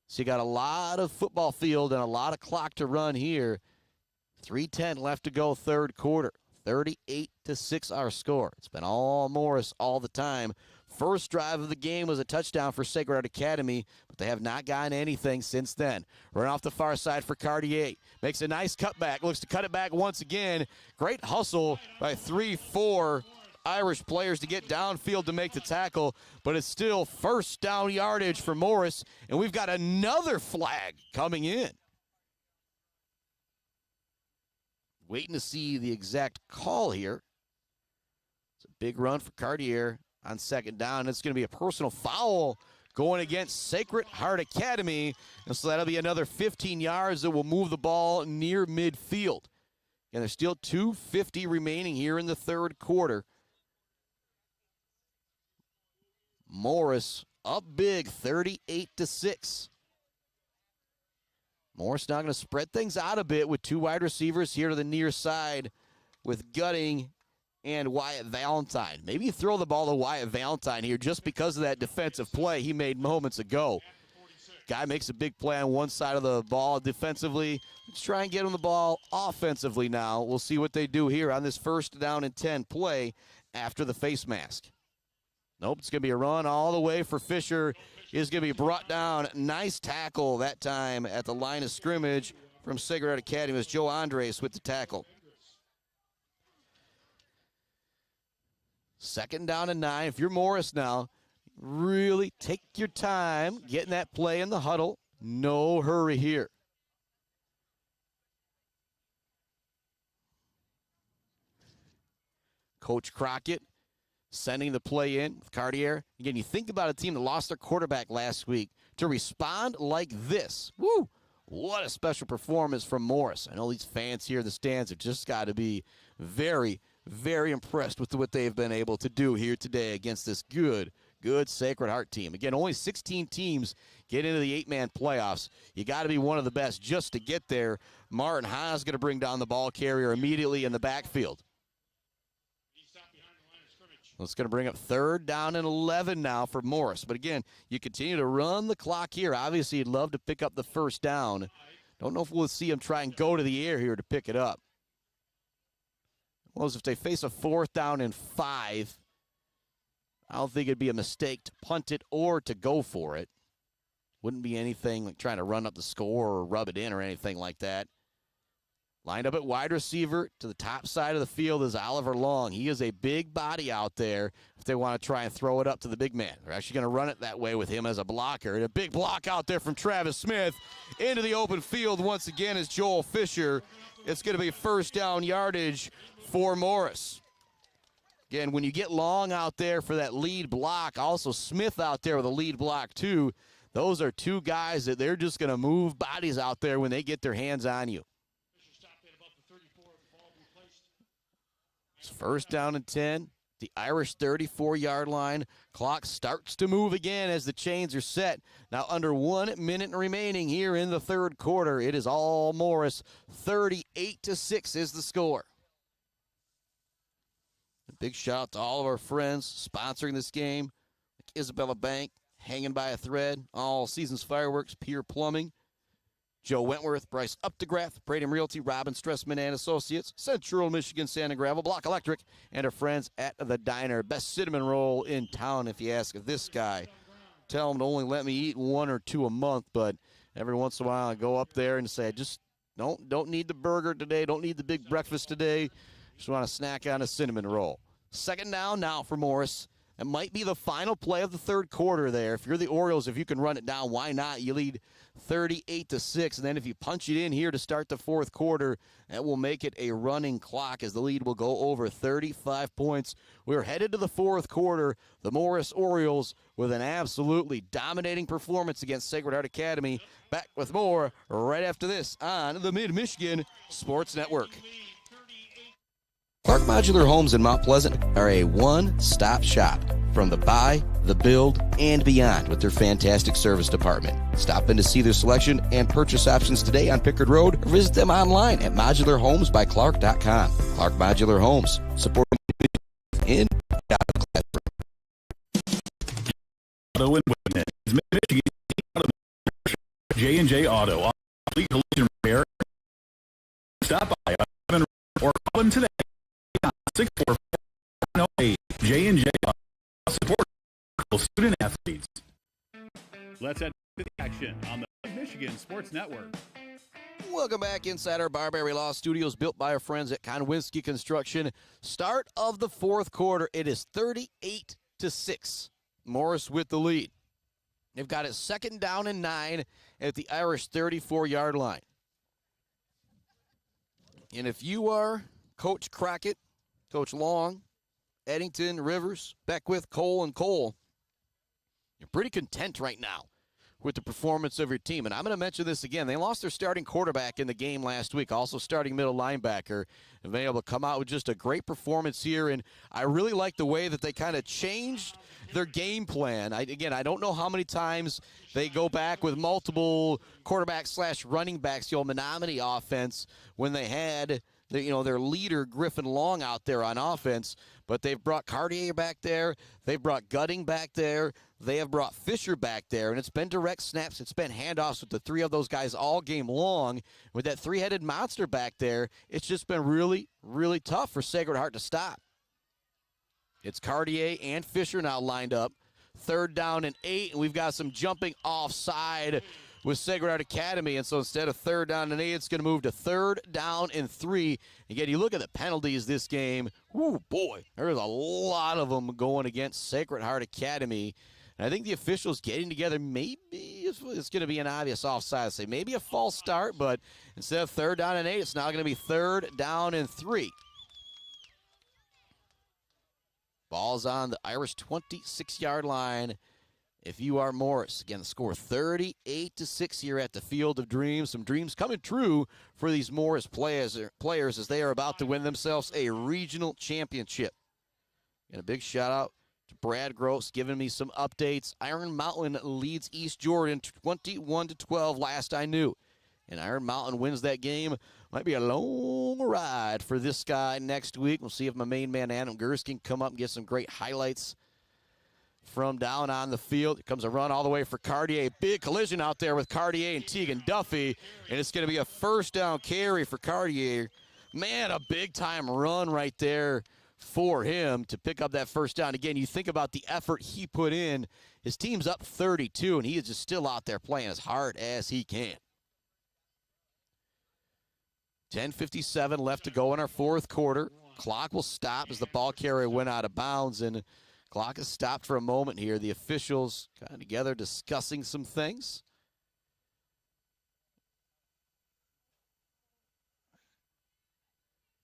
So you got a lot of football field and a lot of clock to run here. 3:10 left to go, third quarter. 38-6 our score. It's been all Morris all the time. First drive of the game was a touchdown for Sacred Heart Academy, but they have not gotten anything since then. Run off the far side for Cartier. Makes a nice cutback. Looks to cut it back once again. Great hustle by 3-4 Irish players to get downfield to make the tackle, but it's still first down yardage for Morris, and we've got another flag coming in. Waiting to see the exact call here. It's a big run for Cartier on second down. It's going to be a personal foul going against Sacred Heart Academy. And so that'll be another 15 yards that will move the ball near midfield. And there's still 2:50 remaining here in the third quarter. Morris up big, 38-6. Morris now going to spread things out a bit with 2 wide receivers here to the near side with Gutting and Wyatt Valentine. Maybe you throw the ball to Wyatt Valentine here just because of that defensive play he made moments ago. Guy makes a big play on one side of the ball defensively. Let's try and get him the ball offensively now. We'll see what they do here on this first down and 10 play after the face mask. Nope, it's going to be a run all the way for Fisher. Is going to be brought down. Nice tackle that time at the line of scrimmage from Sacred Heart Academy. As Joe Andres with the tackle. Second down and 9. If you're Morris now, really take your time getting that play in the huddle. No hurry here. Coach Crockett sending the play in with Cartier. Again, you think about a team that lost their quarterback last week to respond like this. Woo! What a special performance from Morris. I know these fans here in the stands have just got to be very, very impressed with what they've been able to do here today against this good Sacred Heart team. Again, only 16 teams get into the 8-man playoffs. You got to be one of the best just to get there. Martin Haas going to bring down the ball carrier immediately in the backfield. It's going to bring up third down and 11 now for Morris. But again, you continue to run the clock here. Obviously, you'd love to pick up the first down. Don't know if we'll see him try and go to the air here to pick it up. Well, if they face a 4th down and 5, I don't think it'd be a mistake to punt it or to go for it. Wouldn't be anything like trying to run up the score or rub it in or anything like that. Lined up at wide receiver to the top side of the field is Oliver Long. He is a big body out there if they want to try and throw it up to the big man. They're actually going to run it that way with him as a blocker. And a big block out there from Travis Smith into the open field once again is Joel Fisher. It's going to be first down yardage for Morris. Again, when you get Long out there for that lead block, also Smith out there with a lead block too, those are 2 guys that they're just going to move bodies out there when they get their hands on you. It's first down and 10. The Irish 34-yard line. Clock starts to move again as the chains are set. Now under 1 minute remaining here in the third quarter. It is all Morris. 38-6 is the score. A big shout out to all of our friends sponsoring this game, like Isabella Bank, hanging by a thread. All Seasons Fireworks, Pier Plumbing, Joe Wentworth, Bryce Updegraff, Braden Realty, Robin Stressman and Associates, Central Michigan Sand and Gravel, Block Electric, and our friends at the Diner. Best cinnamon roll in town, if you ask this guy. Tell him to only let me eat 1 or 2 a month, but every once in a while I go up there and say, I just don't need the burger today, don't need the big breakfast today, just want to snack on a cinnamon roll. Second down now for Morrice. It might be the final play of the third quarter there. If you're the Orioles, if you can run it down, why not? You lead 38-6, and then if you punch it in here to start the fourth quarter, that will make it a running clock as the lead will go over 35 points. We're headed to the fourth quarter. The Morrice Orioles with an absolutely dominating performance against Sacred Heart Academy. Back with more right after this on the Mid-Michigan Sports Network. Clark Modular Homes in Mount Pleasant are a one-stop shop from the buy, the build, and beyond with their fantastic service department. Stop in to see their selection and purchase options today on Pickard Road or visit them online at modularhomesbyclark.com. Clark Modular Homes, supporting in Auto and Witness is Michigan J&J Auto, complete collision repair. Stop by or call them today. 644-08. J&J support student athletes. Let's head to the action on the Michigan Sports Network. Welcome back inside our Barberry Law Studios, built by our friends at Konwinski Construction. Start of the fourth quarter. It is 38-6. Morrice with the lead. They've got it second down and 9 at the Irish 34-yard line. And if you are Coach Crockett, Coach Long, Eddington, Rivers, Beckwith, Cole, and Cole, you're pretty content right now with the performance of your team. And I'm going to mention this again. They lost their starting quarterback in the game last week, also starting middle linebacker, and been able to come out with just a great performance here. And I really like the way that they kind of changed their game plan. I don't know how many times they go back with multiple quarterbacks / running backs, the old Menominee offense, when they had their leader, Griffin Long, out there on offense. But they've brought Cartier back there. They've brought Gutting back there. They have brought Fisher back there. And it's been direct snaps. It's been handoffs with the three of those guys all game long. With that three-headed monster back there, it's just been really, really tough for Sacred Heart to stop. It's Cartier and Fisher now lined up. Third down and 8, and we've got some jumping offside with Sacred Heart Academy, and so instead of third down and 8, it's going to move to third down and 3. Again, you look at the penalties this game, whoo, boy, there's a lot of them going against Sacred Heart Academy. And I think the officials getting together, maybe it's going to be an obvious offside. Say maybe a false start, but instead of third down and 8, it's now going to be third down and 3. Ball's on the Irish 26-yard line. If you are Morrice, again, the score 38-6 here at the Field of Dreams. Some dreams coming true for these Morrice players as they are about to win themselves a regional championship. And a big shout out to Brad Gross giving me some updates. Iron Mountain leads East Jordan 21-12 last I knew. And Iron Mountain wins that game. Might be a long ride for this guy next week. We'll see if my main man Adam Gers can come up and get some great highlights from down on the field. It comes a run all the way for Cartier. Big collision out there with Cartier and Tegan Duffy. And it's going to be a first down carry for Cartier. Man, a big-time run right there for him to pick up that first down. Again, you think about the effort he put in. His team's up 32, and he is just still out there playing as hard as he can. 10:57 left to go in our fourth quarter. Clock will stop as the ball carrier went out of bounds, and clock is stopped for a moment here. The officials kind of together discussing some things.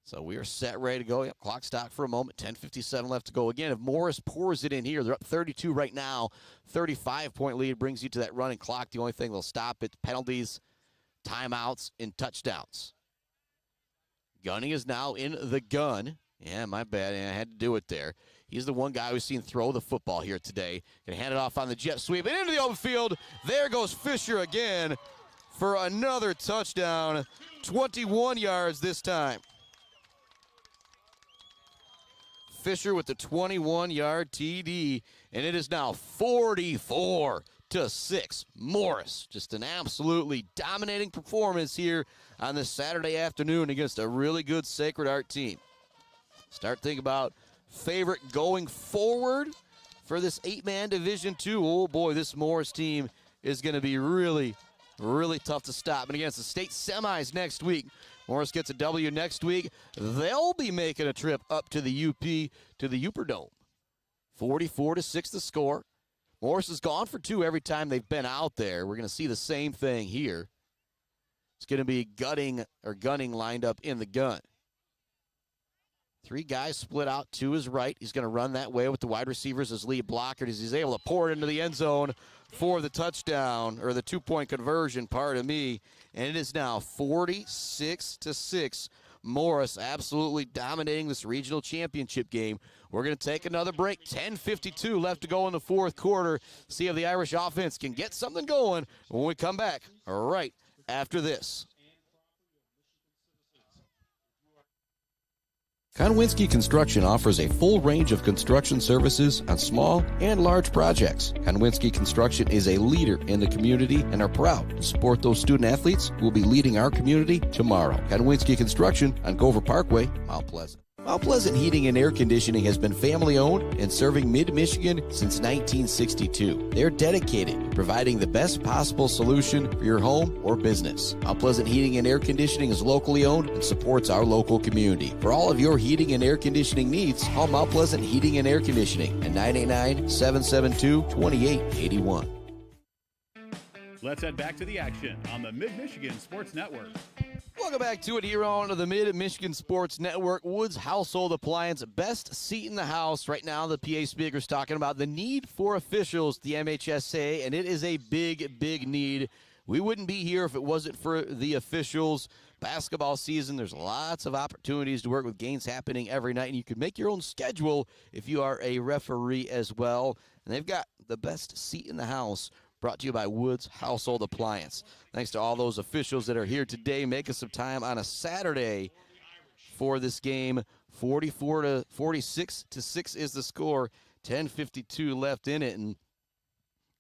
So we are set, ready to go. Yep, clock stopped for a moment. 10:57 left to go. Again, if Morrice pours it in here, they're up 32 right now. 35-point lead brings you to that running clock. The only thing they'll stop it, penalties, timeouts, and touchdowns. Gunning is now in the gun. Yeah, my bad. I had to do it there. He's the one guy we've seen throw the football here today. Going to hand it off on the jet sweep and into the open field. There goes Fisher again for another touchdown. 21 yards this time. Fisher with the 21-yard TD, and it is now 44-6. Morris, just an absolutely dominating performance here on this Saturday afternoon against a really good Sacred Heart team. Start thinking about favorite going forward for this 8-man Division II. Oh, boy, this Morris team is going to be really, really tough to stop. And against the state semis next week, Morris gets a W next week. They'll be making a trip up to the UP, to the Uperdome. 44-6 the score. Morris has gone for 2 every time they've been out there. We're going to see the same thing here. It's going to be gunning lined up in the gun. 3 guys split out to his right. He's going to run that way with the wide receivers as lead blocker as he's able to pour it into the end zone for the touchdown, or the 2-point conversion, pardon me. And it is now 46-6. Morris absolutely dominating this regional championship game. We're going to take another break. 10:52 left to go in the fourth quarter. See if the Irish offense can get something going when we come back right after this. Konwinski Construction offers a full range of construction services on small and large projects. Konwinski Construction is a leader in the community and are proud to support those student athletes who will be leading our community tomorrow. Konwinski Construction on Gover Parkway, Mount Pleasant. Mount Pleasant Heating and Air Conditioning has been family-owned and serving mid-Michigan since 1962. They're dedicated to providing the best possible solution for your home or business. Mount Pleasant Heating and Air Conditioning is locally owned and supports our local community. For all of your heating and air conditioning needs, call Mount Pleasant Heating and Air Conditioning at 989-772-2881. Let's head back to the action on the Mid-Michigan Sports Network. Welcome back to it here on the Mid-Michigan Sports Network. Woods Household Appliance, best seat in the house. Right now, the PA speaker's talking about the need for officials, the MHSA, and it is a big, big need. We wouldn't be here if it wasn't for the officials. Basketball season, there's lots of opportunities to work with games happening every night, and you can make your own schedule if you are a referee as well. And they've got the best seat in the house, brought to you by Woods Household Appliance. Thanks to all those officials that are here today, making some time on a Saturday for this game. 46-6 is the score. 10:52 left in it, and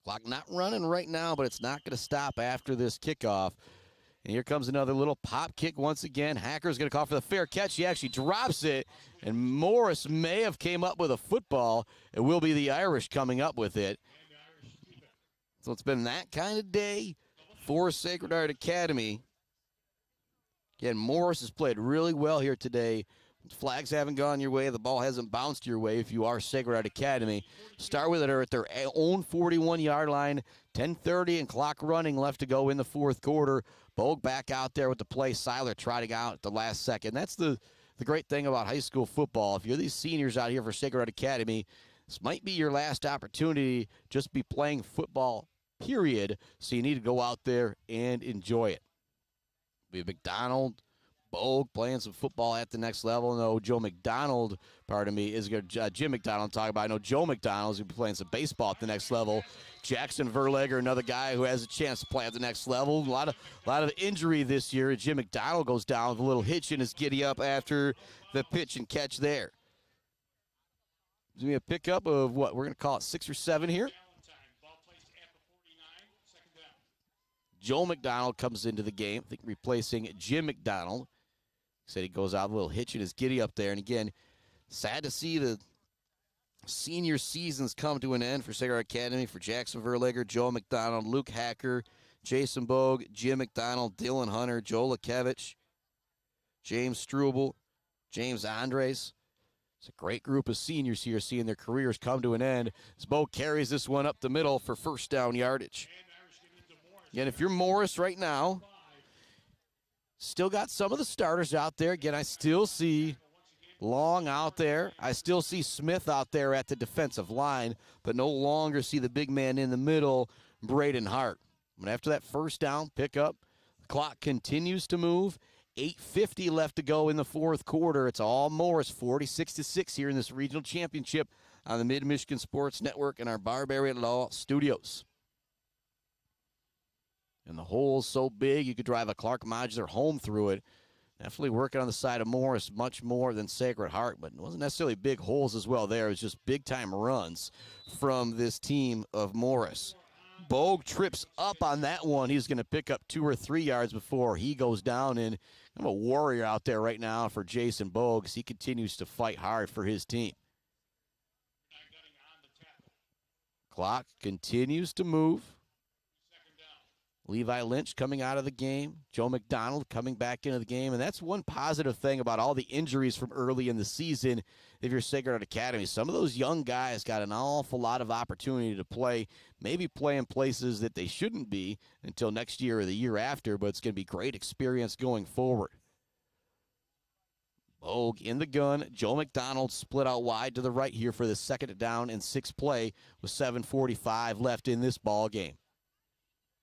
clock not running right now, but it's not going to stop after this kickoff. And here comes another little pop kick once again. Hacker's going to call for the fair catch. He actually drops it, and Morris may have came up with a football. It will be the Irish coming up with it. So it's been that kind of day for Sacred Heart Academy. Again, Morris has played really well here today. Flags haven't gone your way. The ball hasn't bounced your way if you are Sacred Heart Academy. Start with it at their own 41-yard line. 10:30 and clock running left to go in the fourth quarter. Bogue back out there with the play. Seiler trotting out at the last second. That's the great thing about high school football. If you're these seniors out here for Sacred Heart Academy, this might be your last opportunity just be playing football, period. So you need to go out there and enjoy it. Be McDonald, Bogue playing some football at the next level. No, Joe McDonald, pardon me, is going to Jim McDonald I'm talking about. I know Joe McDonald's going to be playing some baseball at the next level. Jackson Verlegger, another guy who has a chance to play at the next level. A lot of injury this year. Jim McDonald goes down with a little hitch in his giddy up after the pitch and catch there. There's going to be a pickup of what? We're going to call it 6 or 7 here. Joe McDonald comes into the game, I think replacing Jim McDonald. Said he goes out with a little hitch in his giddy up there. And again, sad to see the senior seasons come to an end for Sacred Heart Academy, for Jackson Verlegger, Joe McDonald, Luke Hacker, Jason Bogue, Jim McDonald, Dylan Hunter, Joe Lakevich, James Struble, James Andres. It's a great group of seniors here seeing their careers come to an end as Bogue carries this one up the middle for first down yardage. Again, if you're Morris right now, still got some of the starters out there. Again, I still see Long out there. I still see Smith out there at the defensive line, but no longer see the big man in the middle, Braden Hart. But after that first down pickup, the clock continues to move. 8:50 left to go in the fourth quarter. It's all Morris, 46-6 here in this regional championship on the Mid-Michigan Sports Network in our Barbary Law Studios. And the hole's so big you could drive a Clark Modular home through it. Definitely working on the side of Morrice much more than Sacred Heart, but it wasn't necessarily big holes as well there. It was just big-time runs from this team of Morrice. Bogue trips up on that one. He's going to pick up 2 or 3 yards before he goes down, and I'm a warrior out there right now for Jason Bogue as he continues to fight hard for his team. Clock continues to move. Levi Lynch coming out of the game. Joe McDonald coming back into the game. And that's one positive thing about all the injuries from early in the season if you're Sacred Heart Academy. Some of those young guys got an awful lot of opportunity to play, maybe play in places that they shouldn't be until next year or the year after, but it's going to be great experience going forward. Bogue in the gun. Joe McDonald split out wide to the right here for the 2nd down and 6 play with 7:45 left in this ball game.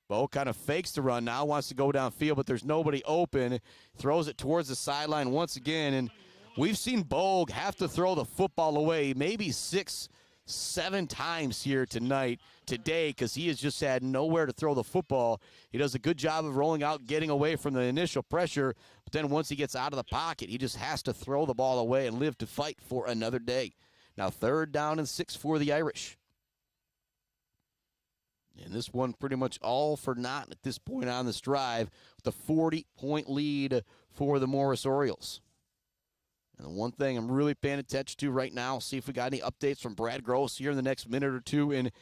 Bogue kind of fakes the run now, wants to go downfield, but there's nobody open. Throws it towards the sideline once again, and we've seen Bogue have to throw the football away maybe 6, 7 times here today, because he has just had nowhere to throw the football. He does a good job of rolling out, getting away from the initial pressure, but then once he gets out of the pocket, he just has to throw the ball away and live to fight for another day. Now 3rd down and 6 for the Irish. And this one pretty much all for naught at this point on this drive with a 40-point lead for the Morrice Orioles. And the one thing I'm really paying attention to right now, see if we got any updates from Brad Gross here in the next minute or two in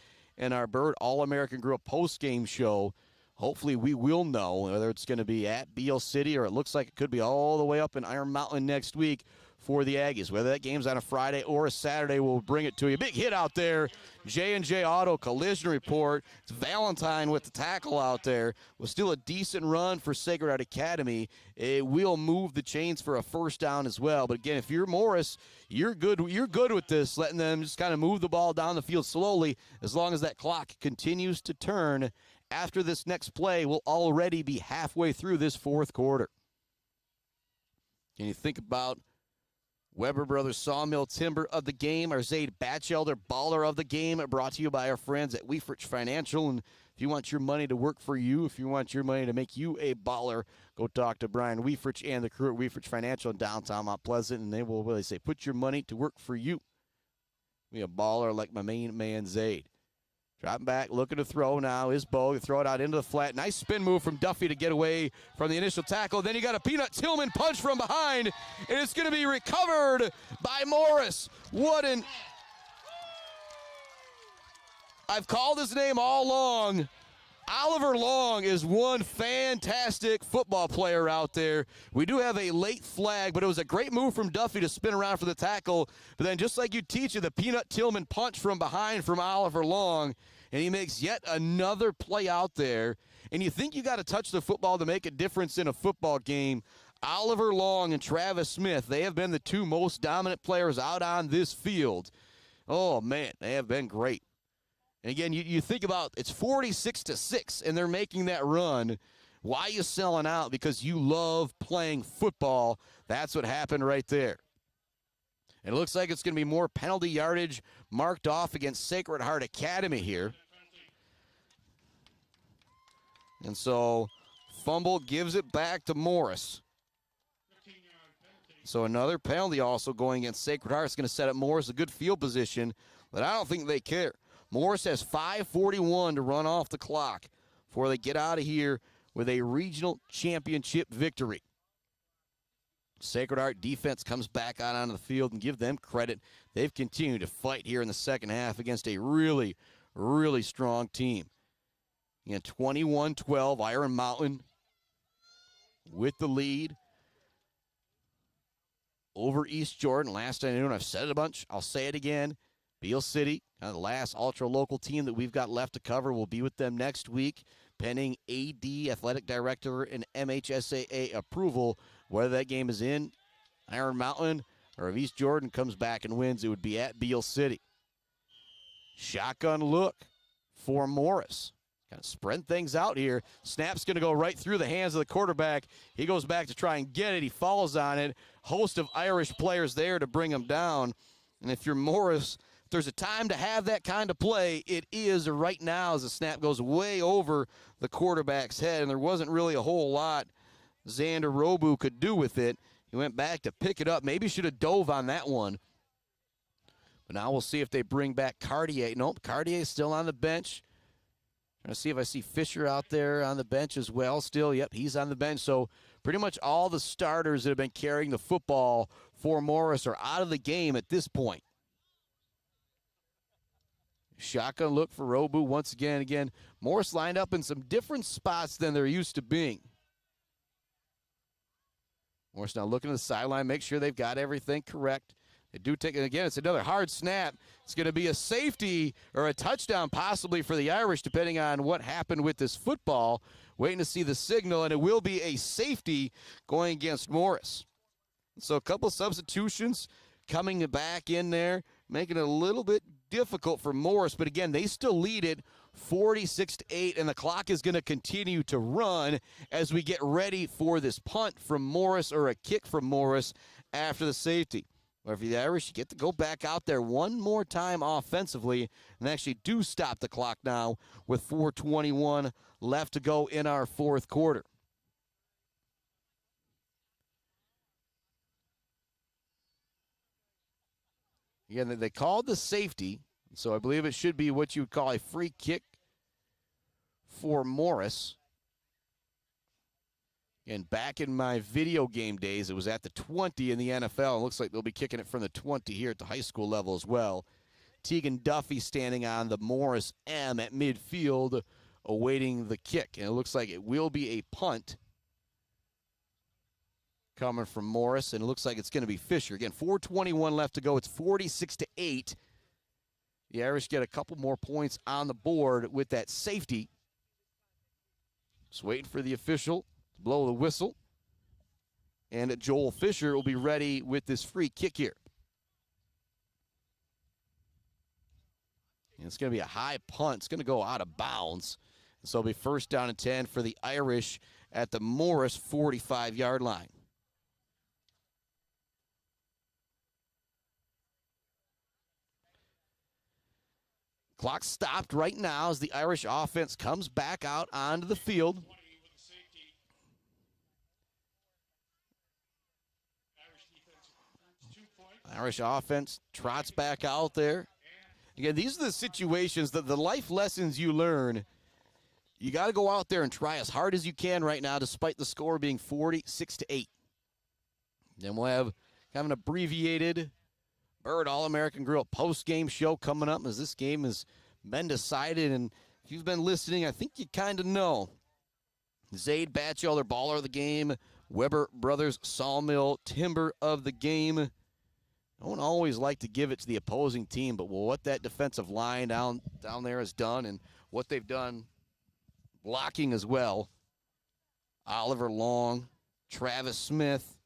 our Bird All-American Grill post-game show. Hopefully we will know whether it's going to be at Beale City or it looks like it could be all the way up in Iron Mountain next week for the Aggies. Whether that game's on a Friday or a Saturday, we'll bring it to you. Big hit out there. J&J Auto collision report. It's Valentine with the tackle out there. Was still a decent run for Sacred Heart Academy. It will move the chains for a 1st down as well. But again, if you're Morrice, you're good with this, letting them just kind of move the ball down the field slowly as long as that clock continues to turn. After this next play, we'll already be halfway through this 4th quarter. Can you think about Weber Brothers Sawmill Timber of the game, our Zaid Batchelder Baller of the game, brought to you by our friends at Weefrich Financial. And if you want your money to work for you, if you want your money to make you a baller, go talk to Brian Weefrich and the crew at Weefrich Financial in downtown Mount Pleasant, and they will really say, put your money to work for you. Be a baller like my main man Zaid. Dropping back, looking to throw now is Bogue. Throw it out into the flat. Nice spin move from Duffy to get away from the initial tackle. Then you got a Peanut Tillman punch from behind, and it's going to be recovered by Morrice. I've called his name all along. Oliver Long is one fantastic football player out there. We do have a late flag, but it was a great move from Duffy to spin around for the tackle. But then just like you teach you, the Peanut Tillman punch from behind from Oliver Long, and he makes yet another play out there. And you think you got to touch the football to make a difference in a football game. Oliver Long and Travis Smith, they have been the 2 most dominant players out on this field. Oh, man, they have been great. And again, you think about it's 46-6, and they're making that run. Why are you selling out? Because you love playing football. That's what happened right there. And it looks like it's going to be more penalty yardage marked off against Sacred Heart Academy here. And so fumble gives it back to Morrice. So another penalty also going against Sacred Heart. It's going to set up Morrice a good field position, but I don't think they care. Morrice has 5:41 to run off the clock before they get out of here with a regional championship victory. Sacred Heart defense comes back out onto the field, and give them credit. They've continued to fight here in the second half against a really, really strong team. Again, 21-12, Iron Mountain with the lead over East Jordan. Last I knew, and I've said it a bunch, I'll say it again. Beale City, the last ultra-local team that we've got left to cover. We'll be with them next week, pending AD, Athletic Director, and MHSAA approval. Whether that game is in Iron Mountain or if East Jordan comes back and wins, it would be at Beale City. Shotgun look for Morrice. Kind of spread things out here. Snap's going to go right through the hands of the quarterback. He goes back to try and get it. He falls on it. Host of Irish players there to bring him down. And if you're Morrice, if there's a time to have that kind of play, it is right now as the snap goes way over the quarterback's head, and there wasn't really a whole lot Xander Robu could do with it. He went back to pick it up. Maybe should have dove on that one. But now we'll see if they bring back Cartier. Nope, Cartier's still on the bench. Trying to see if I see Fisher out there on the bench as well still. Yep, he's on the bench. So pretty much all the starters that have been carrying the football for Morris are out of the game at this point. Shotgun look for Robu once again. Again, Morris lined up in some different spots than they're used to being. Morris now looking to the sideline, make sure they've got everything correct. They do take it again. It's another hard snap. It's going to be a safety or a touchdown possibly for the Irish, depending on what happened with this football. Waiting to see the signal, and it will be a safety going against Morris. So a couple substitutions coming back in there, making it a little bit difficult for Morris. But again, they still lead it 46-8, and the clock is going to continue to run as we get ready for this punt from Morris or a kick from Morris after the safety. Or if you're the Irish, you get to go back out there one more time offensively and actually do stop the clock now with 4:21 left to go in our fourth quarter. Again, they called the safety, so I believe it should be what you would call a free kick for Morris. And back in my video game days, it was at the 20 in the NFL. It looks like they'll be kicking it from the 20 here at the high school level as well. Tegan Duffy standing on the Morris M at midfield, awaiting the kick. And it looks like it will be a punt coming from Morris, and it looks like it's going to be Fisher. Again, 4:21 left to go. It's 46-8. The Irish get a couple more points on the board with that safety. Just waiting for the official to blow the whistle. And Joel Fisher will be ready with this free kick here. And it's going to be a high punt. It's going to go out of bounds. So it'll be first down and 10 for the Irish at the Morris 45-yard line. Clock stopped right now as the Irish offense comes back out onto the field. Irish offense trots back out there. Again, these are the situations, that the life lessons you learn. You got to go out there and try as hard as you can right now, despite the score being 46-8. Then we'll have kind of an abbreviated Bird All-American Grill post-game show coming up as this game has been decided. And if you've been listening, I think you kind of know. Zaid Batchelder, baller of the game. Weber Brothers Sawmill, timber of the game. I don't always like to give it to the opposing team, but what that defensive line down there has done and what they've done blocking as well. Oliver Long, Travis Smith,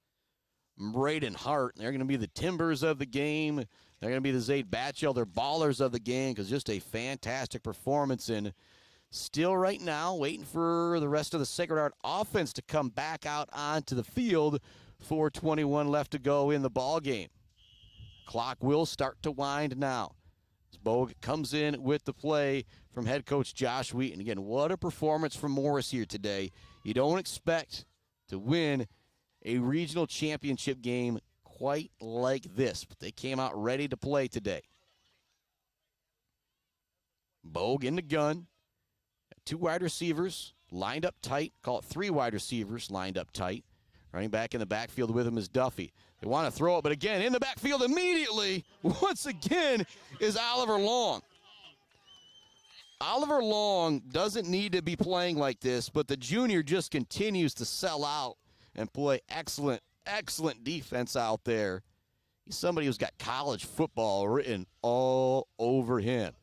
Braden Hart, they're going to be the timbers of the game. They're going to be the Zaid Batchelder ballers of the game because just a fantastic performance. And still right now waiting for the rest of the Sacred Heart offense to come back out onto the field. 4:21 left to go in the ball game. Clock will start to wind now. As Bogue comes in with the play from head coach Josh Wheaton. Again, what a performance from Morris here today. You don't expect to win a regional championship game quite like this, but they came out ready to play today. Bogue in the gun. Two wide receivers lined up tight. Call it three wide receivers lined up tight. Running back in the backfield with him is Duffy. They want to throw it, but again, in the backfield immediately, once again, is Oliver Long. Oliver Long doesn't need to be playing like this, but the junior just continues to sell out and play excellent, excellent defense out there. He's somebody who's got college football written all over him.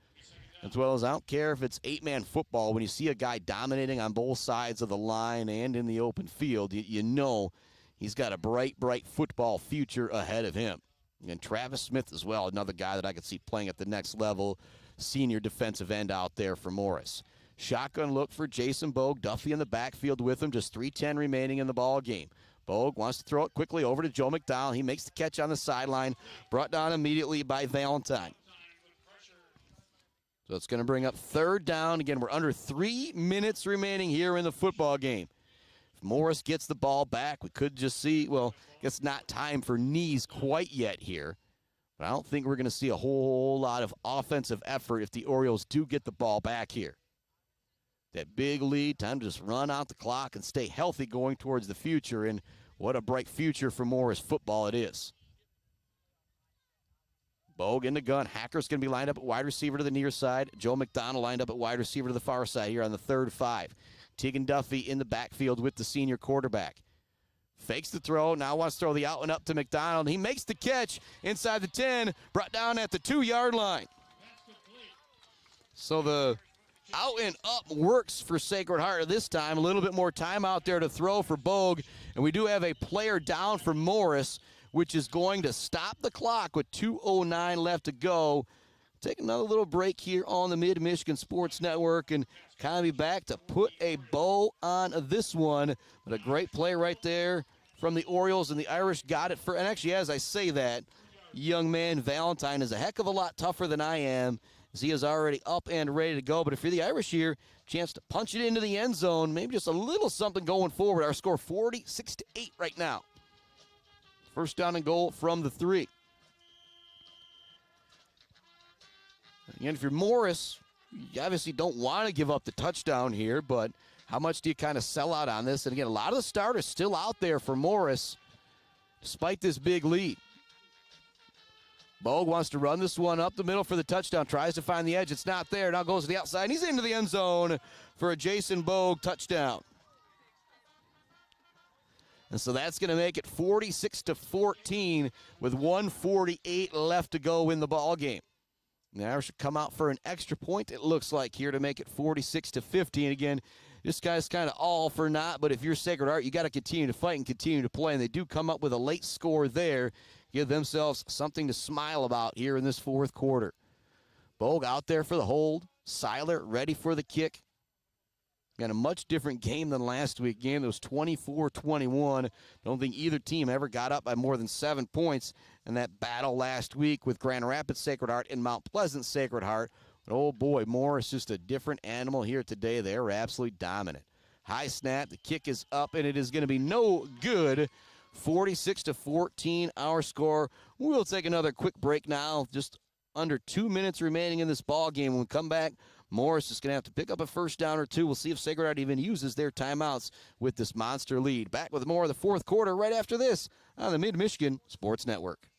As well as I don't care if it's 8-man football, when you see a guy dominating on both sides of the line and in the open field, you know he's got a bright, bright football future ahead of him. And Travis Smith as well, another guy that I could see playing at the next level, senior defensive end out there for Morris. Shotgun look for Jason Bogue. Duffy in the backfield with him, just 3:10 remaining in the ball game. Bogue wants to throw it quickly over to Joe McDowell. He makes the catch on the sideline, brought down immediately by Valentine. So it's going to bring up third down. Again, we're under 3 minutes remaining here in the football game. If Morris gets the ball back, we could just see, well, I guess not time for knees quite yet here. But I don't think we're going to see a whole lot of offensive effort if the Orioles do get the ball back here. That big lead, time to just run out the clock and stay healthy going towards the future. And what a bright future for Morris football it is. Bogue in the gun. Hacker's going to be lined up at wide receiver to the near side. Joe McDonald lined up at wide receiver to the far side here on the 3rd-5. Tegan Duffy in the backfield with the senior quarterback. Fakes the throw. Now wants to throw the out and up to McDonald. He makes the catch inside the 10. Brought down at the 2-yard line. So the out and up works for Sacred Heart this time. A little bit more time out there to throw for Bogue. And we do have a player down for Morris, which is going to stop the clock with 2:09 left to go. Take another little break here on the Mid-Michigan Sports Network and kind of be back to put a bow on this one. But a great play right there from the Orioles, and the Irish got it for, and actually as I say that, young man Valentine is a heck of a lot tougher than I am, as he is already up and ready to go. But if you're the Irish here, chance to punch it into the end zone, maybe just a little something going forward. Our score 46-8 right now. First down and goal from the 3. Again, if you're Morris, you obviously don't want to give up the touchdown here, but how much do you kind of sell out on this? And again, a lot of the starters still out there for Morris, despite this big lead. Bogue wants to run this one up the middle for the touchdown, tries to find the edge. It's not there. Now goes to the outside, and he's into the end zone for a Jason Bogue touchdown. And so that's going to make it 46-14 with 1:48 left to go in the ball game. The Irish should come out for an extra point, it looks like, here to make it 46-15. Again, this guy's kind of all for naught, but if you're Sacred Heart, you got to continue to fight and continue to play. And they do come up with a late score there, give themselves something to smile about here in this 4th quarter. Bogue out there for the hold. Seiler ready for the kick. Got a much different game than last week. Game that was 24-21. Don't think either team ever got up by more than 7 points in that battle last week with Grand Rapids Sacred Heart and Mount Pleasant Sacred Heart. But oh boy, Morris just a different animal here today. They're absolutely dominant. High snap, the kick is up, and it is going to be no good. 46-14 our score. We'll take another quick break now. Just under 2 minutes remaining in this ball game. When we come back, Morris is going to have to pick up a first down or two. We'll see if Sacred Heart even uses their timeouts with this monster lead. Back with more of the 4th quarter right after this on the Mid-Michigan Sports Network.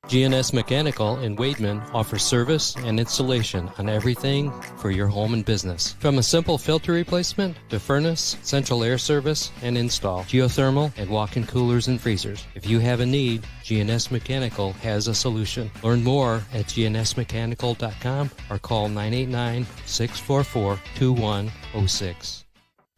GNS Mechanical in Wademan offers service and installation on everything for your home and business. From a simple filter replacement to furnace, central air service, and install, geothermal, and walk-in coolers and freezers. If you have a need, GNS Mechanical has a solution. Learn more at gnsmechanical.com or call 989-644-2106.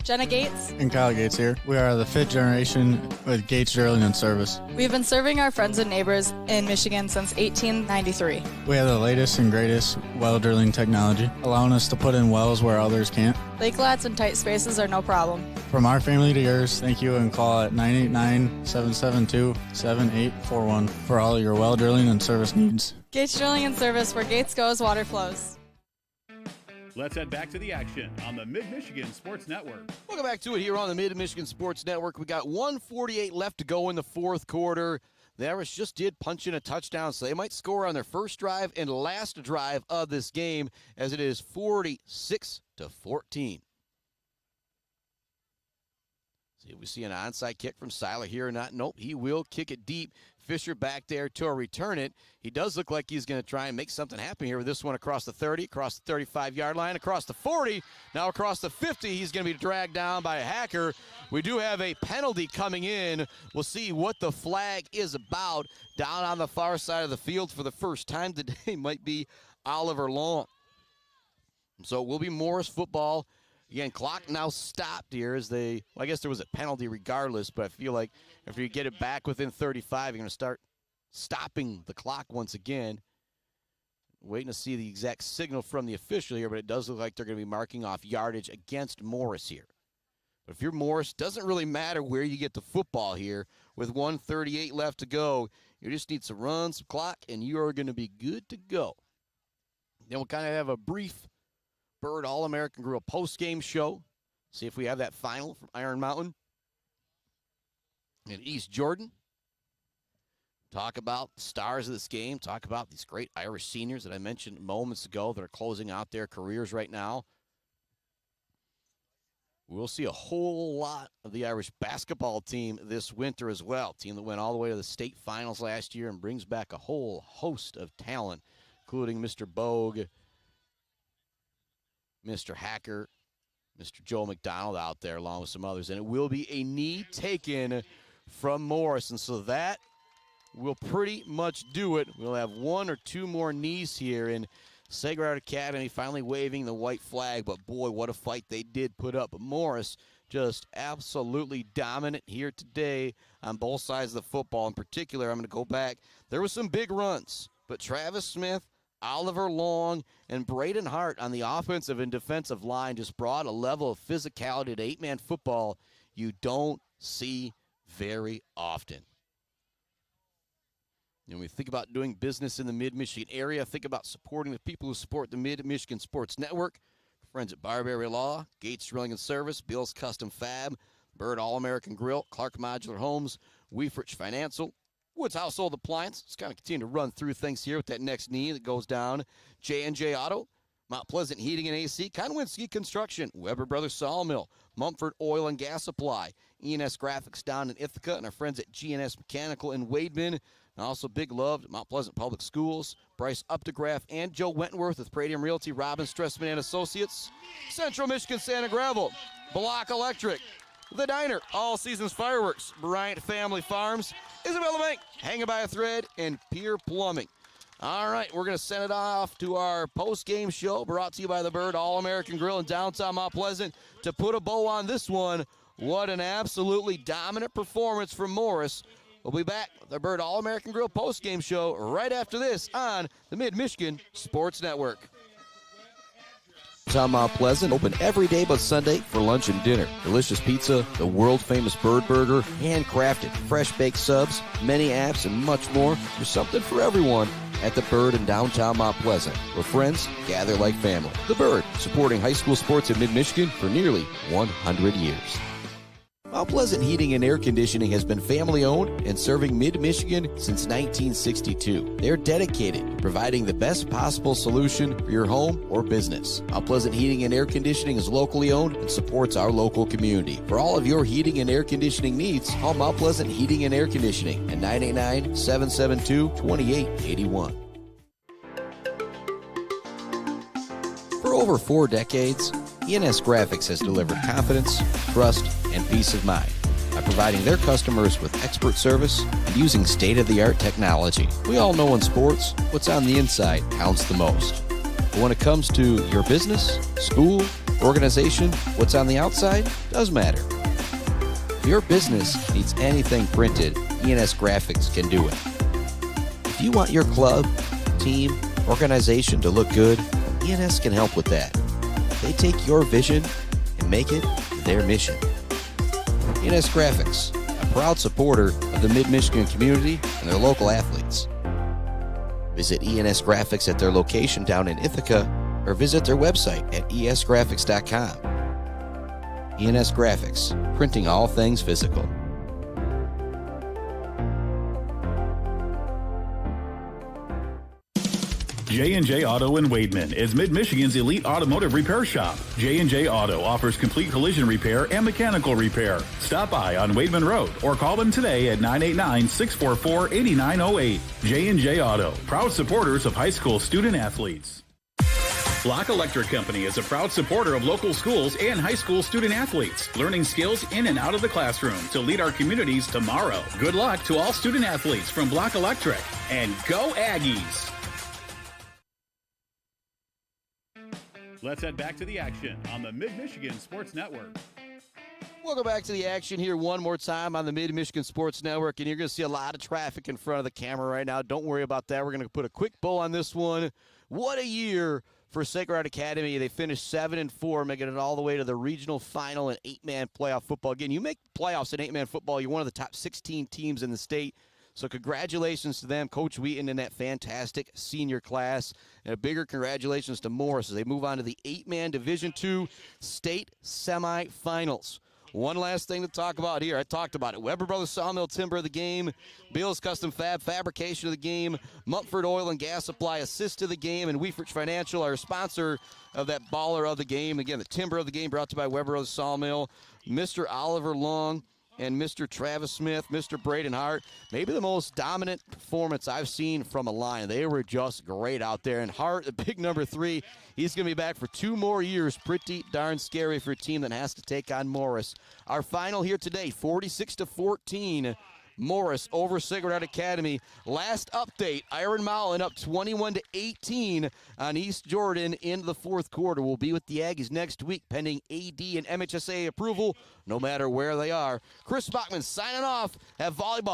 Jenna Gates and Kyle Gates here. We are the 5th generation with Gates Drilling and Service. We've been serving our friends and neighbors in Michigan since 1893. We have the latest and greatest well drilling technology, allowing us to put in wells where others can't. Lake lots and tight spaces are no problem. From our family to yours, thank you, and call at 989-772-7841 for all your well drilling and service needs. Gates Drilling and Service, where Gates goes, water flows. Let's head back to the action on the Mid-Michigan Sports Network. Welcome back to it here on the Mid-Michigan Sports Network. We got 1:48 left to go in the 4th quarter. The Irish just did punch in a touchdown, so they might score on their first drive and last drive of this game, as it is 46-14. See if we see an onside kick from Seiler here or not. Nope, he will kick it deep. Fisher back there to return it. He does look like he's going to try and make something happen here with this one across the 30, across the 35-yard line, across the 40, now across the 50. He's going to be dragged down by a Hacker. We do have a penalty coming in. We'll see what the flag is about. Down on the far side of the field for the first time today might be Oliver Long. So it will be Morris football. Again, clock now stopped here as they, well, I guess there was a penalty regardless, but I feel like if you get it back within 35, you're going to start stopping the clock once again. Waiting to see the exact signal from the official here, but it does look like they're going to be marking off yardage against Morris here. But if you're Morris, doesn't really matter where you get the football here. With 1:38 left to go, you just need to run some clock, and you are going to be good to go. Then we'll kind of have a brief Bird All-American Grill post-game show. See if we have that final from Iron Mountain in East Jordan. Talk about the stars of this game. Talk about these great Irish seniors that I mentioned moments ago that are closing out their careers right now. We'll see a whole lot of the Irish basketball team this winter as well. Team that went all the way to the state finals last year and brings back a whole host of talent, including Mr. Bogue, Mr. Hacker, Mr. Joe McDonald out there, along with some others. And it will be a knee taken from Morris. And so that will pretty much do it. We'll have one or two more knees here in Sacred Heart Academy finally waving the white flag. But, boy, what a fight they did put up. Morris just absolutely dominant here today on both sides of the football. In particular, I'm going to go back. There were some big runs, but Travis Smith, Oliver Long, and Braden Hart on the offensive and defensive line just brought a level of physicality to eight-man football you don't see very often. And when we think about doing business in the Mid-Michigan area, think about supporting the people who support the Mid-Michigan Sports Network. Friends at Barberry Law, Gates Drilling and Service, Bill's Custom Fab, Bird All-American Grill, Clark Modular Homes, Weefrich Financial, Woods Household Appliance. Let's kind of continue to run through things here with that next knee that goes down. J&J Auto, Mount Pleasant Heating and AC, Conwinski Construction, Weber Brothers Sawmill, Mumford Oil and Gas Supply, E&S Graphics down in Ithaca, and our friends at G&S Mechanical in Wademan. And also big love to Mount Pleasant Public Schools, Bryce Updegraff, and Joe Wentworth with Pradium Realty, Robin Stressman and Associates, Central Michigan Sand and Gravel, Block Electric, The Diner, All Seasons Fireworks, Bryant Family Farms, Isabella Bank, Hanging by a Thread, and Pier Plumbing. All right, we're going to send it off to our post-game show brought to you by the Bird All-American Grill in downtown Mount Pleasant. To put a bow on this one, what an absolutely dominant performance from Morris. We'll be back with our Bird All-American Grill post-game show right after this on the Mid-Michigan Sports Network. Mount Pleasant, open every day but Sunday for lunch and dinner. Delicious pizza, the world-famous Bird Burger, handcrafted, fresh-baked subs, many apps, and much more. There's something for everyone at the Bird in downtown Mount Pleasant, where friends gather like family. The Bird, supporting high school sports in mid-Michigan for nearly 100 years. Mount Pleasant Heating and Air Conditioning has been family-owned and serving mid-Michigan since 1962. They're dedicated to providing the best possible solution for your home or business. Mount Pleasant Heating and Air Conditioning is locally owned and supports our local community. For all of your heating and air conditioning needs, call Mount Pleasant Heating and Air Conditioning at 989-772-2881. For over 4 decades, E&S Graphics has delivered confidence, trust, and peace of mind by providing their customers with expert service and using state-of-the-art technology. We all know in sports, what's on the inside counts the most. But when it comes to your business, school, organization, what's on the outside does matter. If your business needs anything printed, E&S Graphics can do it. If you want your club, team, organization to look good, E&S can help with that. They take your vision and make it their mission. E&S Graphics, a proud supporter of the Mid-Michigan community and their local athletes. Visit E&S Graphics at their location down in Ithaca or visit their website at esgraphics.com. E&S Graphics, printing all things physical. J&J Auto in Wademan is Mid-Michigan's elite automotive repair shop. J&J Auto offers complete collision repair and mechanical repair. Stop by on Wademan Road or call them today at 989-644-8908. J&J Auto, proud supporters of high school student athletes. Block Electric Company is a proud supporter of local schools and high school student athletes, learning skills in and out of the classroom to lead our communities tomorrow. Good luck to all student athletes from Block Electric, and go Aggies! Let's head back to the action on the Mid-Michigan Sports Network. Welcome back to the action here one more time on the Mid-Michigan Sports Network, and you're going to see a lot of traffic in front of the camera right now. Don't worry about that. We're going to put a quick bow on this one. What a year for Sacred Heart Academy. They finished 7-4, making it all the way to the regional final in 8-man playoff football. Again, you make playoffs in 8-man football, you're one of the top 16 teams in the state. So congratulations to them, Coach Wheaton, and that fantastic senior class. And a bigger congratulations to Morrice as they move on to the 8-man Division II state semifinals. One last thing to talk about here. I talked about it. Weber Brothers Sawmill, timber of the game. Beals Custom Fab, fabrication of the game. Mumford Oil and Gas Supply, assist to the game. And Weefrich Financial, our sponsor of that baller of the game. Again, the timber of the game brought to you by Weber Brothers Sawmill. Mr. Oliver Long and Mr. Travis Smith, Mr. Braden Hart. Maybe the most dominant performance I've seen from a line. They were just great out there. And Hart, the big number 3, he's going to be back for 2 more years. Pretty darn scary for a team that has to take on Morrice. Our final here today, 46-14. Morrice over Sacred Heart Academy. Last update, Iron Mountain up 21-18 on East Jordan in the 4th quarter. We'll be with the Aggies next week pending AD and MHSA approval, no matter where they are. Chris Bachman signing off. Have volleyball